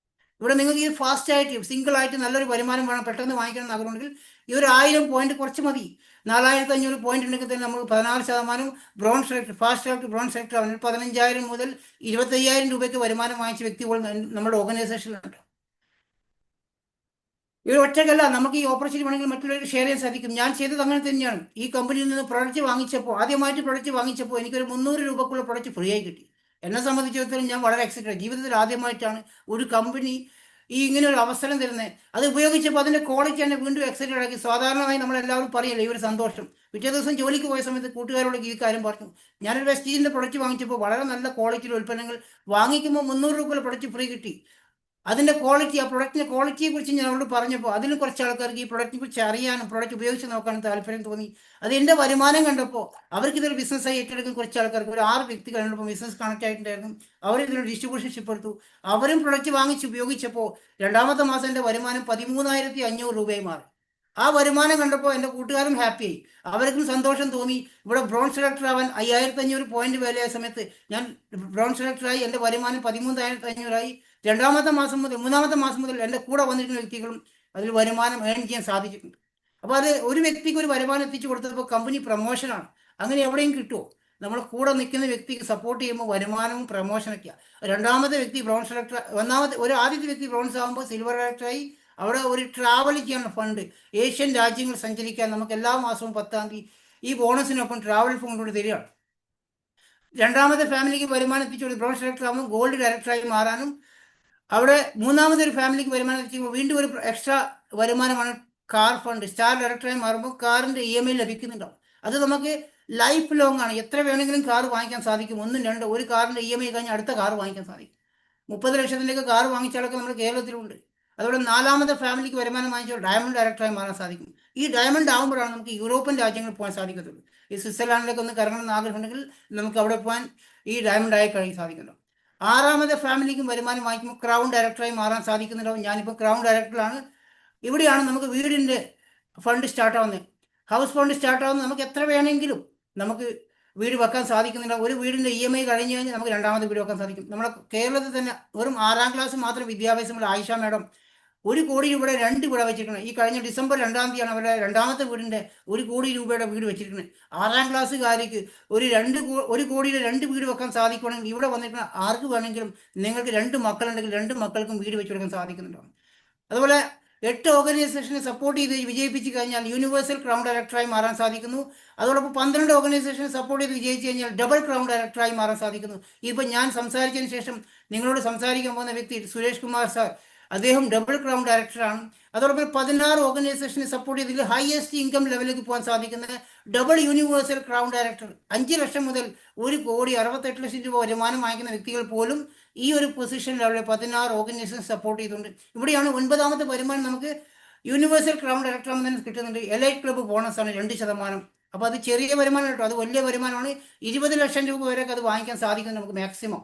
ഇവിടെ നിങ്ങൾക്ക് ഈ ഫാസ്റ്റ് ആയിട്ട് സിംഗിൾ ആയിട്ട് നല്ലൊരു വരുമാനം വേണം, പെട്ടെന്ന് വാങ്ങിക്കണം ആഗ്രഹമുണ്ടെങ്കിൽ ഈ ഒരു 1000 പോയിന്റ് കുറച്ച് മതി. 4500 പോയിന്റ് ഉണ്ടെങ്കിൽ തന്നെ നമുക്ക് 16% bronze select, fast track bronze select ആവുന്നത് 15,000 മുതൽ 25,000 രൂപയ്ക്ക് വരുമാനം വാങ്ങിച്ച വ്യക്തികൾ നമ്മുടെ ഓർഗനൈസേഷനിലുണ്ട്. ഇവർ ഒറ്റക്കല്ല, നമുക്ക് ഈ ഓപ്പർച്യൂണിറ്റി വേണമെങ്കിൽ മറ്റുള്ളവർക്ക് ഷെയർ ചെയ്യാൻ സാധിക്കും. ഞാൻ ചെയ്തത് അങ്ങനെ തന്നെയാണ്. ഈ കമ്പനിയിൽ നിന്ന് പ്രൊഡക്റ്റ് വാങ്ങിച്ചപ്പോൾ, ആദ്യമായിട്ട് പ്രൊഡക്റ്റ് വാങ്ങിച്ചപ്പോൾ എനിക്കൊരു 300 രൂപക്കുള്ള പ്രൊഡക്റ്റ് ഫ്രീ ആയി കിട്ടി. എന്നെ സംബന്ധിച്ചിടത്തോളം ഞാൻ വളരെ എക്സൈറ്റഡ്. ജീവിതത്തിൽ ആദ്യമായിട്ടാണ് ഒരു കമ്പനി ഈ ഇങ്ങനെ ഒരു അവസരം തരുന്നത്. അത് ഉപയോഗിച്ചപ്പോൾ അതിൻ്റെ ക്വാളിറ്റി എന്നെ വീണ്ടും എക്സൈറ്റഡ് ആക്കി. സാധാരണമായി നമ്മളെല്ലാവരും പറയില്ല ഈ ഒരു സന്തോഷം. പിറ്റേ ദിവസം ജോലിക്ക് പോയ സമയത്ത് കൂട്ടുകാരോട് ഈ കാര്യം പറഞ്ഞു. ഞാനൊരു വെസ്റ്റീജിൻ്റെ പ്രൊഡക്റ്റ് വാങ്ങിച്ചപ്പോൾ വളരെ നല്ല ക്വാളിറ്റിയുടെ ഉൽപ്പന്നങ്ങൾ വാങ്ങിക്കുമ്പോൾ 300 രൂപ പ്രൊഡക്റ്റ് ഫ്രീ കിട്ടി. അതിൻ്റെ ക്വാളിറ്റി, ആ പ്രൊഡക്റ്റിൻ്റെ ക്വാളിറ്റിയെ കുറിച്ച് ഞാൻ അവരോട് പറഞ്ഞപ്പോൾ അതിലും കുറച്ച് ആൾക്കാർക്ക് ഈ പ്രൊഡക്റ്റിനെ കുറിച്ച് അറിയാനും പ്രൊഡക്റ്റ് ഉപയോഗിച്ച് നോക്കാനും താല്പര്യം തോന്നി. അത് എൻ്റെ വരുമാനം കണ്ടപ്പോൾ അവർക്ക് ഇതൊരു ബിസിനസ്സായി ഏറ്റെടുക്കുന്ന കുറച്ച് ആൾക്കാർക്ക്, ഒരു 6 വ്യക്തികൾ എന്നോടൊപ്പം ബിസിനസ് കണക്ട് ആയിട്ടുണ്ടായിരുന്നു. അവർ ഇതിനൊരു ഡിസ്ട്രിബ്യൂഷൻഷിപ്പ് എടുത്തു. അവരും പ്രൊഡക്റ്റ് വാങ്ങിച്ച് ഉപയോഗിച്ചപ്പോൾ രണ്ടാമത്തെ മാസം എൻ്റെ വരുമാനം 13,500 രൂപയായി മാറി. ആ വരുമാനം കണ്ടപ്പോൾ എൻ്റെ കൂട്ടുകാരും ഹാപ്പിയായി, അവർക്കും സന്തോഷം തോന്നി. ഇവിടെ ബ്രോൺസ് സെലക്ടർ ആവാൻ 5,500 പോയിന്റ് വിലയായ സമയത്ത് ഞാൻ ബ്രോൺസ് സെലക്ടറായി. എൻ്റെ വരുമാനം 13,500 രണ്ടാമത്തെ മാസം മുതൽ 3-ാമത്തെ മാസം മുതൽ എൻ്റെ കൂടെ വന്നിരിക്കുന്ന വ്യക്തികളും അതിൽ വരുമാനം ഏൺ ചെയ്യാൻ സാധിച്ചിട്ടുണ്ട്. അപ്പോൾ അത് ഒരു വ്യക്തിക്ക് ഒരു വരുമാനം എത്തിച്ചു കൊടുത്തപ്പോൾ കമ്പനി പ്രൊമോഷനാണ്. അങ്ങനെ എവിടെയും കിട്ടുമോ? നമ്മൾ കൂടെ നിൽക്കുന്ന വ്യക്തിക്ക് സപ്പോർട്ട് ചെയ്യുമ്പോൾ വരുമാനവും പ്രൊമോഷനൊക്കെയാണ്. രണ്ടാമത്തെ വ്യക്തി ബ്രോൺസ് സെലക്ടർ, ആദ്യത്തെ വ്യക്തി ബ്രോൺസ് ആകുമ്പോൾ സിൽവർ സെലക്ടറായി. അവിടെ ഒരു ട്രാവൽ ചെയ്യാനുള്ള ഫണ്ട്, ഏഷ്യൻ രാജ്യങ്ങൾ സഞ്ചരിക്കാൻ നമുക്ക് എല്ലാ മാസവും 10-ാം തീയതി ഈ ബോണസിനൊപ്പം ട്രാവൽ ഫണ്ട് കൊണ്ട് തരികയാണ്. രണ്ടാമത്തെ ഫാമിലിക്ക് വരുമാനം എത്തിച്ചുകൊണ്ട് ബ്രോൺസ് സെലക്ടർ ആകുമ്പോൾ ഗോൾഡ് ഡയറക്ടറായി മാറാനും, അവിടെ മൂന്നാമതൊരു ഫാമിലിക്ക് വരുമാനം എത്തിക്കുമ്പോൾ വീണ്ടും ഒരു എക്സ്ട്രാ വരുമാനമാണ് കാർ ഫണ്ട്. സ്റ്റാർ ഡയറക്ടറായി മാറുമ്പോൾ കാറിൻ്റെ EMI ലഭിക്കുന്നുണ്ടാവും. അത് നമുക്ക് ലൈഫ് ലോങ് ആണ്. എത്ര വേണമെങ്കിലും കാർ വാങ്ങിക്കാൻ സാധിക്കും. 1, 2 ഒരു കാറിൻ്റെ EMI കഴിഞ്ഞ് അടുത്ത കാർ വാങ്ങിക്കാൻ സാധിക്കും. 30 ലക്ഷത്തിലേക്ക് കാർ വാങ്ങിച്ചാലൊക്കെ നമ്മുടെ കേരളത്തിലുണ്ട്. അതുപോലെ 4-ാമത്തെ ഫാമിലിക്ക് വരുമാനം വാങ്ങിച്ചാൽ ഡയമണ്ട് ഡയറക്ടറായി മാറാൻ സാധിക്കും. ഈ ഡയമണ്ട് ആകുമ്പോഴാണ് നമുക്ക് യൂറോപ്യൻ രാജ്യങ്ങളിൽ പോകാൻ സാധിക്കത്തുള്ളൂ. ഈ സ്വിറ്റ്സർലാൻഡിലേക്ക് ഒന്ന് കറങ്ങണം എന്ന് ആഗ്രഹമുണ്ടെങ്കിൽ നമുക്ക് അവിടെ പോകാൻ ഈ ഡയമണ്ട് ആയി കഴിയാൻ സാധിക്കുന്നുണ്ടോ. 6-ാമത്തെ ഫാമിലിക്കും വരുമാനം വാങ്ങിക്കുമ്പോൾ ക്രൗൺ ഡയറക്ടറായി മാറാൻ സാധിക്കുന്നുണ്ടാവും. ഞാനിപ്പോൾ ക്രൗൺ ഡയറക്ടറാണ്. ഇവിടെയാണ് നമുക്ക് വീടിൻ്റെ ഫണ്ട് സ്റ്റാർട്ടാവുന്നത്. ഹൗസ് ഫണ്ട് സ്റ്റാർട്ടാവുന്നത് നമുക്ക് എത്ര വേണമെങ്കിലും നമുക്ക് വീട് വെക്കാൻ സാധിക്കുന്നില്ല. ഒരു വീടിൻ്റെ EMI കഴിഞ്ഞ് കഴിഞ്ഞാൽ നമുക്ക് രണ്ടാമത്തെ വീട് വെക്കാൻ സാധിക്കും. നമ്മുടെ കേരളത്തിൽ തന്നെ വെറും 6-ാം ക്ലാസ് മാത്രം വിദ്യാഭ്യാസമുള്ള ആയിഷ മാഡം 1 കോടി രൂപയുടെ 2 വീട് വെച്ചിരിക്കുന്നത്. ഈ കഴിഞ്ഞ ഡിസംബർ 2-ാം തീയതിയാണ് അവരുടെ രണ്ടാമത്തെ വീടിൻ്റെ 1 കോടി രൂപയുടെ വീട് വെച്ചിരിക്കുന്നത്. 6-ാം ക്ലാസ്സുകാർക്ക് ഒരു 1 കോടിയുടെ 2 വീട് വെക്കാൻ സാധിക്കുകയാണെങ്കിൽ ഇവിടെ വന്നിരിക്കുന്ന ആർക്ക് വേണമെങ്കിലും നിങ്ങൾക്ക് 2 മക്കളുണ്ടെങ്കിൽ 2 മക്കൾക്കും വീട് വെച്ച് കൊടുക്കാൻ സാധിക്കുന്നുണ്ടാവും. അതുപോലെ 8 ഓർഗനൈസേഷനെ സപ്പോർട്ട് ചെയ്ത് വിജയിപ്പിച്ച് കഴിഞ്ഞാൽ യൂണിവേഴ്സൽ ക്രൗൺ ഡയറക്ടറായി മാറാൻ സാധിക്കുന്നു. അതോടൊപ്പം 12 ഓർഗനൈസേഷനെ സപ്പോർട്ട് ചെയ്ത് വിജയിച്ച് കഴിഞ്ഞാൽ ഡബിൾ ക്രൗൺ ഡയറക്ടറായി മാറാൻ സാധിക്കുന്നു. ഇപ്പോൾ ഞാൻ സംസാരിച്ചതിന് ശേഷം നിങ്ങളോട് സംസാരിക്കാൻ പോകുന്ന വ്യക്തി സുരേഷ് കുമാർ സാർ, അദ്ദേഹം ഡബിൾ ക്രൗൺ ഡയറക്ടറാണ്. അതോടൊപ്പം 16 ഓർഗനൈസേഷനെ സപ്പോർട്ട് ചെയ്തതിൽ ഹയസ്റ്റ് ഇൻകം ലെവലിലേക്ക് പോകാൻ സാധിക്കുന്ന ഡബിൾ യൂണിവേഴ്സൽ ക്രൗൺ ഡയറക്ടർ. 5 ലക്ഷം മുതൽ 1,68,00,000 രൂപ വരുമാനം വാങ്ങിക്കുന്ന വ്യക്തികൾ പോലും ഈ ഒരു പൊസിഷനിൽ അവിടെ 16 ഓർഗനൈസേഷൻ സപ്പോർട്ട് ചെയ്തിട്ടുണ്ട്. ഇവിടെയാണ് 9-ാമത്തെ വരുമാനം നമുക്ക് യൂണിവേഴ്സൽ ക്രൗൺ ഡയറക്ടർ ആകുന്നതിന് കിട്ടുന്നുണ്ട്. എലൈറ്റ് ക്ലബ്ബ് ബോണസാണ് 2%. അപ്പോൾ അത് ചെറിയ വരുമാനം കേട്ടോ, അത് വലിയ വരുമാനമാണ്. 20 ലക്ഷം രൂപ വരെയൊക്കെ അത് വാങ്ങിക്കാൻ സാധിക്കുന്നത് നമുക്ക് മാക്സിമം.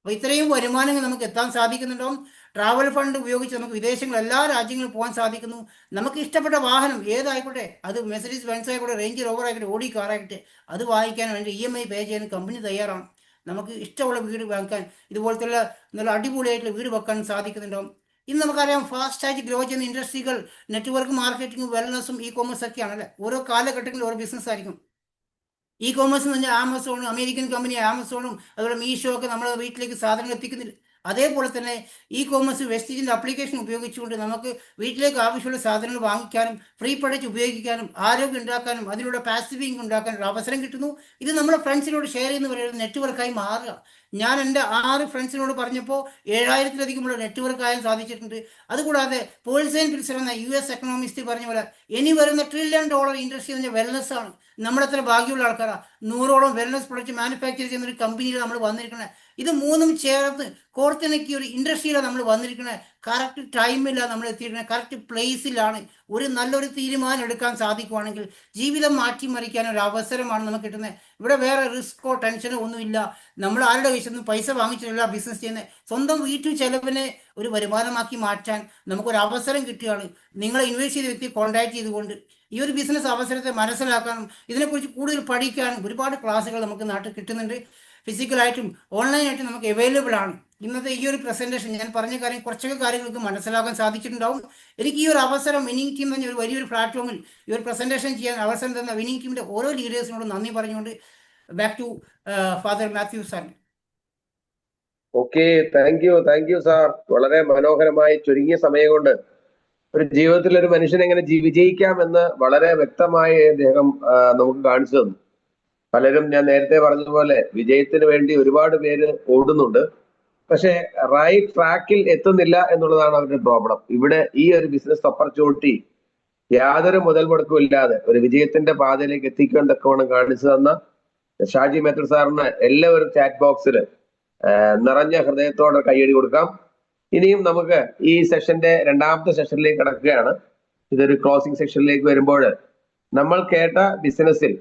അപ്പോൾ ഇത്രയും വരുമാനങ്ങൾ നമുക്ക് എത്താൻ സാധിക്കുന്നുണ്ടാവും. ട്രാവൽ ഫണ്ട് ഉപയോഗിച്ച് നമുക്ക് വിദേശങ്ങൾ എല്ലാ രാജ്യങ്ങളിലും പോകാൻ സാധിക്കുന്നു. നമുക്ക് ഇഷ്ടപ്പെട്ട വാഹനം ഏതായിക്കോട്ടെ, അത് മെർസിഡീസ് ബെൻസ് ആയിക്കോട്ടെ, റേഞ്ച് റോവർ ആയിക്കോട്ടെ, ഓടി കാറായിക്കോട്ടെ, അത് വാങ്ങിക്കാൻ വേണ്ടി EMI പേ ചെയ്യാൻ കമ്പനി തയ്യാറാണ്. നമുക്ക് ഇഷ്ടമുള്ള വീട് വാങ്ങിക്കാൻ ഇതുപോലത്തെ നല്ല അടിപൊളിയായിട്ടുള്ള വീട് വെക്കാൻ സാധിക്കുന്നുണ്ടാവും. ഇന്ന് നമുക്കറിയാം ഫാസ്റ്റായിട്ട് ഗ്രോ ചെയ്യുന്ന ഇൻഡസ്ട്രികൾ നെറ്റ്വർക്ക് മാർക്കറ്റിംഗും വെൽനസും e-commerce ഒക്കെയാണല്ലേ. ഓരോ കാലഘട്ടങ്ങളിൽ ഓരോ ബിസിനസ് ആയിരിക്കും. e-commerce എന്ന് പറഞ്ഞാൽ ആമസോണും, അമേരിക്കൻ കമ്പനി ആമസോണും അതുപോലെ മീഷോ ഒക്കെ നമ്മുടെ വീട്ടിലേക്ക് സാധനങ്ങൾ എത്തിക്കുന്നില്ല. അതേപോലെ തന്നെ e-commerce വെസ്റ്റീജിൻ്റെ ആപ്ലിക്കേഷൻ ഉപയോഗിച്ചുകൊണ്ട് നമുക്ക് വീട്ടിലേക്ക് ആവശ്യമുള്ള സാധനങ്ങൾ വാങ്ങിക്കാനും ഫ്രീ പ്രൊഡക്റ്റ് ഉപയോഗിക്കാനും ആരോഗ്യം ഉണ്ടാക്കാനും അതിലൂടെ പാസീവ് ഇൻകം ഉണ്ടാക്കാനും ഒരു അവസരം കിട്ടുന്നു. ഇത് നമ്മുടെ ഫ്രണ്ട്സിനോട് ഷെയർ ചെയ്യുന്ന പറയുന്നത് നെറ്റ്വർക്കായി മാറുക. ഞാൻ എൻ്റെ 6 ഫ്രണ്ട്സിനോട് പറഞ്ഞപ്പോൾ 7,000-ലധികമുള്ള നെറ്റ്വർക്ക് ആയാൻ സാധിച്ചിട്ടുണ്ട്. അതുകൂടാതെ പോൾസൈൻ പിൽസർ എന്ന US എക്കണോമിസ്റ്റ് പറഞ്ഞ പോലെ ഇനി വരുന്ന $1 ട്രില്യൺ ഇൻഡസ്ട്രി എന്ന് പറഞ്ഞാൽ വെൽനസ് ആണ്. നമ്മളെത്ര ഭാഗ്യമുള്ള ആൾക്കാരാണ്. 100ഓളം വെൽനസ് പ്രൊഡക്റ്റ് മാനുഫാക്ചർ ചെയ്യുന്ന ഒരു കമ്പനിയിൽ നമ്മൾ വന്നിരിക്കുന്നത്. ഇത് മൂന്നും ചേർത്ത് കോർത്തിണക്കിയ ഒരു ഇൻഡസ്ട്രിയിലാണ് നമ്മൾ വന്നിരിക്കുന്നത്. കറക്റ്റ് ടൈമിലാണ് നമ്മൾ എത്തിയിരിക്കുന്നത്, കറക്റ്റ് പ്ലേസിലാണ്. ഒരു നല്ലൊരു തീരുമാനം എടുക്കാൻ സാധിക്കുവാണെങ്കിൽ ജീവിതം മാറ്റിമറിക്കാൻ ഒരു അവസരമാണ് നമുക്ക് കിട്ടുന്നത്. ഇവിടെ വേറെ റിസ്ക്കോ ടെൻഷനോ ഒന്നുമില്ല. നമ്മൾ ആരുടെ കയ്യിൽ നിന്ന് പൈസ വാങ്ങിച്ചിട്ടില്ല ബിസിനസ് ചെയ്യുന്നത്. സ്വന്തം വീട്ടു ചെലവിനെ ഒരു വരുമാനമാക്കി മാറ്റാൻ നമുക്കൊരു അവസരം കിട്ടുകയാണ്. നിങ്ങളെ ഇൻവെസ്റ്റ് ചെയ്ത വ്യക്തി കോൺടാക്ട് ചെയ്തുകൊണ്ട് ഈ ഒരു ബിസിനസ് അവസരത്തെ മനസ്സിലാക്കാനും ഇതിനെക്കുറിച്ച് കൂടുതൽ പഠിക്കാനും ഒരുപാട് ക്ലാസ്സുകൾ നമുക്ക് നാട്ടിൽ കിട്ടുന്നുണ്ട്. ഫിസിക്കലായിട്ടും ഓൺലൈനായിട്ടും നമുക്ക് അവൈലബിൾ ആണ്. ഇന്നത്തെ ഈ ഒരു പ്രസൻറ്റേഷൻ ഞാൻ പറഞ്ഞ കാര്യം കുറച്ചൊക്കെ കാര്യങ്ങൾക്ക് മനസ്സിലാക്കാൻ സാധിച്ചിട്ടുണ്ടാവും. എനിക്ക് ഈ ഒരു അവസരം വിന്നിംഗ് ടീം എന്ന ഒരു വലിയൊരു പ്ലാറ്റ്ഫോമിൽ ഈ ഒരു പ്രസൻറ്റേഷൻ ചെയ്യാൻ അവസരം തന്ന വിന്നിംഗ് ടീമിൻ്റെ ഓരോ ലീഡേഴ്സിനോടും നന്ദി പറഞ്ഞുകൊണ്ട് back to Father Mathew sir. Okay, thank you sir. വളരെ മനോഹരമായി ചുരുങ്ങിയ സമയം കൊണ്ട് ഒരു ജീവിതത്തിൽ ഒരു മനുഷ്യൻ എങ്ങനെ വിജയിക്കാമെന്ന് വളരെ വ്യക്തമായി അദ്ദേഹം നമുക്ക് കാണിച്ചു തന്നു. പലരും ഞാൻ നേരത്തെ പറഞ്ഞതുപോലെ വിജയത്തിന് വേണ്ടി ഒരുപാട് പേര് ഓടുന്നുണ്ട്. പക്ഷെ റൈറ്റ് ട്രാക്കിൽ എത്തുന്നില്ല എന്നുള്ളതാണ് അവരുടെ പ്രോബ്ലം. ഇവിടെ ഈ ഒരു ബിസിനസ് ഓപ്പർച്യൂണിറ്റി യാതൊരു മുതൽ മുടക്കും ഇല്ലാതെ ഒരു വിജയത്തിന്റെ പാതയിലേക്ക് എത്തിക്കാൻ തക്കവണ്ണം കാണിച്ചു തന്ന ഷാജി മേത്തർ സാറിന് എല്ലാവരും ചാറ്റ് ബോക്സിൽ നിറഞ്ഞ ഹൃദയത്തോടെ കൈയടി കൊടുക്കാം. ഇനിയും നമുക്ക് ഈ സെഷന്റെ രണ്ടാമത്തെ സെഷനിലേക്ക് കടക്കുകയാണ്. ഇതൊരു ക്ലോസിംഗ് സെഷനിലേക്ക് വരുമ്പോൾ നമ്മൾ കേട്ട ബിസിനസ്സിൽ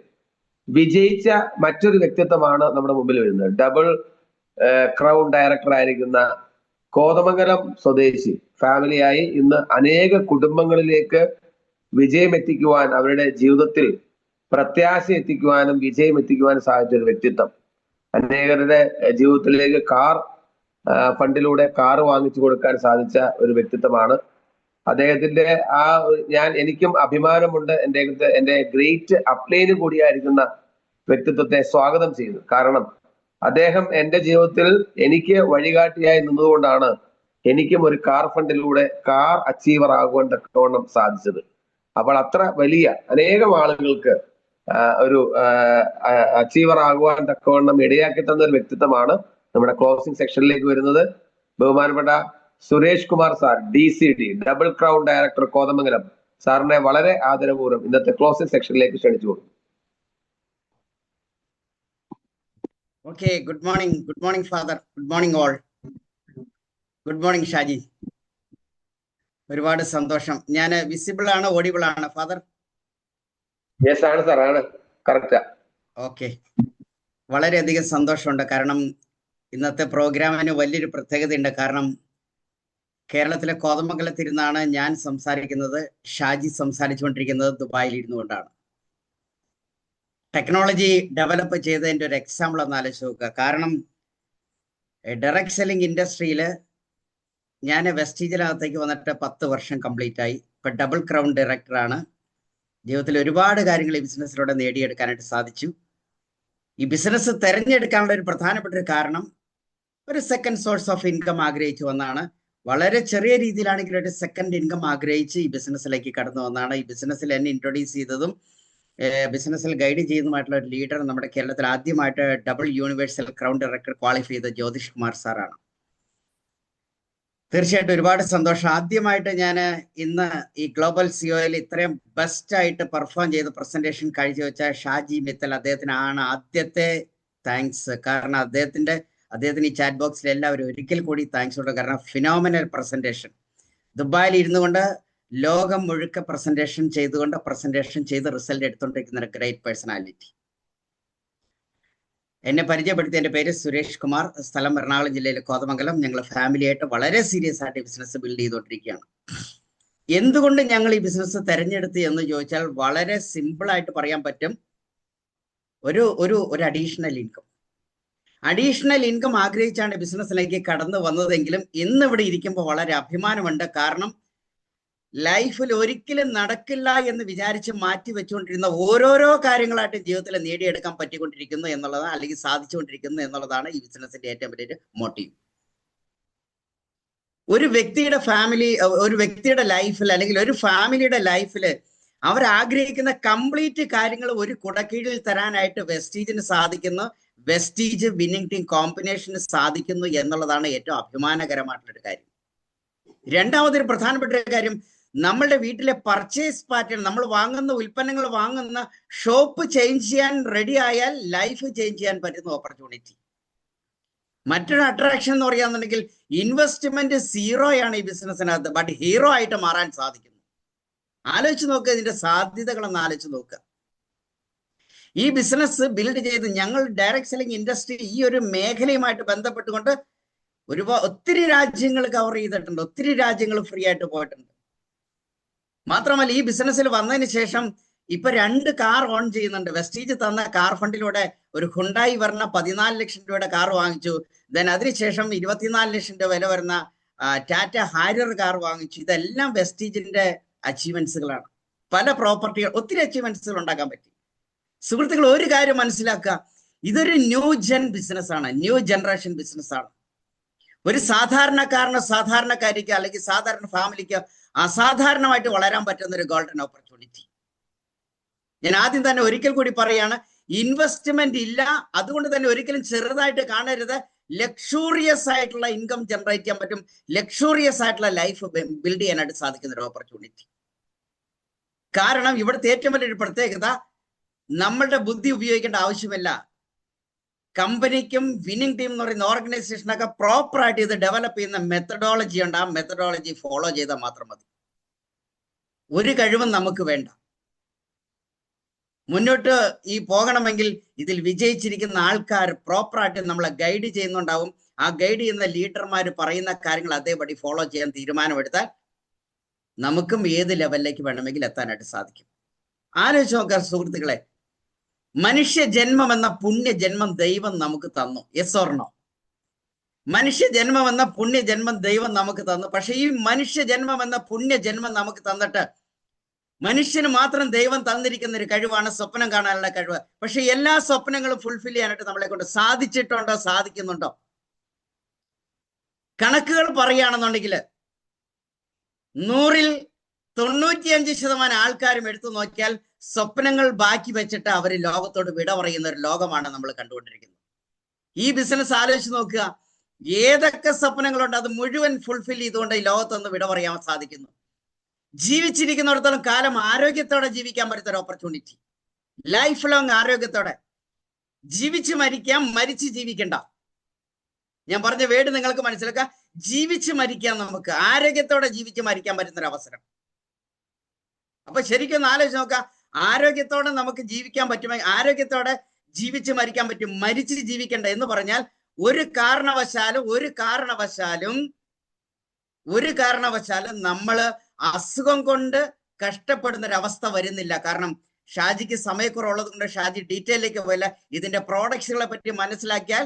വിജയിച്ച മറ്റൊരു വ്യക്തിത്വമാണ് നമ്മുടെ മുമ്പിൽ വരുന്നത്. ഡബിൾ ക്രൗൺ ഡയറക്ടർ ആയിരിക്കുന്ന കോതമംഗലം സ്വദേശി ഫാമിലിയായി ഇന്ന് അനേക കുടുംബങ്ങളിലേക്ക് വിജയം എത്തിക്കുവാൻ, അവരുടെ ജീവിതത്തിൽ പ്രത്യാശ എത്തിക്കുവാനും വിജയം എത്തിക്കുവാനും സാധിച്ച ഒരു വ്യക്തിത്വം. അനേകരുടെ ജീവിതത്തിലേക്ക് കാർ ഫണ്ടിലൂടെ കാർ വാങ്ങിച്ചു കൊടുക്കാൻ സാധിച്ച ഒരു വ്യക്തിത്വമാണ്. അദ്ദേഹത്തിന്റെ എനിക്കും അഭിമാനമുണ്ട്. എന്റെ ഗ്രേറ്റ് അപ്ലൈന് കൂടിയായിരിക്കുന്ന വ്യക്തിത്വത്തെ സ്വാഗതം ചെയ്തു. കാരണം അദ്ദേഹം എന്റെ ജീവിതത്തിൽ എനിക്ക് വഴികാട്ടിയായി നിന്നതുകൊണ്ടാണ് എനിക്കും ഒരു കാർ ഫണ്ടിലൂടെ കാർ അച്ചീവർ ആകുവാൻ തക്കവണ്ണം സാധിച്ചത്. അപ്പോൾ അത്ര വലിയ അനേകം ആളുകൾക്ക് ഒരു അച്ചീവർ ആകുവാൻ തക്കവണ്ണം ഇടയാക്കി തന്ന ഒരു വ്യക്തിത്വമാണ് നമ്മുടെ ക്ലോസിംഗ് സെക്ഷനിലേക്ക് വരുന്നത്. ബഹുമാനപ്പെട്ട Suresh Kumar sir, DCD double crown director Kothamangalam സാറിനെ വളരെ ആദരപൂർവ്വം ഇന്നത്തെ ക്ലോസിംഗ് സെക്ഷനിലേക്ക് ക്ഷണിച്ചു കൊടുക്കും. Okay, good morning, Father. Good morning, all. Good morning, Shaji. ഒരുപാട് സന്തോഷം. ഞാൻ വിസിബിൾ ആണ്, ഓഡിബിൾ ആണ് ഫാദർ? യെസ് ആണ് സാർ, ആണ്, കറക്റ്റാ. ഓക്കെ, വളരെയധികം സന്തോഷമുണ്ട്. കാരണം ഇന്നത്തെ പ്രോഗ്രാമിന് വലിയൊരു പ്രത്യേകതയുണ്ട്. കാരണം കേരളത്തിലെ കോതമംഗലത്തിരുന്നാണ് ഞാൻ സംസാരിക്കുന്നത്, ഷാജി സംസാരിച്ചുകൊണ്ടിരിക്കുന്നത് ദുബായിൽ ഇരുന്നു കൊണ്ടാണ്. ടെക്നോളജി ഡെവലപ്പ് ചെയ്തതിൻ്റെ ഒരു എക്സാമ്പിൾ ഒന്ന് ആലോചിച്ച് നോക്കുക. കാരണം ഡയറക്ട് സെല്ലിംഗ് ഇൻഡസ്ട്രിയിൽ ഞാൻ വെസ്റ്റീജിനകത്തേക്ക് വന്നിട്ട് 10 വർഷം കംപ്ലീറ്റ് ആയി. ഇപ്പം ഡബിൾ ക്രൗൺ ഡയറക്ടറാണ്. ജീവിതത്തിൽ ഒരുപാട് കാര്യങ്ങൾ ഈ ബിസിനസ്സിലൂടെ നേടിയെടുക്കാനായിട്ട് സാധിച്ചു. ഈ ബിസിനസ് തിരഞ്ഞെടുക്കാനുള്ള ഒരു പ്രധാനപ്പെട്ട ഒരു കാരണം ഒരു സെക്കൻഡ് സോഴ്സ് ഓഫ് ഇൻകം ആഗ്രഹിച്ചു വന്നാണ്. വളരെ ചെറിയ രീതിയിലാണെങ്കിൽ ഒരു സെക്കൻഡ് ഇൻകം ആഗ്രഹിച്ച് ഈ ബിസിനസ്സിലേക്ക് കടന്നു വന്നാണ്. ഈ ബിസിനസ്സിൽ എന്നെ ഇൻട്രൊഡ്യൂസ് ചെയ്തതും ബിസിനസ്സിൽ ഗൈഡ് ചെയ്യുന്നതുമായിട്ടുള്ള ഒരു ലീഡർ നമ്മുടെ കേരളത്തിൽ ആദ്യമായിട്ട് double universal crown director qualify ചെയ്ത ജ്യോതിഷ് കുമാർ സാറാണ്. തീർച്ചയായിട്ടും ഒരുപാട് സന്തോഷം. ആദ്യമായിട്ട് ഞാൻ ഇന്ന് ഈ ഗ്ലോബൽ സിഒയിൽ ഇത്രയും ബെസ്റ്റ് ആയിട്ട് പെർഫോം ചെയ്ത പ്രസന്റേഷൻ കാഴ്ചവെച്ച ഷാജി മിത്തൽ, അദ്ദേഹത്തിനാണ് ആദ്യത്തെ താങ്ക്സ്. കാരണം അദ്ദേഹത്തിന് ഈ ചാറ്റ് ബോക്സിൽ എല്ലാവരും ഒരിക്കൽ കൂടി താങ്ക്സ് ഉണ്ട്. കാരണം ഫിനോമിനൽ പ്രസന്റേഷൻ, ദുബായിൽ ഇരുന്നു കൊണ്ട് ലോകം മുഴുക്ക പ്രസന്റേഷൻ ചെയ്ത് റിസൾട്ട് എടുത്തുകൊണ്ടിരിക്കുന്ന ഒരു ഗ്രേറ്റ് പേഴ്സണാലിറ്റി. എന്നെ പരിചയപ്പെടുത്തിയ എൻ്റെ പേര് സുരേഷ് കുമാർ, സ്ഥലം എറണാകുളം ജില്ലയിലെ കോതമംഗലം. ഞങ്ങൾ ഫാമിലിയായിട്ട് വളരെ സീരിയസ് ആയിട്ട് ബിസിനസ് ബിൽഡ് ചെയ്തുകൊണ്ടിരിക്കുകയാണ്. എന്തുകൊണ്ട് ഞങ്ങൾ ഈ ബിസിനസ് തെരഞ്ഞെടുത്ത് എന്ന് ചോദിച്ചാൽ വളരെ സിമ്പിൾ ആയിട്ട് പറയാൻ പറ്റും. ഒരു അഡീഷണൽ ഇൻകം ആഗ്രഹിച്ചാണ് ബിസിനസ്സിലേക്ക് കടന്നു വന്നതെങ്കിലും ഇന്ന് ഇവിടെ ഇരിക്കുമ്പോൾ വളരെ അഭിമാനമുണ്ട്. കാരണം ലൈഫിൽ ഒരിക്കലും നടക്കില്ല എന്ന് വിചാരിച്ച് മാറ്റി വെച്ചുകൊണ്ടിരുന്ന ഓരോരോ കാര്യങ്ങളായിട്ട് ജീവിതത്തിൽ നേടിയെടുക്കാൻ പറ്റിക്കൊണ്ടിരിക്കുന്നു എന്നുള്ളതാണ്, അല്ലെങ്കിൽ സാധിച്ചുകൊണ്ടിരിക്കുന്നു എന്നുള്ളതാണ് ഈ ബിസിനസിന്റെ ഏറ്റവും വലിയൊരു മോട്ടീവ്. ഒരു വ്യക്തിയുടെ ലൈഫിൽ അല്ലെങ്കിൽ ഒരു ഫാമിലിയുടെ ലൈഫിൽ അവരാഗ്രഹിക്കുന്ന കംപ്ലീറ്റ് കാര്യങ്ങൾ ഒരു കുടക്കീഴിൽ തരാനായിട്ട് വെസ്റ്റീജിന് സാധിക്കുന്നു, വെസ്റ്റീജ് വിന്നിംഗ് ടീം കോമ്പിനേഷന് സാധിക്കുന്നു എന്നുള്ളതാണ് ഏറ്റവും അഭിമാനകരമായിട്ടുള്ളൊരു കാര്യം. രണ്ടാമതൊരു പ്രധാനപ്പെട്ട ഒരു കാര്യം, നമ്മളുടെ വീട്ടിലെ പർച്ചേസ് പാറ്റേൺ, നമ്മൾ വാങ്ങുന്ന ഉൽപ്പന്നങ്ങൾ വാങ്ങുന്ന ഷോപ്പ് ചേഞ്ച് ചെയ്യാൻ റെഡി ആയാൽ ലൈഫ് ചേഞ്ച് ചെയ്യാൻ പറ്റുന്ന ഓപ്പർച്യൂണിറ്റി. മറ്റൊരു അട്രാക്ഷൻ എന്ന് പറയാന്നുണ്ടെങ്കിൽ ഇൻവെസ്റ്റ്മെന്റ് സീറോയാണ് ഈ ബിസിനസ്സിനകത്ത്, ബട്ട് ഹീറോ ആയിട്ട് മാറാൻ സാധിക്കുന്നു. ആലോചിച്ച് നോക്കുക, ഇതിന്റെ സാധ്യതകളൊന്ന് ആലോചിച്ച് നോക്കുക. ഈ ബിസിനസ് ബിൽഡ് ചെയ്ത് ഞങ്ങൾ ഡയറക്ട് സെല്ലിംഗ് ഇൻഡസ്ട്രി ഈ ഒരു മേഖലയുമായിട്ട് ബന്ധപ്പെട്ടുകൊണ്ട് ഒത്തിരി രാജ്യങ്ങൾ കവർ ചെയ്തിട്ടുണ്ട്, ഒത്തിരി രാജ്യങ്ങൾ ഫ്രീ ആയിട്ട് പോയിട്ടുണ്ട്. മാത്രമല്ല ഈ ബിസിനസ്സിൽ വന്നതിന് ശേഷം ഇപ്പൊ 2 കാർ ഓൺ ചെയ്യുന്നുണ്ട്. വെസ്റ്റീജ് തന്ന കാർ ഫണ്ടിലൂടെ ഒരു ഹുണ്ടായി വരുന്ന 14 ലക്ഷം രൂപയുടെ കാർ വാങ്ങിച്ചു. ദെൻ അതിനുശേഷം 24 ലക്ഷം രൂപ വില വരുന്ന ടാറ്റ ഹാരിയർ കാർ വാങ്ങിച്ചു. ഇതെല്ലാം വെസ്റ്റീജിന്റെ അച്ചീവ്മെന്റ്സുകളാണ്. പല പ്രോപ്പർട്ടികൾ, ഒത്തിരി അച്ചീവ്മെന്റ്സുകൾ ഉണ്ടാക്കാൻ പറ്റി. സുഹൃത്തുക്കൾ, ഒരു കാര്യം മനസ്സിലാക്കുക, ഇതൊരു ന്യൂ ജനറേഷൻ ബിസിനസ്സാണ്. ഒരു സാധാരണക്കാരിക്ക് അല്ലെങ്കിൽ സാധാരണ ഫാമിലിക്ക് അസാധാരണമായിട്ട് വളരാൻ പറ്റുന്ന ഒരു ഗോൾഡൻ ഓപ്പർച്യൂണിറ്റി. ഞാൻ ആദ്യം തന്നെ ഒരിക്കൽ കൂടി പറയാണ്, ഇൻവെസ്റ്റ്മെന്റ് ഇല്ല, അതുകൊണ്ട് തന്നെ ഒരിക്കലും ചെറുതായിട്ട് കാണരുത്. ലക്ഷൂറിയസ് ആയിട്ടുള്ള ഇൻകം ജനറേറ്റ് ചെയ്യാൻ പറ്റും, ലക്ഷൂറിയസ് ആയിട്ടുള്ള ലൈഫ് ബിൽഡ് ചെയ്യാനായിട്ട് സാധിക്കുന്ന ഒരു ഓപ്പർച്യൂണിറ്റി. കാരണം ഇവിടുത്തെ ഏറ്റവും വലിയൊരു പ്രത്യേകത, നമ്മളുടെ ബുദ്ധി ഉപയോഗിക്കേണ്ട ആവശ്യമില്ല. കമ്പനിക്കും വിന്നിംഗ് ടീം എന്ന് പറയുന്ന ഓർഗനൈസേഷനൊക്കെ പ്രോപ്പർ ആയിട്ട് ഇത് ഡെവലപ്പ് ചെയ്യുന്ന മെത്തഡോളജി ഉണ്ട്. ആ മെത്തഡോളജി ഫോളോ ചെയ്താൽ മാത്രം മതി. ഒരു കഴിവും നമുക്ക് വേണ്ട. മുന്നോട്ട് ഈ പോകണമെങ്കിൽ ഇതിൽ വിജയിച്ചിരിക്കുന്ന ആൾക്കാർ പ്രോപ്പറായിട്ട് നമ്മളെ ഗൈഡ് ചെയ്യുന്നുണ്ടാവും. ആ ഗൈഡ് ചെയ്യുന്ന ലീഡർമാർ പറയുന്ന കാര്യങ്ങൾ അതേപടി ഫോളോ ചെയ്യാൻ തീരുമാനമെടുത്താൽ നമുക്കും ഏത് ലെവലിലേക്ക് വേണമെങ്കിൽ എത്താനായിട്ട് സാധിക്കും. ആലോചിച്ച് നോക്കുക സുഹൃത്തുക്കളെ, മനുഷ്യ ജന്മം എന്ന പുണ്യ ജന്മം ദൈവം നമുക്ക് തന്നു. Yes or no? മനുഷ്യ ജന്മം എന്ന പുണ്യ ജന്മം ദൈവം നമുക്ക് തന്നു. പക്ഷെ ഈ മനുഷ്യ ജന്മം എന്ന പുണ്യ ജന്മം നമുക്ക് തന്നിട്ട് മനുഷ്യന് മാത്രം ദൈവം തന്നിരിക്കുന്ന ഒരു കഴിവാണ് സ്വപ്നം കാണാനുള്ള കഴിവ്. പക്ഷെ എല്ലാ സ്വപ്നങ്ങളും ഫുൾഫിൽ ചെയ്യാനായിട്ട് നമ്മളെ കൊണ്ട് സാധിച്ചിട്ടുണ്ടോ, സാധിക്കുന്നുണ്ടോ? കണക്കുകൾ പറയുകയാണെന്നുണ്ടെങ്കിൽ 100-ൽ 95% ആൾക്കാരും എടുത്തു നോക്കിയാൽ സ്വപ്നങ്ങൾ ബാക്കി വെച്ചിട്ട് അവർ ലോകത്തോട് വിട പറയുന്ന ഒരു ലോകമാണ് നമ്മൾ കണ്ടുകൊണ്ടിരിക്കുന്നത്. ഈ ബിസിനസ് ആലോചിച്ച് നോക്കുക, ഏതൊക്കെ സ്വപ്നങ്ങളുണ്ട് അത് മുഴുവൻ ഫുൾഫിൽ ചെയ്തുകൊണ്ട് ഈ ലോകത്തൊന്ന് വിട പറയാൻ സാധിക്കുന്നു. ജീവിച്ചിരിക്കുന്നിടത്തോളം കാലം ആരോഗ്യത്തോടെ ജീവിക്കാൻ പറ്റുന്ന ഒരു ഓപ്പർച്യൂണിറ്റി, ലൈഫ് ലോങ് ആരോഗ്യത്തോടെ ജീവിച്ച് മരിക്കാം, മരിച്ച് ജീവിക്കണ്ട. ഞാൻ പറഞ്ഞ വേർഡ് നിങ്ങൾക്ക് മനസ്സിലാക്കാം. ജീവിച്ച് മരിക്കാം, നമുക്ക് ആരോഗ്യത്തോടെ ജീവിച്ച് മരിക്കാൻ പറ്റുന്ന ഒരു അവസരം. അപ്പൊ ശരിക്കും ഒന്ന് ആലോചിച്ച് നോക്കാം, ആരോഗ്യത്തോടെ നമുക്ക് ജീവിക്കാൻ പറ്റുമെങ്കിൽ, ആരോഗ്യത്തോടെ ജീവിച്ച് മരിക്കാൻ പറ്റും, മരിച്ച് ജീവിക്കണ്ട എന്ന് പറഞ്ഞാൽ ഒരു കാരണവശാലും നമ്മള് അസുഖം കൊണ്ട് കഷ്ടപ്പെടുന്ന ഒരു അവസ്ഥ വരുന്നില്ല. കാരണം ഷാജിക്ക് സമയക്കുറവുള്ളത് കൊണ്ട് ഷാജി ഡീറ്റെയിലേക്ക് പോയില്ല. ഇതിന്റെ പ്രോഡക്ട്സുകളെ പറ്റി മനസ്സിലാക്കിയാൽ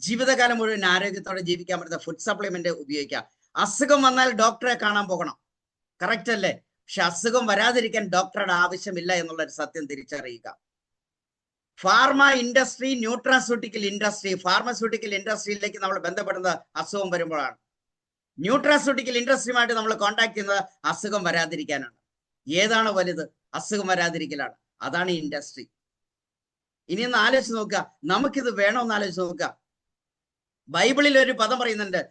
ജീവിതകാലം മുഴുവൻ ആരോഗ്യത്തോടെ ജീവിക്കാൻ പറ്റുന്ന ഫുഡ് സപ്ലിമെന്റ് ഉപയോഗിക്കാം. അസുഖം വന്നാൽ ഡോക്ടറെ കാണാൻ പോകണം, കറക്റ്റ് അല്ലേ? പക്ഷെ അസുഖം വരാതിരിക്കാൻ ഡോക്ടറുടെ ആവശ്യമില്ല എന്നുള്ള ഒരു സത്യം തിരിച്ചറിയുക. Pharma industry, nutraceutical industry, pharmaceutical ഇൻഡസ്ട്രിയിലേക്ക് നമ്മൾ ബന്ധപ്പെടുന്നത് അസുഖം വരുമ്പോഴാണ്. ന്യൂട്രാസ്യൂട്ടിക്കൽ ഇൻഡസ്ട്രിയുമായിട്ട് നമ്മൾ കോണ്ടാക്ട് ചെയ്യുന്നത് അസുഖം വരാതിരിക്കാനാണ്. ഏതാണ് വലുത്? അസുഖം വരാതിരിക്കലാണ്. അതാണ് ഈ ഇൻഡസ്ട്രി. ഇനി ഒന്ന് ആലോചിച്ച് നോക്കുക, നമുക്കിത് വേണമെന്ന് ആലോചിച്ച് നോക്കുക. ബൈബിളിൽ ഒരു പദം പറയുന്നുണ്ട്,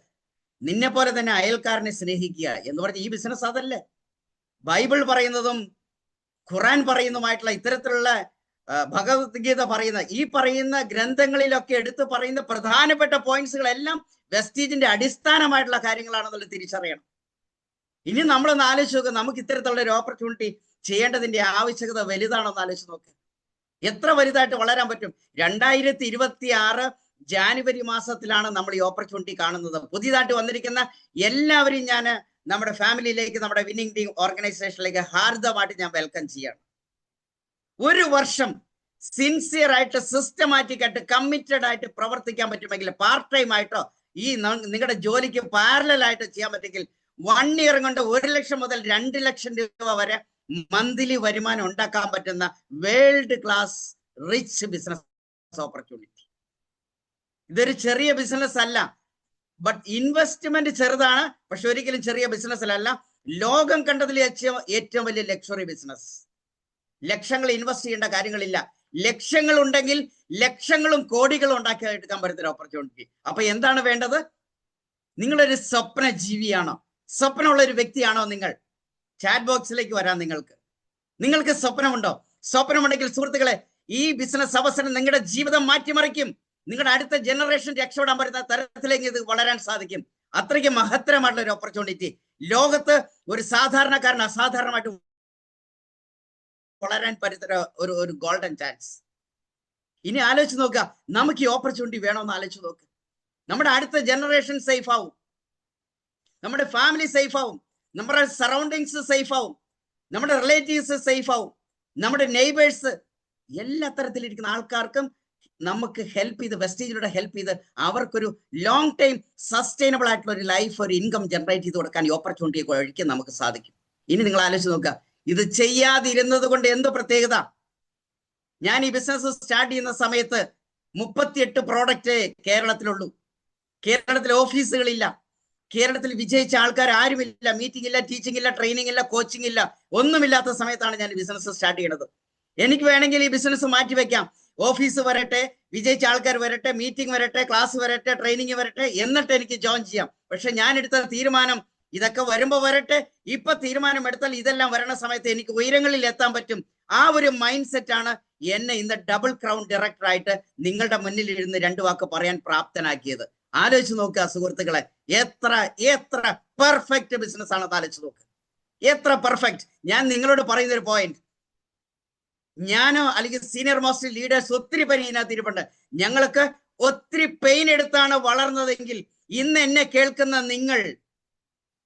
നിന്നെ പോലെ തന്നെ അയൽക്കാരനെ സ്നേഹിക്കുക എന്ന് പറഞ്ഞ ഈ ബിസിനസ് അതല്ലേ? ബൈബിൾ പറയുന്നതും ഖുറാൻ പറയുന്നതുമായിട്ടുള്ള ഇത്തരത്തിലുള്ള ഭഗവത്ഗീത പറയുന്ന ഈ പറയുന്ന ഗ്രന്ഥങ്ങളിലൊക്കെ എടുത്തു പറയുന്ന പ്രധാനപ്പെട്ട പോയിന്റ്സുകളെല്ലാം വെസ്റ്റീജിന്റെ അടിസ്ഥാനമായിട്ടുള്ള കാര്യങ്ങളാണെന്നുള്ളത് തിരിച്ചറിയണം. ഇനി നമ്മളൊന്ന് ആലോചിച്ച് നോക്കുക, നമുക്ക് ഇത്തരത്തിലുള്ള ഒരു ഓപ്പർച്യൂണിറ്റി ചെയ്യേണ്ടതിന്റെ ആവശ്യകത വലുതാണോ എന്ന് ആലോചിച്ച് നോക്കുക. എത്ര വലുതായിട്ട് വളരാൻ പറ്റും? 2026 ജാനുവരി മാസത്തിലാണ് നമ്മൾ ഈ ഓപ്പർച്യൂണിറ്റി കാണുന്നത്. പുതിയതായിട്ട് വന്നിരിക്കുന്ന എല്ലാവരെയും ഞാൻ നമ്മുടെ ഫാമിലിയിലേക്ക്, നമ്മുടെ വിന്നിംഗ് ടീം ഓർഗനൈസേഷനിലേക്ക് ഹാർദമായിട്ട് ഞാൻ വെൽക്കം ചെയ്യാണ്. ഒരു വർഷം സിൻസിയർ ആയിട്ട്, സിസ്റ്റമാറ്റിക് ആയിട്ട്, കമ്മിറ്റഡ് ആയിട്ട് പ്രവർത്തിക്കാൻ പറ്റുമെങ്കിൽ, പാർട്ട് ടൈം ആയിട്ടോ ഈ നിങ്ങളുടെ ജോലിക്ക് പാരലൽ ആയിട്ട് ചെയ്യാൻ പറ്റുമെങ്കിൽ 1 ഇയർ കൊണ്ട് 1 ലക്ഷം മുതൽ 2 ലക്ഷം രൂപ വരെ മന്ത്ലി വരുമാനം ഉണ്ടാക്കാൻ പറ്റുന്ന world class rich business opportunity. ഇതൊരു ചെറിയ ബിസിനസ് അല്ല, ബട്ട് ഇൻവെസ്റ്റ്മെന്റ് ചെറുതാണ്, പക്ഷെ ഒരിക്കലും ചെറിയ ബിസിനസ് അല്ല. ലോകം കണ്ടതിൽ ഏറ്റവും വലിയ ലക്ഷറി ബിസിനസ്. ലക്ഷങ്ങൾ ഇൻവെസ്റ്റ് ചെയ്യേണ്ട കാര്യങ്ങളില്ല. ലക്ഷങ്ങൾ ഉണ്ടെങ്കിൽ ലക്ഷങ്ങളും കോടികളും ഉണ്ടാക്കി എടുക്കാൻ പറ്റുന്ന ഓപ്പർച്യൂണിറ്റി. അപ്പൊ എന്താണ് വേണ്ടത്? നിങ്ങളൊരു സ്വപ്ന ജീവിയാണോ? സ്വപ്നമുള്ള ഒരു വ്യക്തിയാണോ നിങ്ങൾ? ചാറ്റ് ബോക്സിലേക്ക് വരാം. നിങ്ങൾക്ക് സ്വപ്നമുണ്ടോ? സ്വപ്നമുണ്ടെങ്കിൽ സുഹൃത്തുക്കളെ, ഈ ബിസിനസ് അവസരം നിങ്ങളുടെ ജീവിതം മാറ്റിമറിക്കും. നിങ്ങളുടെ അടുത്ത ജനറേഷൻ രക്ഷപ്പെടാൻ പറ്റുന്ന തരത്തിലേക്ക് ഇത് വളരാൻ സാധിക്കും. അത്രയ്ക്ക് മഹത്തരമായിട്ടുള്ള ഒരു ഓപ്പർച്യൂണിറ്റി. ലോകത്ത് ഒരു സാധാരണക്കാരൻ അസാധാരണമായിട്ട് വളരാൻ പറ്റുന്ന ഒരു ഗോൾഡൻ ചാൻസ്. ഇനി ആലോചിച്ച് നോക്കുക, നമുക്ക് ഈ ഓപ്പർച്യൂണിറ്റി വേണമെന്ന് ആലോചിച്ച് നോക്കുക. നമ്മുടെ അടുത്ത ജനറേഷൻ സേഫ് ആവും, നമ്മുടെ ഫാമിലി സേഫ് ആവും, നമ്മുടെ സറൗണ്ടിങ്സ് സേഫ് ആവും, നമ്മുടെ റിലേറ്റീവ്സ് സേഫ് ആവും, നമ്മുടെ നെയ്ബേഴ്സ്, എല്ലാ തരത്തിലിരിക്കുന്ന ആൾക്കാർക്കും നമുക്ക് ഹെൽപ്പ് ചെയ്ത്, വെസ്റ്റീജിലൂടെ ഹെൽപ്പ് ചെയ്ത് അവർക്കൊരു ലോങ് ടൈം സസ്റ്റൈനബിൾ ആയിട്ടുള്ള ഒരു ലൈഫ്, ഒരു ഇൻകം ജനറേറ്റ് ചെയ്ത് കൊടുക്കാൻ ഈ ഓപ്പർച്യൂണിറ്റി ഒഴിക്കാൻ നമുക്ക് സാധിക്കും. ഇനി നിങ്ങൾ ആലോചിച്ച് നോക്കുക, ഇത് ചെയ്യാതിരുന്നത് കൊണ്ട് എന്ത് പ്രത്യേകത? ഞാൻ ഈ ബിസിനസ് സ്റ്റാർട്ട് ചെയ്യുന്ന സമയത്ത് 38 പ്രോഡക്റ്റ് കേരളത്തിലുള്ളൂ. കേരളത്തിൽ ഓഫീസുകളില്ല, കേരളത്തിൽ വിജയിച്ച ആൾക്കാർ ആരുമില്ല, മീറ്റിംഗ് ഇല്ല, ടീച്ചിങ് ഇല്ല, ട്രെയിനിങ് ഇല്ല, കോച്ചിങ് ഇല്ല, ഒന്നുമില്ലാത്ത സമയത്താണ് ഞാൻ ബിസിനസ് സ്റ്റാർട്ട് ചെയ്യുന്നത്. എനിക്ക് വേണമെങ്കിൽ ഈ ബിസിനസ് മാറ്റിവെക്കാം, ഓഫീസ് വരട്ടെ, വിജയിച്ച ആൾക്കാർ വരട്ടെ, മീറ്റിംഗ് വരട്ടെ, ക്ലാസ് വരട്ടെ, ട്രെയിനിങ് വരട്ടെ, എന്നിട്ട് എനിക്ക് ജോയിൻ ചെയ്യാം. പക്ഷെ ഞാൻ എടുത്ത തീരുമാനം ഇതൊക്കെ വരുമ്പോ വരട്ടെ, ഇപ്പൊ തീരുമാനം എടുത്താൽ ഇതെല്ലാം വരണ സമയത്ത് എനിക്ക് ഉയരങ്ങളിൽ എത്താൻ പറ്റും. ആ ഒരു മൈൻഡ് സെറ്റ് ആണ് എന്നെ ഇന്ന് ഡബിൾ ക്രൗൺ ഡയറക്ടറായിട്ട് നിങ്ങളുടെ മുന്നിൽ ഇരുന്ന് 2 വാക്ക് പറയാൻ പ്രാപ്തനാക്കിയത്. ആലോചിച്ച് നോക്കുക സുഹൃത്തുക്കളെ, എത്ര എത്ര പെർഫെക്റ്റ് ബിസിനസ് ആണെന്ന് ആലോചിച്ച് നോക്കുക, എത്ര പെർഫെക്റ്റ്. ഞാൻ നിങ്ങളോട് പറയുന്ന ഒരു പോയിന്റ്, ഞാനോ അല്ലെങ്കിൽ സീനിയർ മോസ്റ്റ് ലീഡേഴ്സ് ഒത്തിരി പേര് ഇതിനകത്ത് ഇരിപ്പുണ്ട്. ഞങ്ങൾക്ക് ഒത്തിരി പെയിൻ എടുത്താണ് വളർന്നതെങ്കിൽ ഇന്ന് എന്നെ കേൾക്കുന്ന നിങ്ങൾ,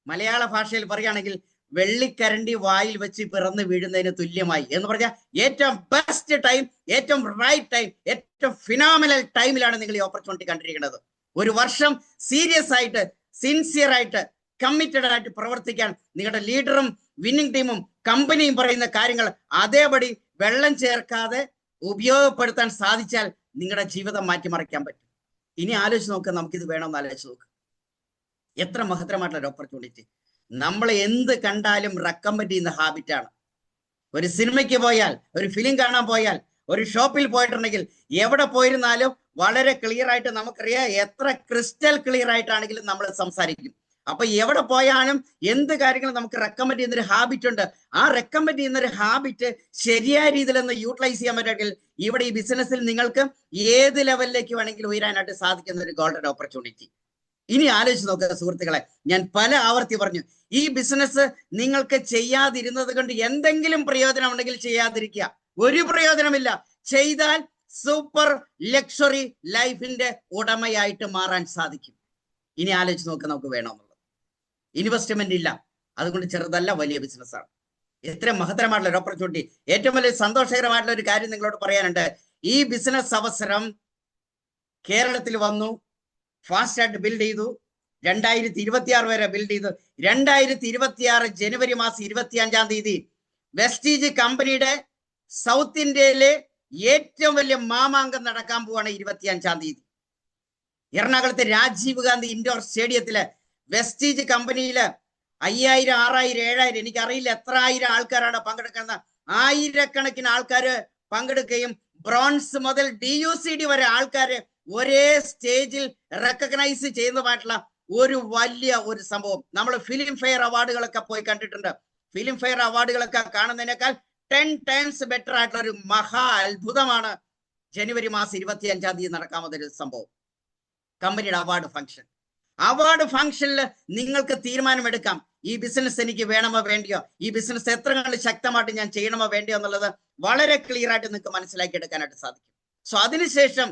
മലയാള ഭാഷയിൽ പറയുകയാണെങ്കിൽ വെള്ളിക്കരണ്ടി വായിൽ വെച്ച് പിറന്നു വീഴുന്നതിന് തുല്യമായി എന്ന് പറഞ്ഞാൽ ഏറ്റവും ബെസ്റ്റ് ടൈം, ഏറ്റവും റൈറ്റ് ടൈം, ഏറ്റവും ഫിനോമിനൽ ടൈമിലാണ് നിങ്ങൾ ഈ ഓപ്പർച്യൂണിറ്റി കണ്ടിരിക്കുന്നത്. ഒരു വർഷം സീരിയസ് ആയിട്ട്, സിൻസിയർ ആയിട്ട്, കമ്മിറ്റഡ് ആയിട്ട് പ്രവർത്തിക്കാൻ നിങ്ങളുടെ ലീഡറും വിന്നിംഗ് ടീമും കമ്പനിയും പറയുന്ന കാര്യങ്ങൾ അതേപടി വെള്ളം ചേർക്കാതെ ഉപയോഗപ്പെടുത്താൻ സാധിച്ചാൽ നിങ്ങളുടെ ജീവിതം മാറ്റിമറിക്കാൻ പറ്റും. ഇനി ആലോചിച്ച് നോക്കുക, നമുക്കിത് വേണമെന്ന് ആലോചിച്ച് നോക്കുക. എത്ര മഹത്തരമായിട്ടുള്ള ഒരു ഓപ്പർച്യൂണിറ്റി. നമ്മൾ എന്ത് കണ്ടാലും റെക്കമെൻഡ് ചെയ്യുന്ന ഹാബിറ്റാണ്. ഒരു സിനിമയ്ക്ക് പോയാൽ, ഒരു ഫിലിം കാണാൻ പോയാൽ, ഒരു ഷോപ്പിൽ പോയിട്ടുണ്ടെങ്കിൽ, എവിടെ പോയിരുന്നാലും വളരെ ക്ലിയർ ആയിട്ട് നമുക്കറിയാം, എത്ര ക്രിസ്റ്റൽ ക്ലിയർ ആയിട്ടാണെങ്കിലും നമ്മൾ സംസാരിക്കും. അപ്പൊ എവിടെ പോയാലും എന്ത് കാര്യങ്ങളും നമുക്ക് റെക്കമെൻഡ് ചെയ്യുന്ന ഒരു ഹാബിറ്റ് ഉണ്ട്. ആ റെക്കമെൻഡ് ചെയ്യുന്ന ഒരു ഹാബിറ്റ് ശരിയായ രീതിയിൽ ഒന്ന് യൂട്ടിലൈസ് ചെയ്യാൻ പറ്റുമെങ്കിൽ ഇവിടെ ഈ ബിസിനസ്സിൽ നിങ്ങൾക്ക് ഏത് ലെവലിലേക്ക് വേണമെങ്കിലും ഉയരാനായിട്ട് സാധിക്കുന്ന ഒരു ഗോൾഡൻ ഓപ്പർച്യൂണിറ്റി. ഇനി ആലോചിച്ച് നോക്കുക സുഹൃത്തുക്കളെ, ഞാൻ പല ആവർത്തി പറഞ്ഞു, ഈ ബിസിനസ് നിങ്ങൾക്ക് ചെയ്യാതിരുന്നത് കൊണ്ട് എന്തെങ്കിലും പ്രയോജനം ഉണ്ടെങ്കിൽ ചെയ്യാതിരിക്കുക. ഒരു പ്രയോജനമില്ല. ചെയ്താൽ സൂപ്പർ ലക്ഷറി ലൈഫിന്റെ ഉടമയായിട്ട് മാറാൻ സാധിക്കും. ഇനി ആലോചിച്ച് നോക്കുക, നമുക്ക് വേണമെന്നുള്ളത്. ഇൻവെസ്റ്റ്മെന്റ് ഇല്ല, അതുകൊണ്ട് ചെറുതല്ല, വലിയ ബിസിനസ്സാണ്. എത്ര മഹത്തരമായിട്ടുള്ള ഒരു ഓപ്പർച്യൂണിറ്റി. ഏറ്റവും വലിയ സന്തോഷകരമായിട്ടുള്ള ഒരു കാര്യം നിങ്ങളോട് പറയാനുണ്ട്. ഈ ബിസിനസ് അവസരം കേരളത്തിൽ വന്നു, ഫാസ്റ്റ് ആയിട്ട് ബിൽഡ് ചെയ്തു. 2026 വരെ ബിൽഡ് ചെയ്തു. 2026 ജനുവരി മാസം 25-ാം തീയതി വെസ്റ്റീജ് കമ്പനിയുടെ സൗത്ത് ഇന്ത്യയിലെ ഏറ്റവും വലിയ മാമാങ്കം നടക്കാൻ പോവാണ്. 25-ാം തീയതി എറണാകുളത്തെ രാജീവ് ഗാന്ധി ഇൻഡോർ സ്റ്റേഡിയത്തില് വെസ്റ്റീജ് കമ്പനിയില് 5000, 6000, 7000, എനിക്കറിയില്ല എത്ര ആയിരം ആൾക്കാരാണ് പങ്കെടുക്കുന്നത്. ആയിരക്കണക്കിന് ആൾക്കാര് പങ്കെടുക്കുകയും ബ്രോൺസ് മുതൽ DUCD വരെ ആൾക്കാര് ഒരേ സ്റ്റേജിൽ റെക്കഗ്നൈസ് ചെയ്യുന്നതായിട്ടുള്ള ഒരു വലിയ ഒരു സംഭവം. നമ്മൾ ഫിലിം ഫെയർ അവാർഡുകളൊക്കെ പോയി കണ്ടിട്ടുണ്ട്. ഫിലിം ഫെയർ അവാർഡുകളൊക്കെ കാണുന്നതിനേക്കാൾ 10 times ബെറ്റർ ആയിട്ടുള്ള ഒരു മഹാ അത്ഭുതമാണ് ജനുവരി മാസം 25-ാം തീയതി നടക്കാവുന്ന ഒരു സംഭവം. കമ്പനിയുടെ അവാർഡ് ഫംഗ്ഷൻ. അവാർഡ് ഫംഗ്ഷനിൽ നിങ്ങൾക്ക് തീരുമാനമെടുക്കാം, ഈ ബിസിനസ് എനിക്ക് വേണമോ വേണ്ടിയോ, ഈ ബിസിനസ് എത്ര കണ്ട് ശക്തമായിട്ട് ഞാൻ ചെയ്യണമോ വേണ്ടിയോ എന്നുള്ളത് വളരെ ക്ലിയർ ആയിട്ട് നിങ്ങൾക്ക് മനസ്സിലാക്കി എടുക്കാനായിട്ട് സാധിക്കും. സോ അതിനുശേഷം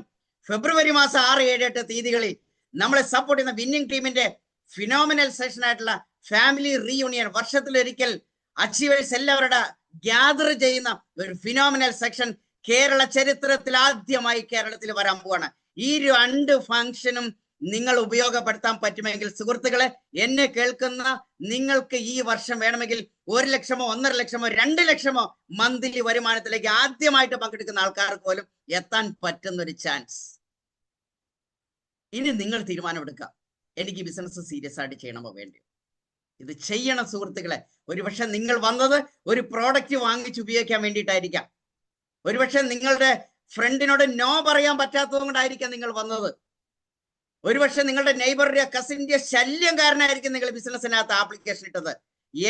ഫെബ്രുവരി മാസം 6, 7, 8 തീയതികളിൽ നമ്മളെ സപ്പോർട്ട് ചെയ്യുന്ന വിന്നിംഗ് ടീമിന്റെ ഫിനോമിനൽ സെഷൻ ആയിട്ടുള്ള ഫാമിലി റീയൂണിയൻ, വർഷത്തിലൊരിക്കൽ അച്ചീവേഴ്സ് എല്ലാവരുടെ ഗ്യാദർ ചെയ്യുന്ന ഒരു ഫിനോമിനൽ സെക്ഷൻ കേരള ചരിത്രത്തിൽ ആദ്യമായി കേരളത്തിൽ വരാൻ പോവാണ്. ഈ 2 ഫംഗ്ഷനും നിങ്ങൾ ഉപയോഗപ്പെടുത്താൻ പറ്റുമെങ്കിൽ സുഹൃത്തുക്കളെ, എന്നെ കേൾക്കുന്ന നിങ്ങൾക്ക് ഈ വർഷം വേണമെങ്കിൽ 1 ലക്ഷമോ 1.5 ലക്ഷമോ 2 ലക്ഷമോ മന്ത്ലി വരുമാനത്തിലേക്ക് ആദ്യമായിട്ട് പങ്കെടുക്കുന്ന ആൾക്കാർക്ക് പോലും എത്താൻ പറ്റുന്ന ഒരു ചാൻസ്. ഇനി നിങ്ങൾ തീരുമാനമെടുക്കാം, എനിക്ക് ബിസിനസ് സീരിയസ് ആയിട്ട് ചെയ്യണമോ വേണ്ടിയോ. ഇത് ചെയ്യണം സുഹൃത്തുക്കളെ. ഒരുപക്ഷെ നിങ്ങൾ വന്നത് ഒരു പ്രോഡക്റ്റ് വാങ്ങിച്ച് ഉപയോഗിക്കാൻ വേണ്ടിയിട്ടായിരിക്കാം. ഒരുപക്ഷെ നിങ്ങളുടെ ഫ്രണ്ടിനോട് നോ പറയാൻ പറ്റാത്തത് കൊണ്ടായിരിക്കാം നിങ്ങൾ വന്നത്. ഒരുപക്ഷെ നിങ്ങളുടെ നെയ്ബറുടെ കസിന്റെ ശല്യം കാരണമായിരിക്കും നിങ്ങൾ ബിസിനസ്സിനകത്ത് ആപ്ലിക്കേഷൻ ഇട്ടത്.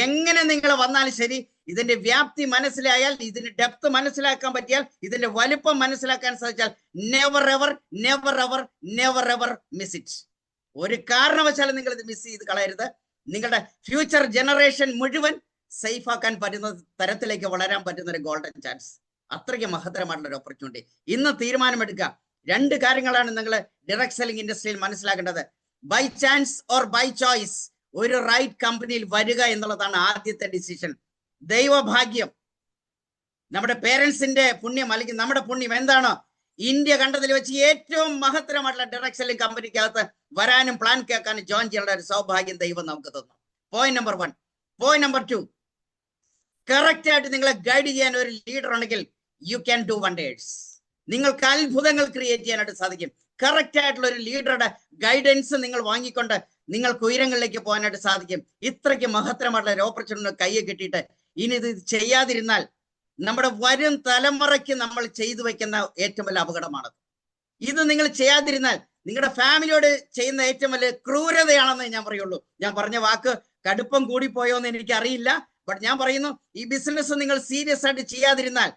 എങ്ങനെ നിങ്ങൾ വന്നാലും ശരി, ഇതിന്റെ വ്യാപ്തി മനസ്സിലായാൽ, ഇതിന്റെ ഡെപ്ത് മനസ്സിലാക്കാൻ പറ്റിയാൽ, ഇതിന്റെ വലുപ്പം മനസ്സിലാക്കാൻ സാധിച്ചാൽ never ever never ever never ever miss it. ഒരു കാരണവശാലും നിങ്ങൾ ഇത് മിസ് ചെയ്ത് കളയരുത്. നിങ്ങളുടെ ഫ്യൂച്ചർ ജനറേഷൻ മുഴുവൻ സേഫ് ആക്കാൻ പറ്റുന്ന തരത്തിലേക്ക് വളരാൻ പറ്റുന്ന ഒരു ഗോൾഡൻ ചാൻസ്. അത്രയ്ക്ക് മഹത്തരമായിട്ടുള്ള ഒരു ഓപ്പർച്യൂണിറ്റി. ഇന്ന് തീരുമാനമെടുക്കുക. 2 കാര്യങ്ങളാണ് നിങ്ങൾ ഡയറക്ട് സെല്ലിംഗ് ഇൻഡസ്ട്രിയിൽ മനസ്സിലാക്കേണ്ടത്. By chance or by choice ഒരു റൈറ്റ് കമ്പനിയിൽ വരിക എന്നുള്ളതാണ് ആദ്യത്തെ ഡിസിഷൻ. ദൈവഭാഗ്യം, നമ്മുടെ പേരൻസിന്റെ പുണ്യം അല്ലെങ്കിൽ നമ്മുടെ പുണ്യം എന്താണോ, ഇന്ത്യ കണ്ടതിൽ വെച്ച് ഏറ്റവും മഹത്തരമായിട്ടുള്ള ഡയറക്ട് സെല്ലിംഗ് കമ്പനിക്കകത്ത് വരാനും പ്ലാൻ കേൾക്കാനും ജോയിൻ ചെയ്യാനുള്ള ഒരു സൗഭാഗ്യം ദൈവം നമുക്ക് തന്നു. Point number 1. Point number 2, correct ആയിട്ട് നിങ്ങളെ ഗൈഡ് ചെയ്യാൻ ഒരു ലീഡർ ഉണ്ടെങ്കിൽ യു ക്യാൻ ഡു വണ്ടേഴ്സ്. നിങ്ങൾക്ക് അത്ഭുതങ്ങൾ ക്രിയേറ്റ് ചെയ്യാനായിട്ട് സാധിക്കും. കറക്റ്റ് ആയിട്ടുള്ള ഒരു ലീഡറുടെ ഗൈഡൻസ് നിങ്ങൾ വാങ്ങിക്കൊണ്ട് നിങ്ങൾക്ക് ഉയരങ്ങളിലേക്ക് പോകാനായിട്ട് സാധിക്കും. ഇത്രയ്ക്ക് മഹത്തരമായിട്ടുള്ള ഒരു ഓപ്പർച്യൂണിറ്റി കയ്യെ കിട്ടിയിട്ട് ഇനി ഇത് ചെയ്യാതിരുന്നാൽ നമ്മുടെ വരും തലമുറയ്ക്ക് നമ്മൾ ചെയ്തു വെക്കുന്ന ഏറ്റവും വലിയ അപകടമാണ്. ഇത് നിങ്ങൾ ചെയ്യാതിരുന്നാൽ നിങ്ങളുടെ ഫാമിലിയോട് ചെയ്യുന്ന ഏറ്റവും വലിയ ക്രൂരതയാണെന്ന് ഞാൻ പറയുള്ളൂ. ഞാൻ പറഞ്ഞ വാക്ക് കടുപ്പം കൂടിപ്പോയോ എന്ന് എനിക്ക് അറിയില്ല. ബട്ട് ഞാൻ പറയുന്നു, ഈ ബിസിനസ് നിങ്ങൾ സീരിയസ് ആയിട്ട് ചെയ്യാതിരുന്നാൽ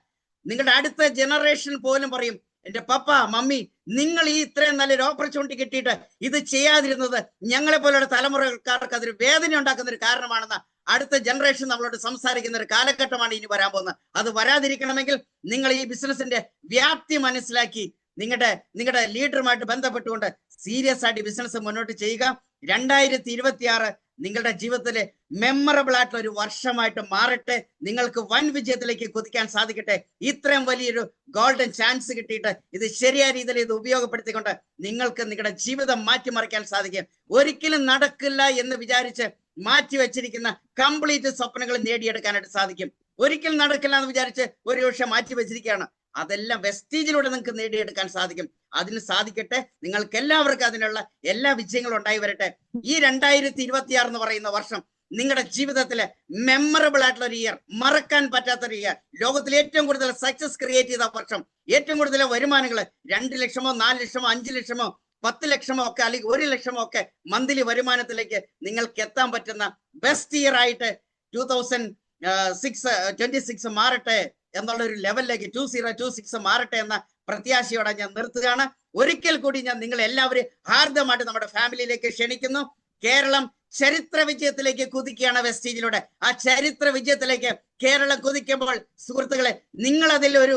നിങ്ങളുടെ അടുത്ത ജനറേഷൻ പോലും പറയും, എന്റെ പപ്പ മമ്മി നിങ്ങൾ ഈ ഇത്രയും നല്ലൊരു ഓപ്പർച്യൂണിറ്റി കിട്ടിയിട്ട് ഇത് ചെയ്യാതിരുന്നത് ഞങ്ങളെ പോലെയുള്ള തലമുറക്കാർക്ക് അതൊരു വേദന ഉണ്ടാക്കുന്ന ഒരു കാരണമാണെന്ന് അടുത്ത ജനറേഷൻ നമ്മളോട് സംസാരിക്കുന്ന ഒരു കാലഘട്ടമാണ് ഇനി വരാൻ പോകുന്നത്. അത് വരാതിരിക്കണമെങ്കിൽ നിങ്ങൾ ഈ ബിസിനസിന്റെ വ്യാപ്തി മനസ്സിലാക്കി നിങ്ങളുടെ ലീഡറുമായിട്ട് ബന്ധപ്പെട്ടുകൊണ്ട് സീരിയസ് ആയിട്ട് ബിസിനസ് മുന്നോട്ട് ചെയ്യുക. 2026 നിങ്ങളുടെ ജീവിതത്തിലെ മെമ്മറബിൾ ആയിട്ടുള്ള ഒരു വർഷമായിട്ട് മാറട്ടെ. നിങ്ങൾക്ക് വൻ വിജയത്തിലേക്ക് കുതിക്കാൻ സാധിക്കട്ടെ. ഇത്രയും വലിയൊരു ഗോൾഡൻ ചാൻസ് കിട്ടിയിട്ട് ഇത് ശരിയായ രീതിയിൽ ഇത് ഉപയോഗപ്പെടുത്തിക്കൊണ്ട് നിങ്ങൾക്ക് നിങ്ങളുടെ ജീവിതം മാറ്റിമറിക്കാൻ സാധിക്കും. ഒരിക്കലും നടക്കില്ല എന്ന് വിചാരിച്ച് മാറ്റി വെച്ചിരിക്കുന്ന കംപ്ലീറ്റ് സ്വപ്നങ്ങൾ നേടിയെടുക്കാനായിട്ട് സാധിക്കും. ഒരിക്കലും നടക്കില്ല എന്ന് വിചാരിച്ച് ഒരു വർഷം മാറ്റി വെച്ചിരിക്കുകയാണ്, അതെല്ലാം വെസ്റ്റീജിലൂടെ നിങ്ങൾക്ക് നേടിയെടുക്കാൻ സാധിക്കും. അതിന് സാധിക്കട്ടെ. നിങ്ങൾക്ക് എല്ലാവർക്കും അതിനുള്ള എല്ലാ വിജയങ്ങളും ഉണ്ടായി വരട്ടെ. ഈ 2026 എന്ന് പറയുന്ന വർഷം നിങ്ങളുടെ ജീവിതത്തിലെ മെമ്മറബിൾ ആയിട്ടുള്ള ഒരു ഇയർ, മറക്കാൻ പറ്റാത്ത ഒരു ഇയർ, ലോകത്തിൽ ഏറ്റവും കൂടുതൽ സക്സസ് ക്രിയേറ്റ് ചെയ്ത വർഷം, ഏറ്റവും കൂടുതൽ വരുമാനങ്ങൾ 2 ലക്ഷമോ 4 ലക്ഷമോ 5 ലക്ഷമോ 10 ലക്ഷമോ ഒക്കെ അല്ലെങ്കിൽ 1 ലക്ഷമോ ഒക്കെ മന്ത്ലി വരുമാനത്തിലേക്ക് നിങ്ങൾക്ക് എത്താൻ പറ്റുന്ന ബെസ്റ്റ് ഇയർ ആയിട്ട് 2026 മാറട്ടെ എന്നുള്ള ഒരു ലെവലിലേക്ക് 2026 മാറട്ടെ എന്ന പ്രത്യാശയോടെ ഞാൻ നിർത്തുകയാണ്. ഒരിക്കൽ കൂടി ഞാൻ നിങ്ങൾ എല്ലാവരും ഹാർദമായിട്ട് നമ്മുടെ ഫാമിലിയിലേക്ക് ക്ഷണിക്കുന്നു. കേരളം ചരിത്ര വിജയത്തിലേക്ക് കുതിക്കുകയാണ് വെസ്റ്റീജിലൂടെ. ആ ചരിത്ര വിജയത്തിലേക്ക് കേരളം കുതിക്കുമ്പോൾ സുഹൃത്തുക്കളെ, നിങ്ങൾ അതിൽ ഒരു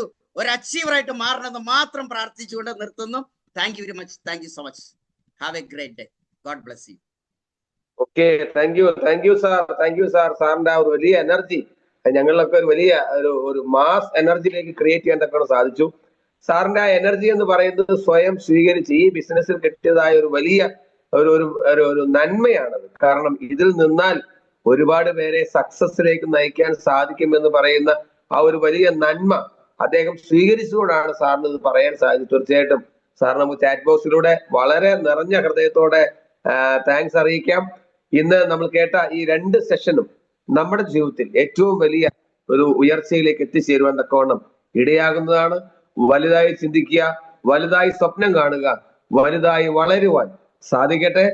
അച്ചീവറായിട്ട് മാറണമെന്ന് മാത്രം പ്രാർത്ഥിച്ചുകൊണ്ട് നിർത്തുന്നു. Thank you very much. Thank you so much. Have A great day. God bless you. Okay, thank you sir. സാറിന്റെ ആ ഒരു വലിയ എനർജി ഞങ്ങളിലൊക്കെ ഒരു വലിയ ഒരു മാസ് എനർജിയിലേക്ക് ക്രിയേറ്റ് ചെയ്യാൻ തക്കണം സാധിച്ചു. സാറിന്റെ ആ എനർജി എന്ന് പറയുന്നത് സ്വയം സ്വീകരിച്ച് ഈ ബിസിനസ്സിൽ കിട്ടിയതായ ഒരു വലിയ ഒരു നന്മയാണത്. കാരണം ഇതിൽ നിന്നാൽ ഒരുപാട് പേരെ സക്സസിലേക്ക് നയിക്കാൻ സാധിക്കും എന്ന് പറയുന്ന ആ ഒരു വലിയ നന്മ അദ്ദേഹം സ്വീകരിച്ചുകൊണ്ടാണ് സാറിന് ഇത് പറയാൻ സാധിച്ചത്. തീർച്ചയായിട്ടും സാർ നമുക്ക് ചാറ്റ് ബോക്സിലൂടെ വളരെ നിറഞ്ഞ ഹൃദയത്തോടെ താങ്ക്സ് അറിയിക്കാം. ഇന്ന് നമ്മൾ കേട്ട ഈ 2 സെഷനും നമ്മുടെ ജീവിതത്തിൽ ഏറ്റവും വലിയ ഒരു ഉയർച്ചയിലേക്ക് എത്തിച്ചേരുവാൻ തക്കവണ്ണം ഇടയാകുന്നതാണ്. വലുതായി ചിന്തിക്കുക, വലുതായി സ്വപ്നം കാണുക, വലുതായി വളരുവാൻ സാധിക്കട്ടെ.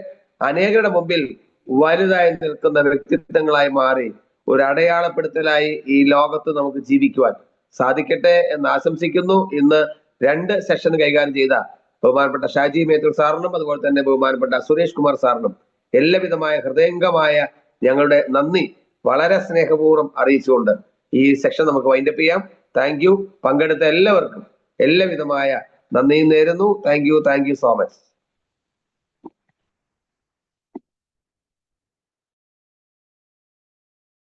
അനേകരുടെ മുമ്പിൽ വലുതായി നിൽക്കുന്ന വ്യക്തിത്വങ്ങളായി മാറി ഒരു അടയാളപ്പെടുത്തലായി ഈ ലോകത്ത് നമുക്ക് ജീവിക്കുവാൻ സാധിക്കട്ടെ എന്ന് ആശംസിക്കുന്നു. ഇന്ന് 2 സെഷൻ കൈകാര്യം ചെയ്ത ബഹുമാനപ്പെട്ട ഷാജി മേത്തൂർ സാറിനും അതുപോലെ തന്നെ ബഹുമാനപ്പെട്ട സുരേഷ് കുമാർ സാറിനും എല്ലാവിധമായ ഹൃദയംഗമായ ഞങ്ങളുടെ നന്ദി വളരെ സ്നേഹപൂർവ്വം അറിയിച്ചുകൊണ്ട് ഈ സെഷൻ നമുക്ക് വൈൻഡപ്പ് ചെയ്യാം. Thank you. പങ്കെടുത്ത എല്ലാവർക്കും എല്ലാവിധമായ നന്ദിയും നേരുന്നു. Thank you so much.